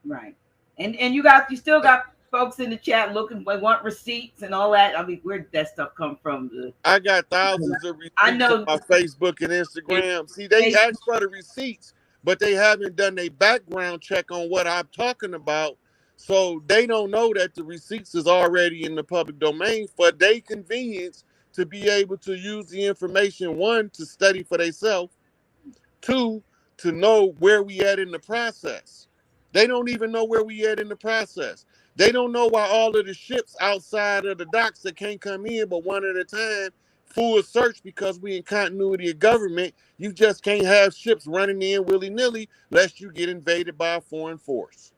Right. And you still got folks in the chat looking, they want receipts and all that. I mean, where'd that stuff come from? I got thousands of receipts on my Facebook and Instagram. See, they ask for the receipts, but they haven't done a background check on what I'm talking about. So they don't know that the receipts is already in the public domain for their convenience to be able to use the information, one, to study for themselves, two, to know where we at in the process. They don't even know where we at in the process. They don't know why all of the ships outside of the docks that can't come in but one at a time, full search because we in continuity of government. You just can't have ships running in willy-nilly lest you get invaded by a foreign force.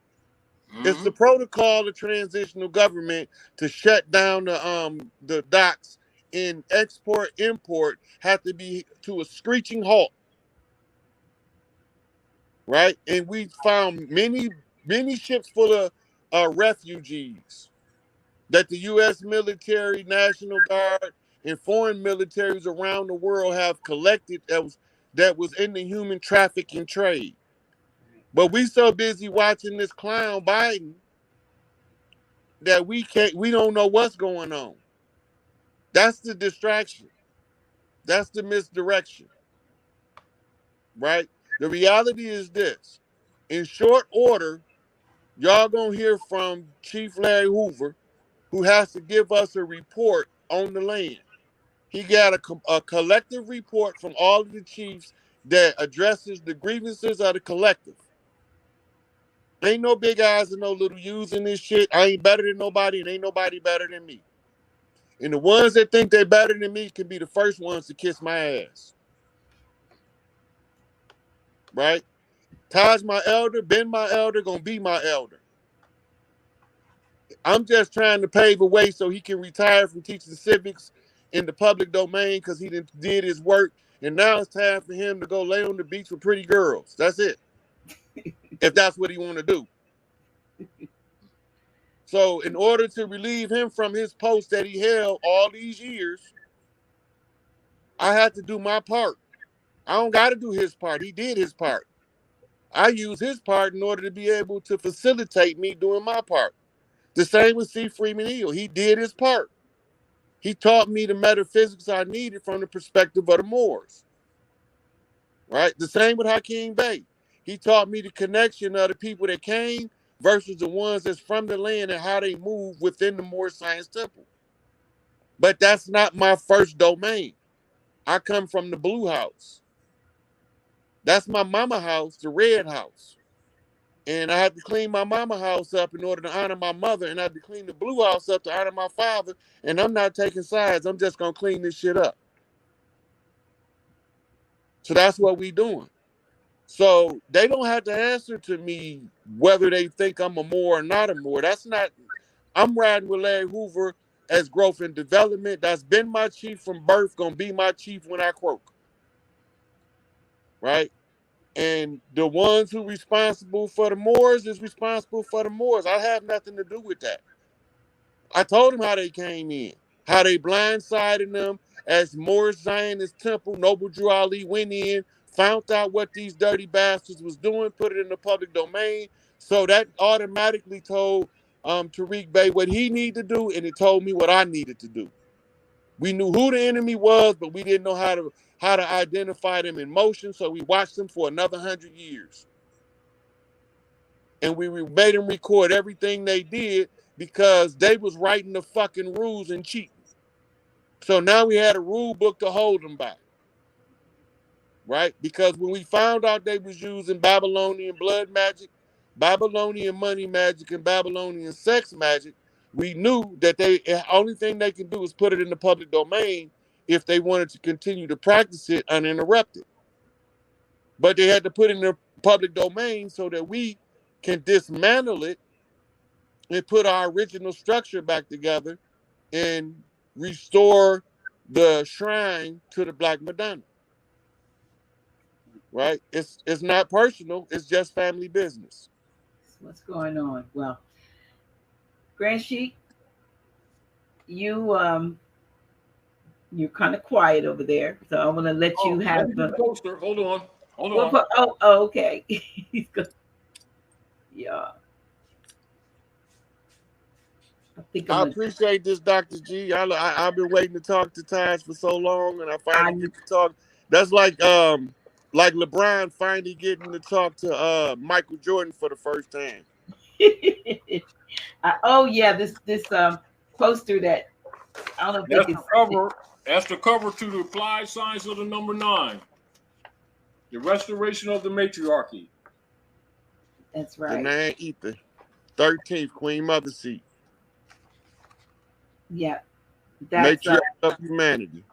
Mm-hmm. It's the protocol of transitional government to shut down the docks in export import had to be to a screeching halt, right? And we found many ships full of refugees that the U.S. military, National Guard, and foreign militaries around the world have collected that was in the human trafficking trade. But we so busy watching this clown Biden that we don't know what's going on. That's the distraction. That's the misdirection, right? The reality is this. In short order, y'all gonna hear from Chief Larry Hoover, who has to give us a report on the land. He got a collective report from all of the chiefs that addresses the grievances of the collective. Ain't no big eyes and no little U's in this shit. I ain't better than nobody, and ain't nobody better than me. And the ones that think they're better than me can be the first ones to kiss my ass. Right? Taj my elder, Ben my elder, gonna be my elder. I'm just trying to pave a way so he can retire from teaching civics in the public domain because he did his work. And now it's time for him to go lay on the beach with pretty girls. That's it. If that's what he want to do. So in order to relieve him from his post that he held all these years, I had to do my part. I don't got to do his part. He did his part. I use his part in order to be able to facilitate me doing my part. The same with C. Freeman Hill. He did his part. He taught me the metaphysics I needed from the perspective of the Moors. Right? The same with Hakeem Bey. He taught me the connection of the people that came versus the ones that's from the land and how they move within the Moor Science Temple. But that's not my first domain. I come from the blue house. That's my mama house, the red house. And I had to clean my mama house up in order to honor my mother, and I had to clean the blue house up to honor my father, and I'm not taking sides. I'm just going to clean this shit up. So that's what we doing. So they don't have to answer to me whether they think I'm a Moor or not a Moor. That's not, I'm riding with Larry Hoover as growth and development. That's been my chief from birth, going to be my chief when I croak. Right? And the ones who responsible for the Moors is responsible for the Moors. I have nothing to do with that. I told them how they came in, how they blindsided them as Moorish Zionist Temple. Noble Drew Ali went in, found out what these dirty bastards was doing, put it in the public domain. So that automatically told Tarik Bey what he needed to do, and it told me what I needed to do. We knew who the enemy was, but we didn't know how to identify them in motion, so we watched them for another 100 years. And we made them record everything they did because they was writing the fucking rules and cheating. So now we had a rule book to hold them by. Right? Because when we found out they was using Babylonian blood magic, Babylonian money magic, and Babylonian sex magic, we knew that the only thing they can do is put it in the public domain if they wanted to continue to practice it uninterrupted. But they had to put it in the public domain so that we can dismantle it and put our original structure back together and restore the shrine to the Black Madonna. Right? It's not personal. It's just family business. What's going on? Well, Grand Sheik, you're kind of quiet over there, so I want to let you have the poster. Hold on. Oh, okay. He's good. Yeah. I appreciate this, Dr. G. I've been waiting to talk to Taj for so long, and I finally get to talk. That's like LeBron finally getting to talk to Michael Jordan for the first time. Oh yeah, this poster that I don't know if that's the cover. That's the cover to the applied science of the number 9, the restoration of the matriarchy. That's right. The 9 ether, 13th Queen Mother seat. Yeah, that's matriarch of humanity.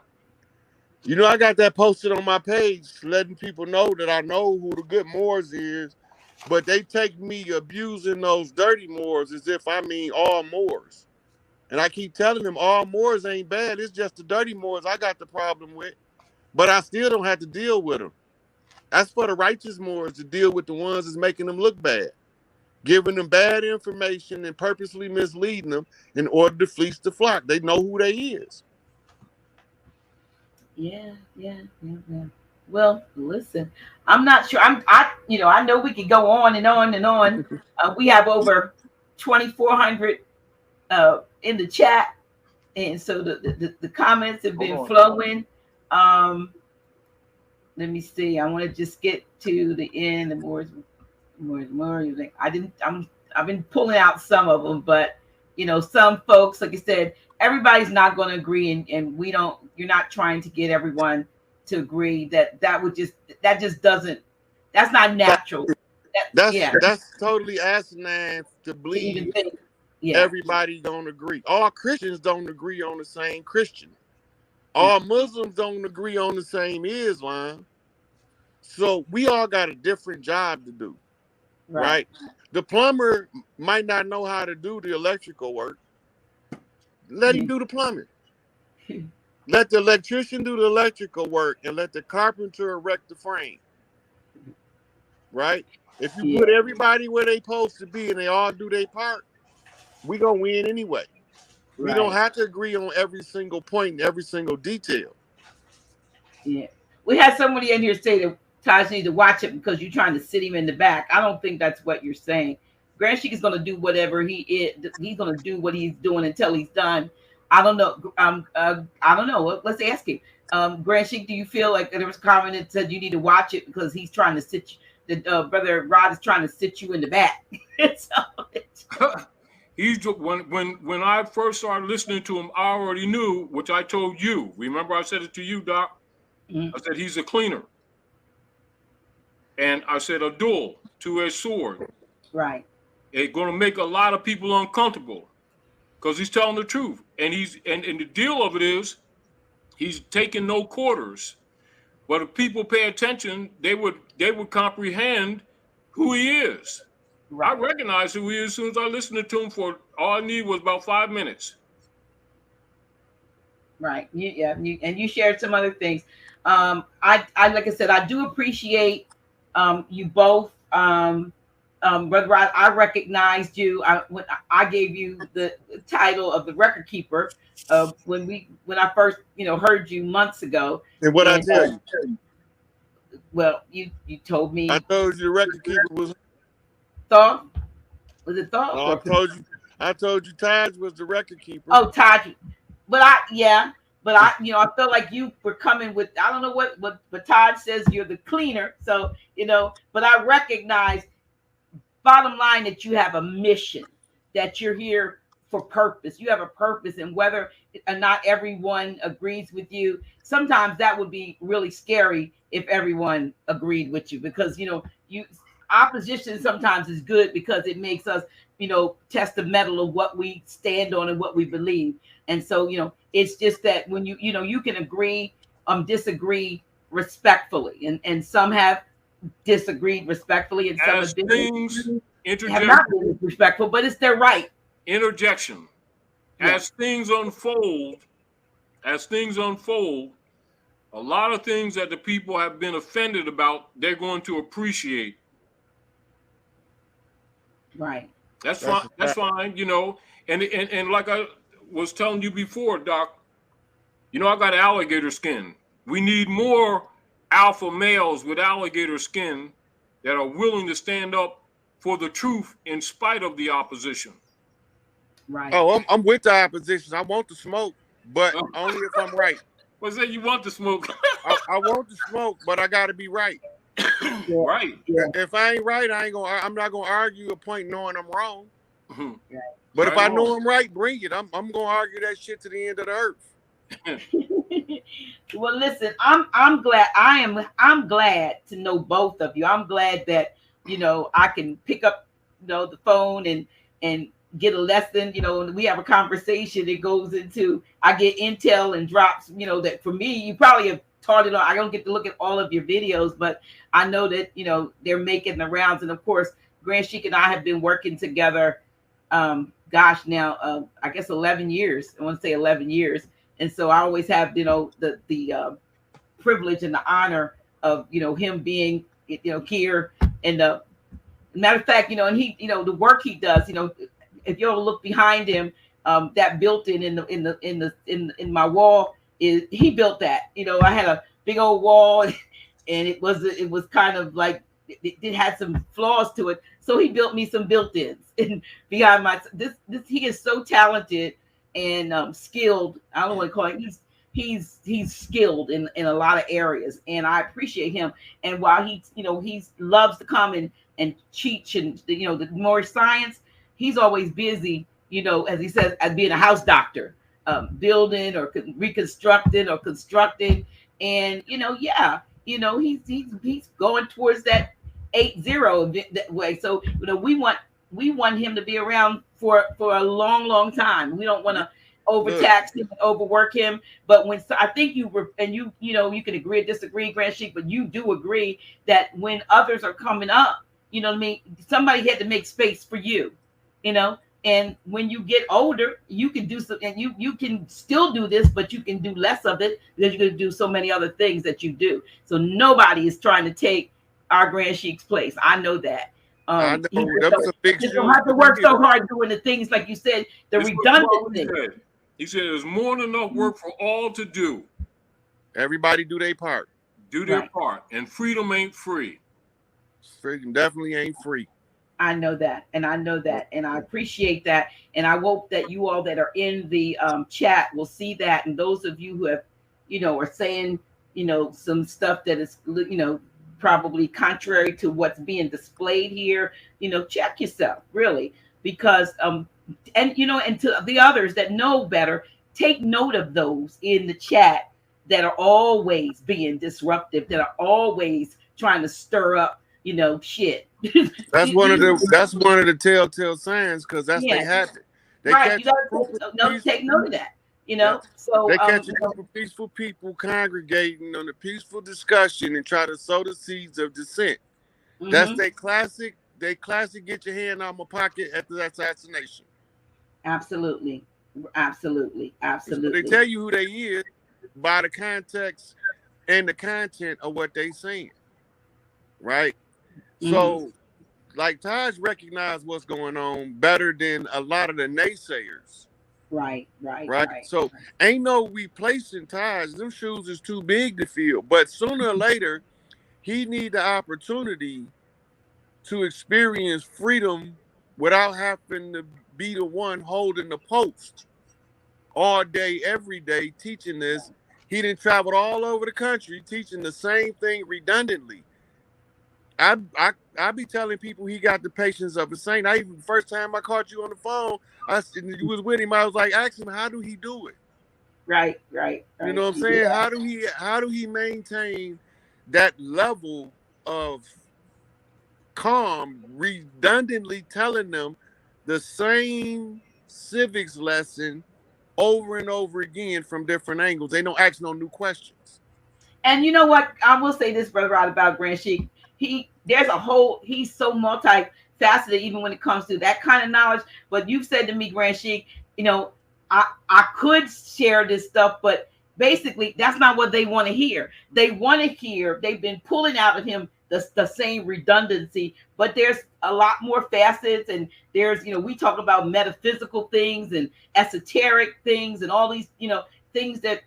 You know, I got that posted on my page, letting people know that I know who the good Moors is, but they take me abusing those dirty Moors as if I mean all Moors. And I keep telling them all Moors ain't bad. It's just the dirty Moors I got the problem with. But I still don't have to deal with them. That's for the righteous Moors to deal with the ones that's making them look bad, giving them bad information and purposely misleading them in order to fleece the flock. They know who they is. Yeah. Well, listen, I'm not sure. I know we could go on and on and on. We have over 2,400 in the chat, and so the comments have been flowing. Let me see. I want to just get to the end. The more. I've been pulling out some of them, but some folks, like I said, everybody's not going to agree, and we don't. You're not trying to get everyone to agree. That just doesn't. That's not natural. That's totally asinine to believe. Everybody don't agree. All Christians don't agree on the same Christian. All Muslims don't agree on the same Islam. So we all got a different job to do, right? The plumber might not know how to do the electrical work. Let him do the plumbing. Let the electrician do the electrical work and let the carpenter erect the frame, right? If you put everybody where they supposed to be and they all do their part, we gonna win anyway. We don't have to agree on every single point and every single detail. Yeah. We had somebody in here say that Taj needs to watch it because you're trying to sit him in the back. I don't think that's what you're saying. Grand Sheik is going to do whatever he is. He's going to do what he's doing until he's done. I don't know. I don't know. Let's ask him. Grand Sheik, do you feel like there was a comment that said you need to watch it because he's trying to sit you, Brother Rod is trying to sit you in the back? He's when I first started listening to him, I already knew, which I told you. Remember, I said it to you, Doc. I said he's a cleaner, and I said a dual two-edged sword. Right. It's going to make a lot of people uncomfortable because he's telling the truth, and the deal of it is he's taking no quarters. But if people pay attention, they would comprehend who he is. Right. I recognized who he is as soon as I listened to him. For all I needed was about 5 minutes. Right. And you shared some other things. I like I said, I do appreciate you both. Brother Rod, I recognized you when I gave you the title of the record keeper when I first heard you months ago. And what I tell you? Well, you told me. I told you the record keeper was Thought. Was it Thought? Oh, I told you Taj was the record keeper. Oh, Taj. But I felt like you were coming with, I don't know what Taj says, you're the cleaner. So, but I recognize, bottom line, that you have a mission, that you're here for purpose. You have a purpose, and whether or not everyone agrees with you, sometimes that would be really scary if everyone agreed with you, because, opposition sometimes is good because it makes us, test the metal of what we stand on and what we believe. And so, it's just that when you can agree, disagree respectfully, and some have disagreed respectfully, and some have not been respectful, but it's their right. Interjection. As things unfold, a lot of things that the people have been offended about, they're going to appreciate. Right. That's fine. That's fine. And like I was telling you before, Doc, I got alligator skin. We need more alpha males with alligator skin that are willing to stand up for the truth in spite of the opposition. Right. Oh, I'm with the opposition. I want the smoke, but only if I'm right. What's that? You want the smoke? I want the smoke, but I got to be right. Right. If I ain't right, I'm not gonna argue a point knowing I'm wrong. Right. But if I know I'm right, bring it. I'm gonna argue that shit to the end of the earth. Well, listen, I'm glad. I'm glad to know both of you. I'm glad that I can pick up the phone and get a lesson. When we have a conversation, it goes into, I get intel and drops. That for me, you probably have taught it on. I don't get to look at all of your videos, but I know that they're making the rounds. And of course, Grand Sheik and I have been working together gosh, now I guess 11 years. I want to say 11 years. And so I always have, the privilege and the honor of, him being, here. And matter of fact, and he, the work he does, if you'll look behind him, that built in my wall is he built that. I had a big old wall, and it was kind of like it had some flaws to it. So he built me some built-ins and behind this he is so talented and skilled. I don't want to call it. He's skilled in a lot of areas, and I appreciate him. And while he loves to come and teach and the more science, he's always busy, as he says, as being a house doctor, building or reconstructing or constructing. And he's going towards that 8-0 that way. So we want him to be around for a long time. We don't want to overtax him and overwork him. But when I think you can agree or disagree, Grand Sheik, but you do agree that when others are coming up, somebody had to make space for you, and when you get older, you can do some, and you can still do this, but you can do less of it because you're going to do so many other things that you do. So nobody is trying to take our Grand Sheik's place. I know that. I know that was a big shoe. You don't have to work so hard doing the things like you said, the redundant things. He said there's more than enough work for all to do. Everybody do their part. Do their part. And freedom ain't free. Freedom definitely ain't free. I know that. And I appreciate that. And I hope that you all that are in the chat will see that. And those of you who have, are saying, some stuff that is, probably contrary to what's being displayed here, check yourself, really. Because and to the others that know better, take note of those in the chat that are always being disruptive, that are always trying to stir up, shit. That's one of the telltale signs, because that's they habit. They right, take note of that. So they catch a group of peaceful people congregating on a peaceful discussion and try to sow the seeds of dissent. Mm-hmm. That's their classic. They classic get your hand out my pocket at the assassination. Absolutely. So they tell you who they is by the context and the content of what they saying, right? Mm-hmm. So, like, Taj recognized what's going on better than a lot of the naysayers. Right. So, ain't no replacing Taj. Them shoes is too big to fill. But sooner or later, he need the opportunity to experience freedom without having to be the one holding the post all day, every day, teaching this. He done traveled all over the country teaching the same thing redundantly. I be telling people he got the patience of a saint. The first time I caught you on the phone, you was with him. I was like, ask him, how do he do it? Right. You know what I'm saying? Yeah. How do he maintain that level of calm, redundantly telling them the same civics lesson over and over again from different angles? They don't ask no new questions. And you know what? I will say this, Brother Rod, about Grand Sheik. He's so multifaceted, even when it comes to that kind of knowledge. But you've said to me, Grand Sheik, I could share this stuff, but basically that's not what they want to hear. They want to hear, they've been pulling out of him the same redundancy, but there's a lot more facets, and there's, we talk about metaphysical things and esoteric things and all these, things that,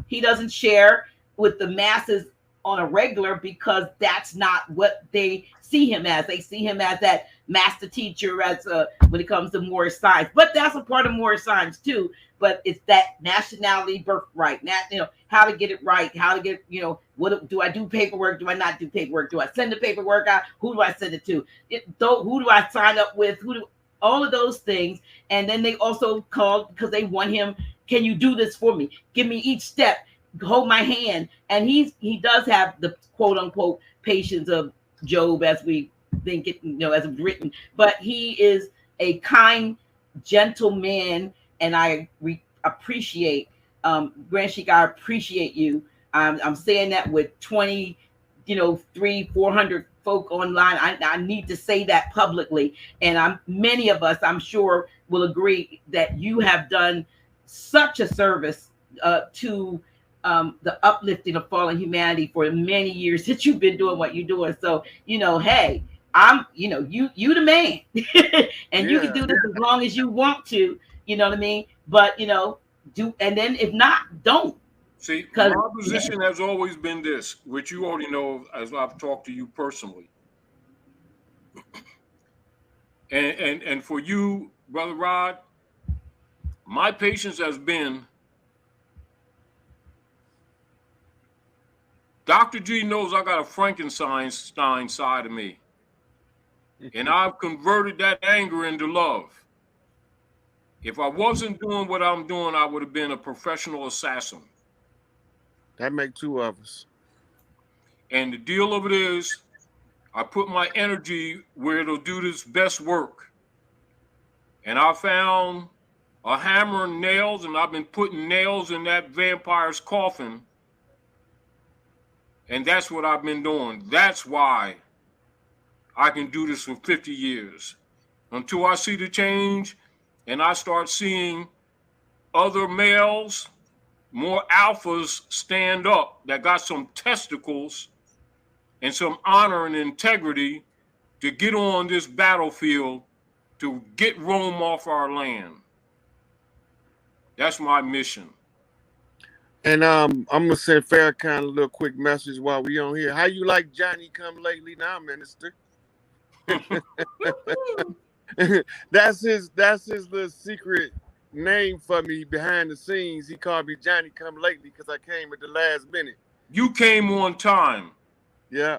he doesn't share with the masses on a regular, because that's not what they see him as. They see him as that master teacher, as when it comes to Moorish science. But that's a part of Moorish science too. But it's that nationality birthright. How to get it right, how to get, what do I do paperwork? Do I not do paperwork? Do I send the paperwork out? Who do I send it to? Who do I sign up with? All of those things. And then they also called because they want him, can you do this for me? Give me each step. Hold my hand. And he does have the quote unquote patience of Job, as we think it, as written, but he is a kind, gentle man, and I appreciate Grand Sheik. I appreciate you. I'm saying that with 20 300-400 folk online. I need to say that publicly, and many of us, I'm sure, will agree that you have done such a service to the uplifting of fallen humanity for many years that you've been doing what you're doing. So hey, you the man, and you can do this as long as you want to. You know what I mean? But do, and then if not, don't. See, my position has always been this, which you already know as I've talked to you personally. And for you, Brother Rod, my patience has been, Dr. G knows I got a Frankenstein side of me. And I've converted that anger into love. If I wasn't doing what I'm doing, I would have been a professional assassin. That make two of us. And the deal of it is, I put my energy where it'll do this best work. And I found a hammer and nails, and I've been putting nails in that vampire's coffin. And that's what I've been doing. That's why I can do this for 50 years. Until I see the change and I start seeing other males, more alphas stand up that got some testicles and some honor and integrity to get on this battlefield to get Rome off our land. That's my mission. And I'm gonna send Farrakhan a little quick message while we on here. How you like Johnny come lately now, Minister? That's his little secret name for me behind the scenes. He called me Johnny come lately because I came at the last minute. You came on time. Yeah,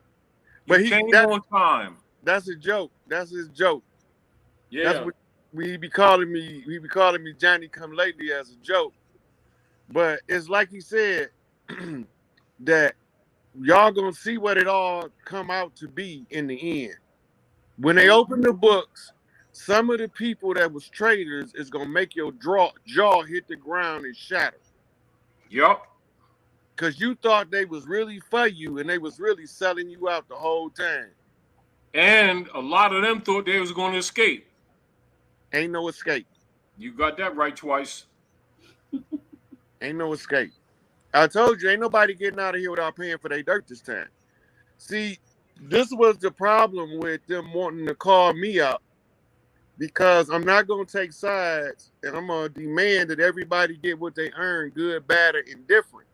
but he came on time. That's a joke. That's his joke. Yeah, that's what he be calling me. He be calling me Johnny come lately as a joke. But it's like he said that y'all gonna see what it all come out to be in the end. When they open the books, some of the people that was traitors is gonna make your jaw hit the ground and shatter. Yup. Cause you thought they was really for you and they was really selling you out the whole time. And a lot of them thought they was gonna escape. Ain't no escape. You got that right twice. Ain't no escape. I told you, ain't nobody getting out of here without paying for their dirt this time. See, this was the problem with them wanting to call me out, because I'm not going to take sides, and I'm going to demand that everybody get what they earn, good, bad, or indifferent.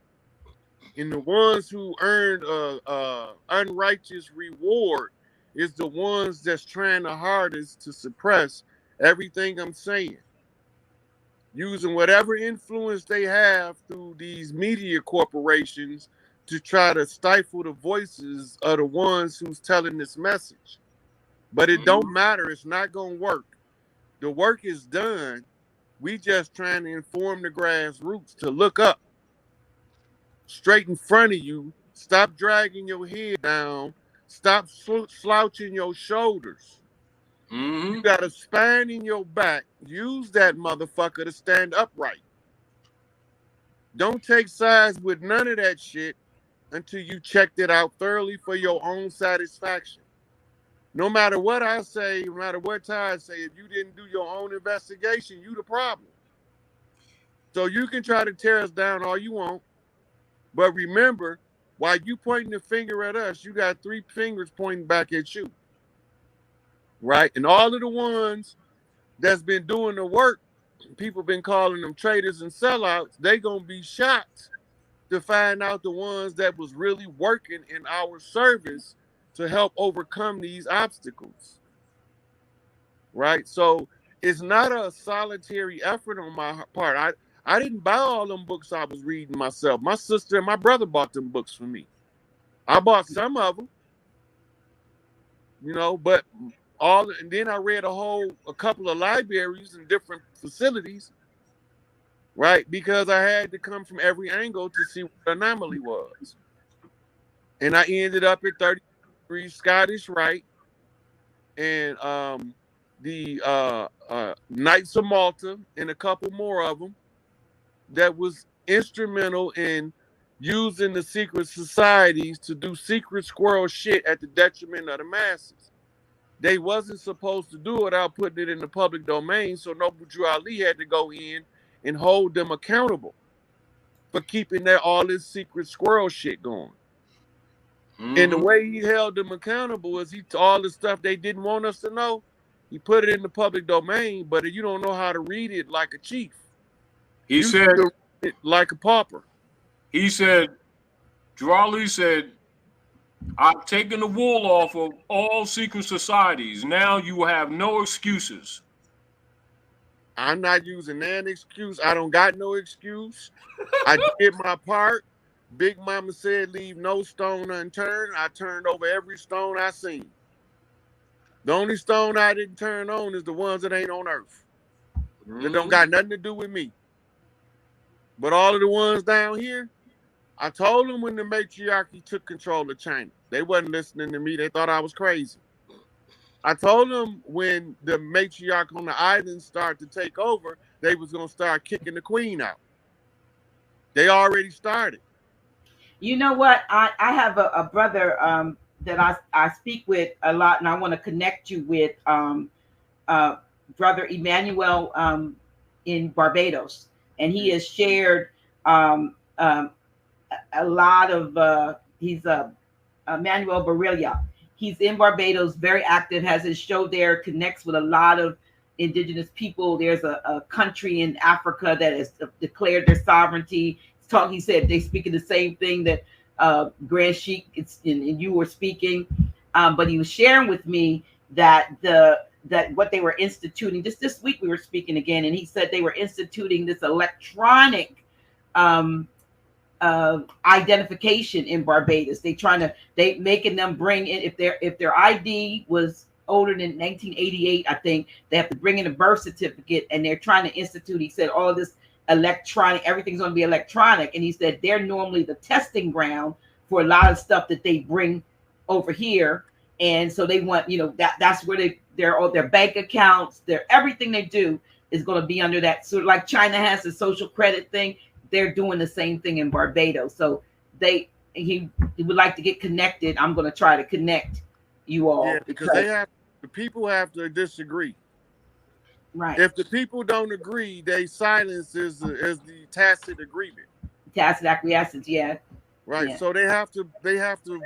And the ones who earned a unrighteous reward is the ones that's trying the hardest to suppress everything I'm saying, using whatever influence they have through these media corporations to try to stifle the voices of the ones who's telling this message. But it don't matter. It's not going to work. The work is done. We just trying to inform the grassroots to look up straight in front of you. Stop dragging your head down. Stop slouching your shoulders. You got a spine in your back. Use that motherfucker to stand upright. Don't take sides with none of that shit until you checked it out thoroughly for your own satisfaction. No matter what I say, no matter what Ty say, if you didn't do your own investigation, you the problem. So you can try to tear us down all you want, but remember, while you pointing the finger at us, you got 3 fingers pointing back at you. Right? And all of the ones that's been doing the work, people been calling them traitors and sellouts, they gonna be shocked to find out the ones that was really working in our service to help overcome these obstacles. Right? So it's not a solitary effort on my part. I didn't buy all them books I was reading myself. My sister and my brother bought them books for me. I bought some of them, but and then I read a couple of libraries in different facilities, right? Because I had to come from every angle to see what the anomaly was. And I ended up at 33 Scottish Rite and the Knights of Malta and a couple more of them that was instrumental in using the secret societies to do secret squirrel shit at the detriment of the masses. They wasn't supposed to do it without putting it in the public domain, so Noble Drew Ali had to go in and hold them accountable for keeping all this secret squirrel shit going. And the way he held them accountable is all the stuff they didn't want us to know, he put it in the public domain, but you don't know how to read it like a chief. He said it like a pauper. He said, Drawley said, I've taken the wool off of all secret societies. Now you will have no excuses. I'm not using that excuse. I don't got no excuse. I did my part. Big Mama said, leave no stone unturned. I turned over every stone I seen. The only stone I didn't turn on is the ones that ain't on earth. That don't got nothing to do with me. But all of the ones down here, I told them when the matriarchy took control of China. They wasn't listening to me. They thought I was crazy. I told them when the matriarch on the island started to take over, they was going to start kicking the queen out. They already started. You know what? I have a brother that I speak with a lot, and I want to connect you with Brother Emmanuel in Barbados. And he has shared a lot of, he's Emmanuel Barilla. He's in Barbados, very active, has his show there, connects with a lot of indigenous people. There's a country in Africa that has declared their sovereignty. He said they speaking the same thing that Grand Sheik and you were speaking, but he was sharing with me that what they were instituting just this week. We were speaking again, and he said they were instituting this electronic identification in Barbados. They making them bring in if their ID was older than 1988, I think they have to bring in a birth certificate, and they're trying to institute. He said all of this electronic, everything's going to be electronic, and he said they're normally the testing ground for a lot of stuff that they bring over here, and so they want that's where their bank accounts, everything they do is going to be under that. So like China has the social credit thing, they're doing the same thing in Barbados. So he would like to get connected. I'm going to try to connect you all. Yeah, because the people have to disagree. Right. If the people don't agree, they silence is the tacit agreement. Tacit acquiescence, yeah. Right. Yeah. So they have to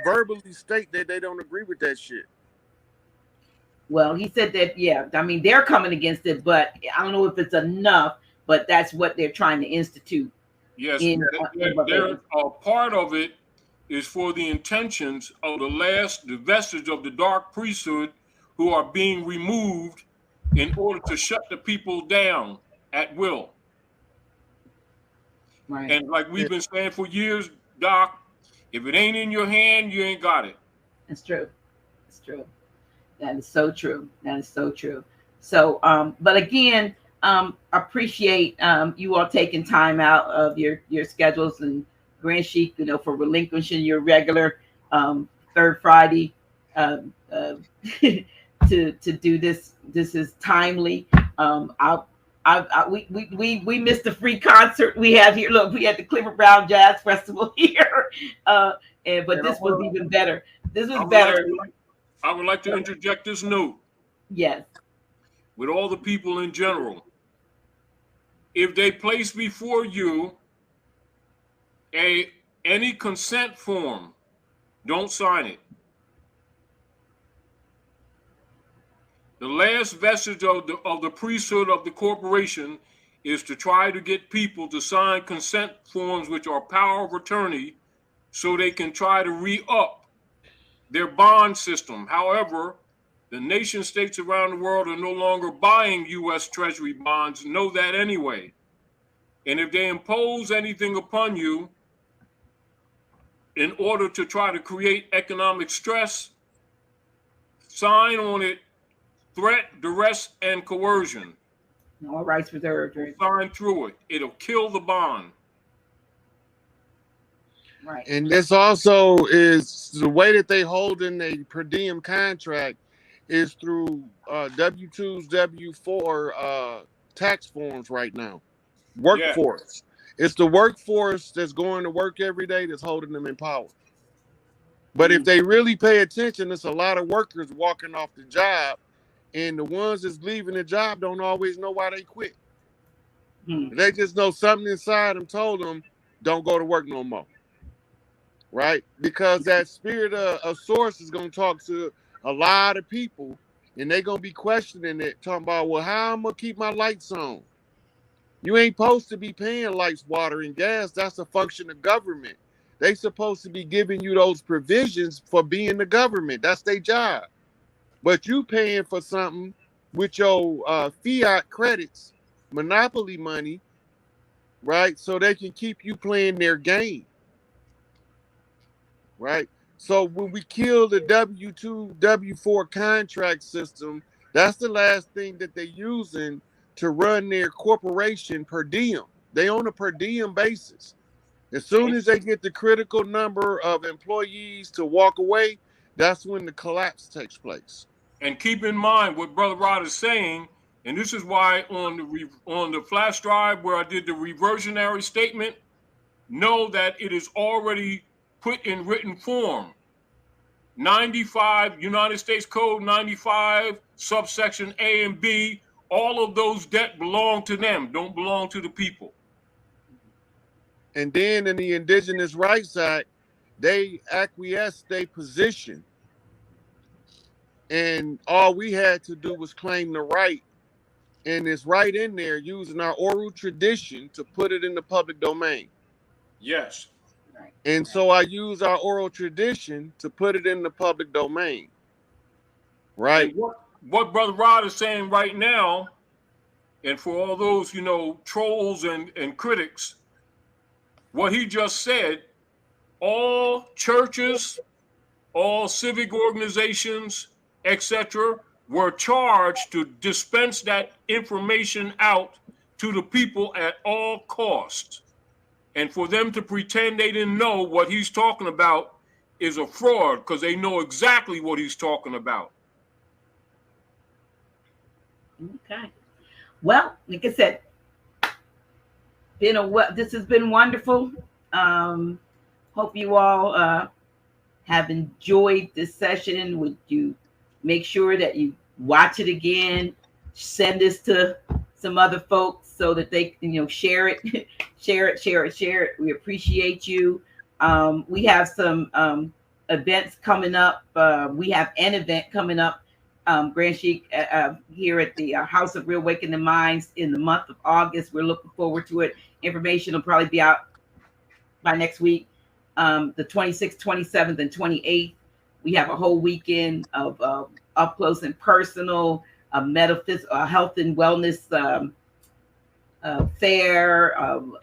verbally state that they don't agree with that shit. Well, he said that, yeah. I mean, they're coming against it, but I don't know if it's enough, but that's what they're trying to institute. Yes, part of it is for the intentions of the vestige of the dark priesthood who are being removed in order to shut the people down at will. Right. And like we've been saying for years, Doc, if it ain't in your hand, you ain't got it. It's true. It's true. That is so true. That is so true. So, but again, appreciate you all taking time out of your schedules, and Grand Sheik, for relinquishing your regular third Friday to do this. This is timely. We missed the free concert we have here. Look, we had the Clifford Brown Jazz Festival here, but this was even better. This was better. I would like to interject this note. Yes. With all the people in general, if they place before you any consent form, don't sign it. The last vestige of the priesthood of the corporation is to try to get people to sign consent forms, which are power of attorney, so they can try to re-up their bond system. However, the nation states around the world are no longer buying U.S. Treasury bonds, know that anyway. And if they impose anything upon you in order to try to create economic stress, sign on it threat, duress, and coercion. All rights reserved. Sign through it. It'll kill the bond. Right. And this also is the way that they hold in a per diem contract is through W-2s, W-4 tax forms right now. Workforce. It's the workforce that's going to work every day that's holding them in power. But if they really pay attention, there's a lot of workers walking off the job, and the ones that's leaving the job don't always know why they quit. They just know something inside them told them, don't go to work no more. Right? Because that spirit of source is going to talk to a lot of people, and they're going to be questioning it, talking about, well, how I'm going to keep my lights on? You ain't supposed to be paying lights, water, and gas. That's a function of government. They supposed to be giving you those provisions for being the government. That's their job. But you paying for something with your fiat credits, monopoly money, right? So they can keep you playing their game, right? So when we kill the W-2, W-4 contract system, that's the last thing that they're using to run their corporation per diem. They on a per diem basis. As soon as they get the critical number of employees to walk away, that's when the collapse takes place. And keep in mind what Brother Rod is saying, and this is why on the flash drive where I did the reversionary statement, know that it is already put in written form. 95, United States Code 95, subsection A and B, all of those debt belong to them, don't belong to the people. And then in the Indigenous Rights Act, they acquiesced their position. And all we had to do was claim the right. And it's right in there using our oral tradition to put it in the public domain. Yes. And so I use our oral tradition to put it in the public domain. Right. And what Brother Rod is saying right now, and for all those, trolls and critics, what he just said, all churches, all civic organizations, etc., were charged to dispense that information out to the people at all costs. And for them to pretend they didn't know what he's talking about is a fraud, because they know exactly what he's talking about. Okay. Well, like I said, this has been wonderful. Hope you all have enjoyed this session. Would you make sure that you watch it again, send this to some other folks so that they can, share it, share it. We appreciate you. We have some events coming up. We have an event coming up, Grand Sheik, here at the House of Reawakening Minds in the month of August. We're looking forward to it. Information will probably be out by next week. The 26th, 27th, and 28th. We have a whole weekend of up close and personal, metaphysical, health and wellness fair,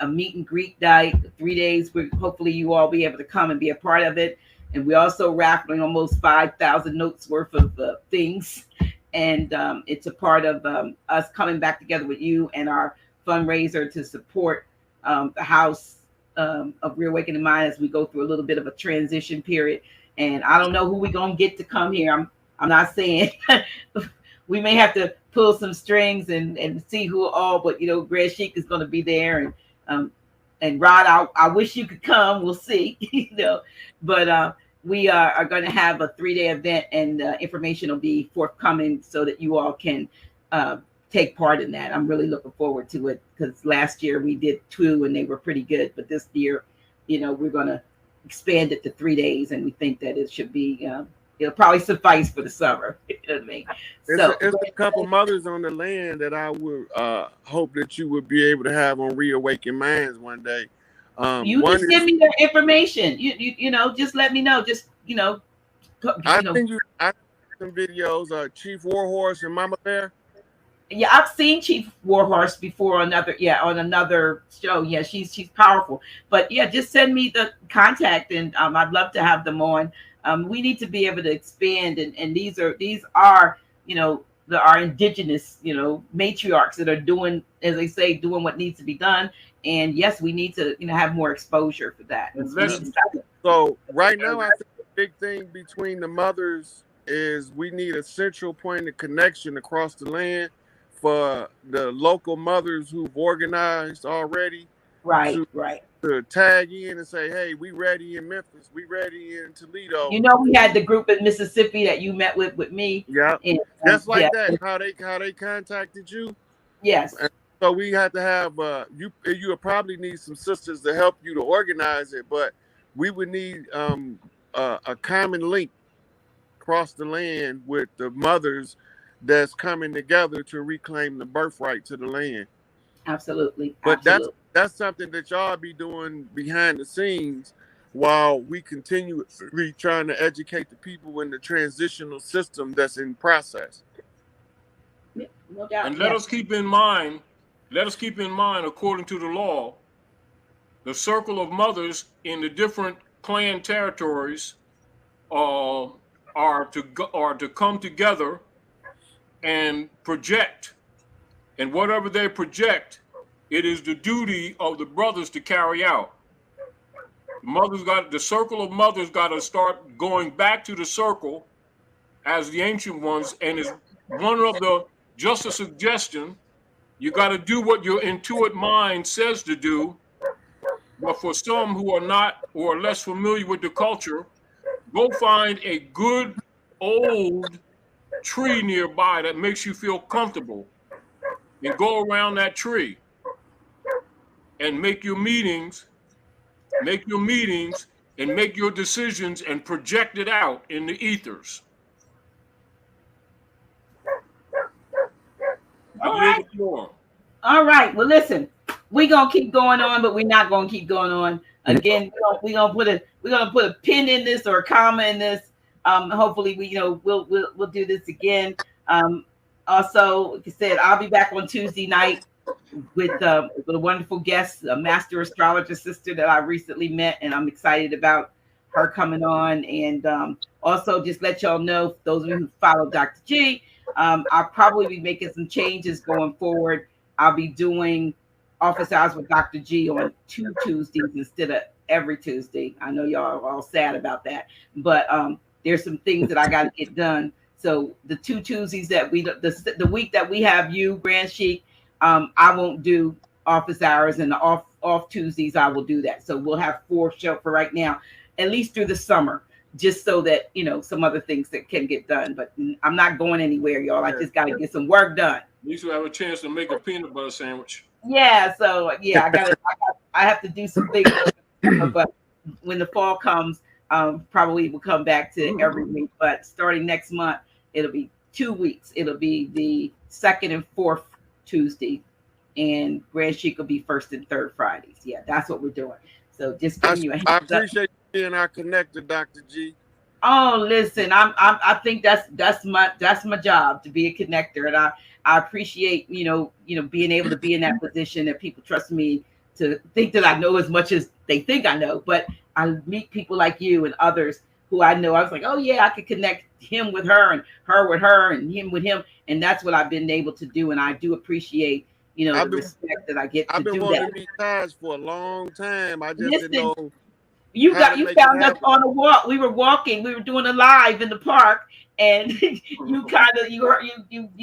a meet and greet night, 3 days. Hopefully you all be able to come and be a part of it. And we're also raffling almost 5,000 notes worth of things. And it's a part of us coming back together with you and our fundraiser to support the House of Reawakening Mind as we go through a little bit of a transition period. And I don't know who we're going to get to come here. I'm not saying we may have to pull some strings and see who all, but Grand Sheik is going to be there, and Rod, I wish you could come. We'll see, but we are going to have a 3-day event, and information will be forthcoming so that you all can take part in that. I'm really looking forward to it, because last year we did 2 and they were pretty good, but this year, we're going to expand it to 3 days, and we think that it should be it'll probably suffice for the summer. You know what I mean? It's a couple mothers on the land that I would hope that you would be able to have on Reawaken Minds one day. You just send me their information. You just let me know. Just I think I some videos. Chief Warhorse and Mama Bear. Yeah, I've seen Chief Warhorse before on another show. Yeah, she's powerful. But yeah, just send me the contact, and I'd love to have them on. We need to be able to expand, and these are our indigenous matriarchs that are doing, as they say, doing what needs to be done. And yes, we need to have more exposure for that. So right now, I think the big thing between the mothers is we need a central point of connection across the land for the local mothers who've organized already. Right, right. to tag in and say, hey, we ready in Memphis, we ready in Toledo. You know, we had the group in Mississippi that you met with me. Yeah, And just like yeah, that. How they contacted you. yes, And so we had to have you would probably need some sisters to help you to organize it, but we would need a common link across the land with the mothers that's coming together to reclaim the birthright to the land. absolutely, But absolutely. that's something that y'all be doing behind the scenes while we continuously trying to educate the people in the transitional system that's in process. Yeah, no doubt. And let Yes, us keep in mind, according to the law, the circle of mothers in the different clan territories are to come together and project. And whatever they project, it is the duty of the brothers to carry out. The circle of mothers got to start going back to the circle as the ancient ones, and is one of the just a suggestion. You got to do what your intuitive mind says to do. But for some who are not or are less familiar with the culture, go find a good old tree nearby that makes you feel comfortable, and go around that tree and make your meetings, and make your decisions and project it out in the ethers. I all yield right, the floor. all right. Well, listen, we're gonna keep going on, but we're not gonna keep going on. Again, we're gonna put a pin in this or a comma in this. Hopefully, we'll do this again. Also, like I said, I'll be back on Tuesday night with a wonderful guest, a master astrologer sister that I recently met, and I'm excited about her coming on. And also, just let y'all know, those of you who follow Dr. G, I'll probably be making some changes going forward. I'll be doing office hours with Dr. G on 2 Tuesdays instead of every Tuesday. I know y'all are all sad about that, but there's some things that I got to get done. So the 2 Tuesdays that the week that we have you, Grand Sheik, I won't do office hours, and the off Tuesdays I will do that. So we'll have 4 show for right now, at least through the summer, just so that some other things that can get done. But I'm not going anywhere, y'all. I just got to get some work done. At least you have a chance to make a peanut butter sandwich. Yeah, so yeah, I have to do some things, but when the fall comes, probably will come back to every week. But starting next month, it'll be 2 weeks. It'll be the 2nd and 4th Tuesday, and Grand Sheik will be 1st and 3rd Fridays. Yeah, that's what we're doing. So just giving you a heads I up. appreciate you being our connector, Dr. G. Oh, listen, I think that's my job, to be a connector, and I appreciate being able to be in that position, that people trust me to think that I know as much as they think I know. But I meet people like you and others who I know. I was like, oh yeah, I could connect him with her and her with her and him with him, and that's what I've been able to do. And I do appreciate the respect that I get to do that. I've been wanting to meet Taj for a long time. I just didn't know. You found us on a walk. We were walking. We were doing a live in the park, and you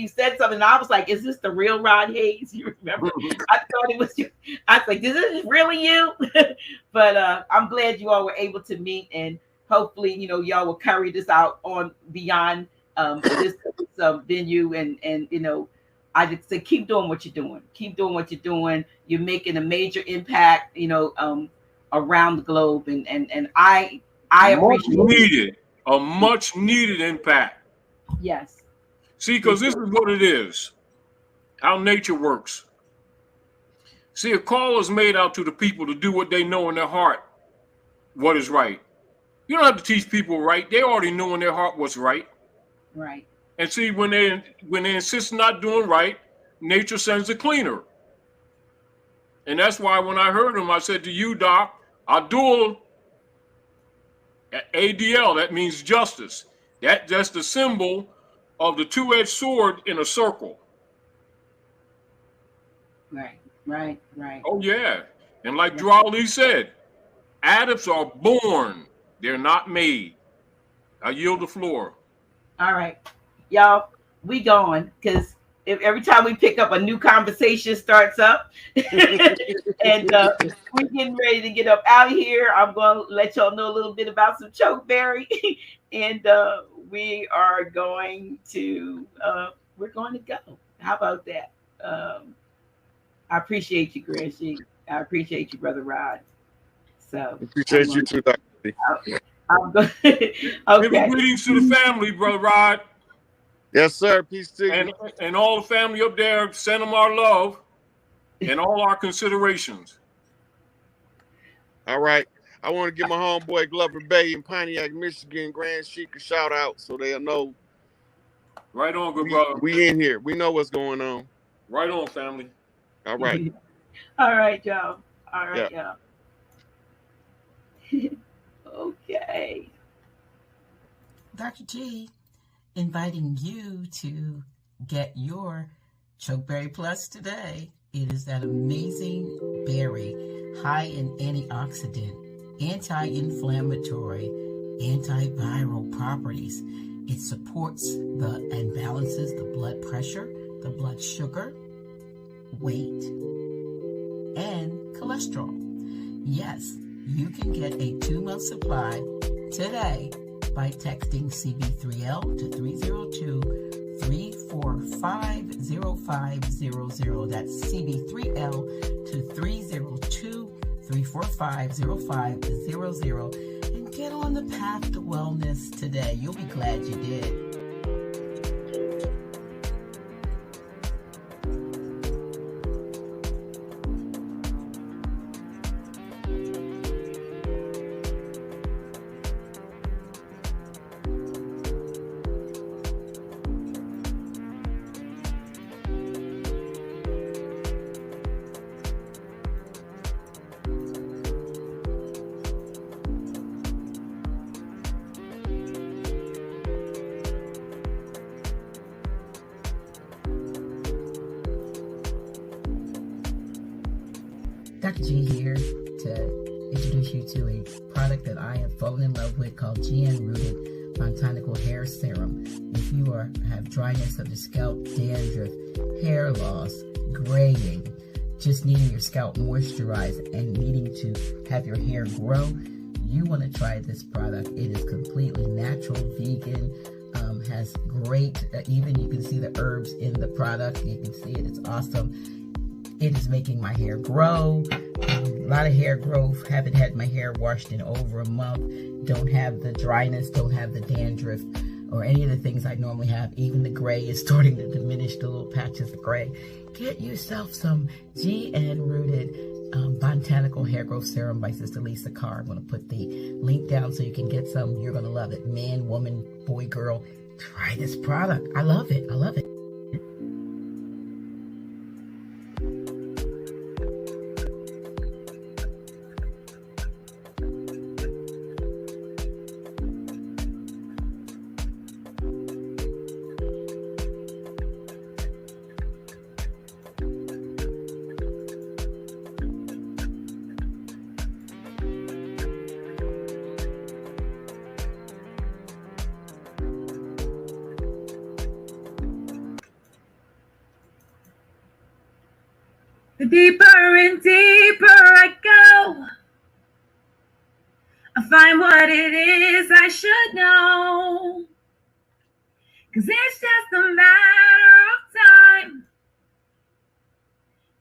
said something. And I was like, "Is this the real Rod Hayes?" You remember? I thought it was you. I was like, "Is this really you?" But I'm glad you all were able to meet, and hopefully, y'all will carry this out on beyond this venue. And I just say, keep doing what you're doing. Keep doing what you're doing. You're making a major impact. Around the globe, and I appreciate a much needed impact. Yes. See, because this is what it is, how nature works. See, a call is made out to the people to do what they know in their heart, what is right. You don't have to teach people right; they already know in their heart what's right. Right. And see, when they insist not doing right, nature sends a cleaner. And that's why when I heard him, I said to you, Doc, Adul, ADL, that means justice. That's the symbol of the two-edged sword in a circle. Right. Oh, yeah. And like Drew Ali said, adepts are born. They're not made. I yield the floor. All right. Y'all, we going, because if every time we pick up a new conversation starts up. And we're getting ready to get up out of here. I'm going to let y'all know a little bit about some chokeberry. And we are going to go. How about that? I appreciate you, Grand Sheik. I appreciate you, Brother Rod. So Appreciate you too, Dr. B. I'm going. Give greetings to the family, Brother Rod. Yes, sir. Peace to you. And all the family up there. Send them our love and all our considerations. All right. I want to give my homeboy Glover Bay in Pontiac, Michigan, Grand Sheik a shout out so they'll know. Right on, good brother. We in here. We know what's going on. Right on, family. All right. All right, y'all. All right, y'all. Okay. Dr. G, inviting you to get your Chokeberry Plus today. It is that amazing berry, high in antioxidant, anti-inflammatory, antiviral properties. It supports and balances the blood pressure, the blood sugar, weight, and cholesterol. Yes, you can get a 2-month supply today by texting CB3L to 302-345-0500. That's CB3L to 302-345-0500. And get on the path to wellness today. You'll be glad you did. Dr. G here to introduce you to a product that I have fallen in love with called GN Rooted Botanical Hair Serum. If you have dryness of the scalp, dandruff, hair loss, graying, just needing your scalp moisturized and needing to have your hair grow, you want to try this product. It is completely natural, vegan, has great, even you can see the herbs in the product. You can see it, it's awesome. It is making my hair grow. A lot of hair growth. Haven't had my hair washed in over a month. Don't have the dryness, don't have the dandruff or any of the things I normally have. Even the gray is starting to diminish, the little patches of gray. Get yourself some GN Rooted Botanical Hair Growth Serum by Sister Lisa Carr. I'm going to put the link down so you can get some. You're going to love it. Man, woman, boy, girl, try this product. I love it. I love it. The deeper and deeper I go, I find what it is I should know. 'Cause it's just a matter of time,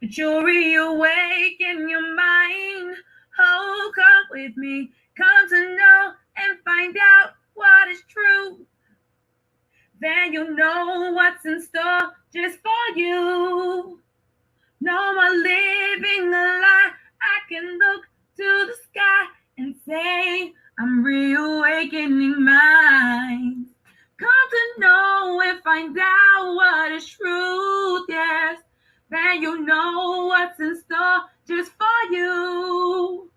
but you'll reawaken your mind. Oh, come with me, come to know and find out what is true. Then you'll know what's in store just for you. No more living the lie. I can look to the sky and say, I'm reawakening mine. Come to know and find out what is truth, yes. Then you'll know what's in store just for you.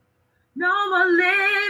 No more living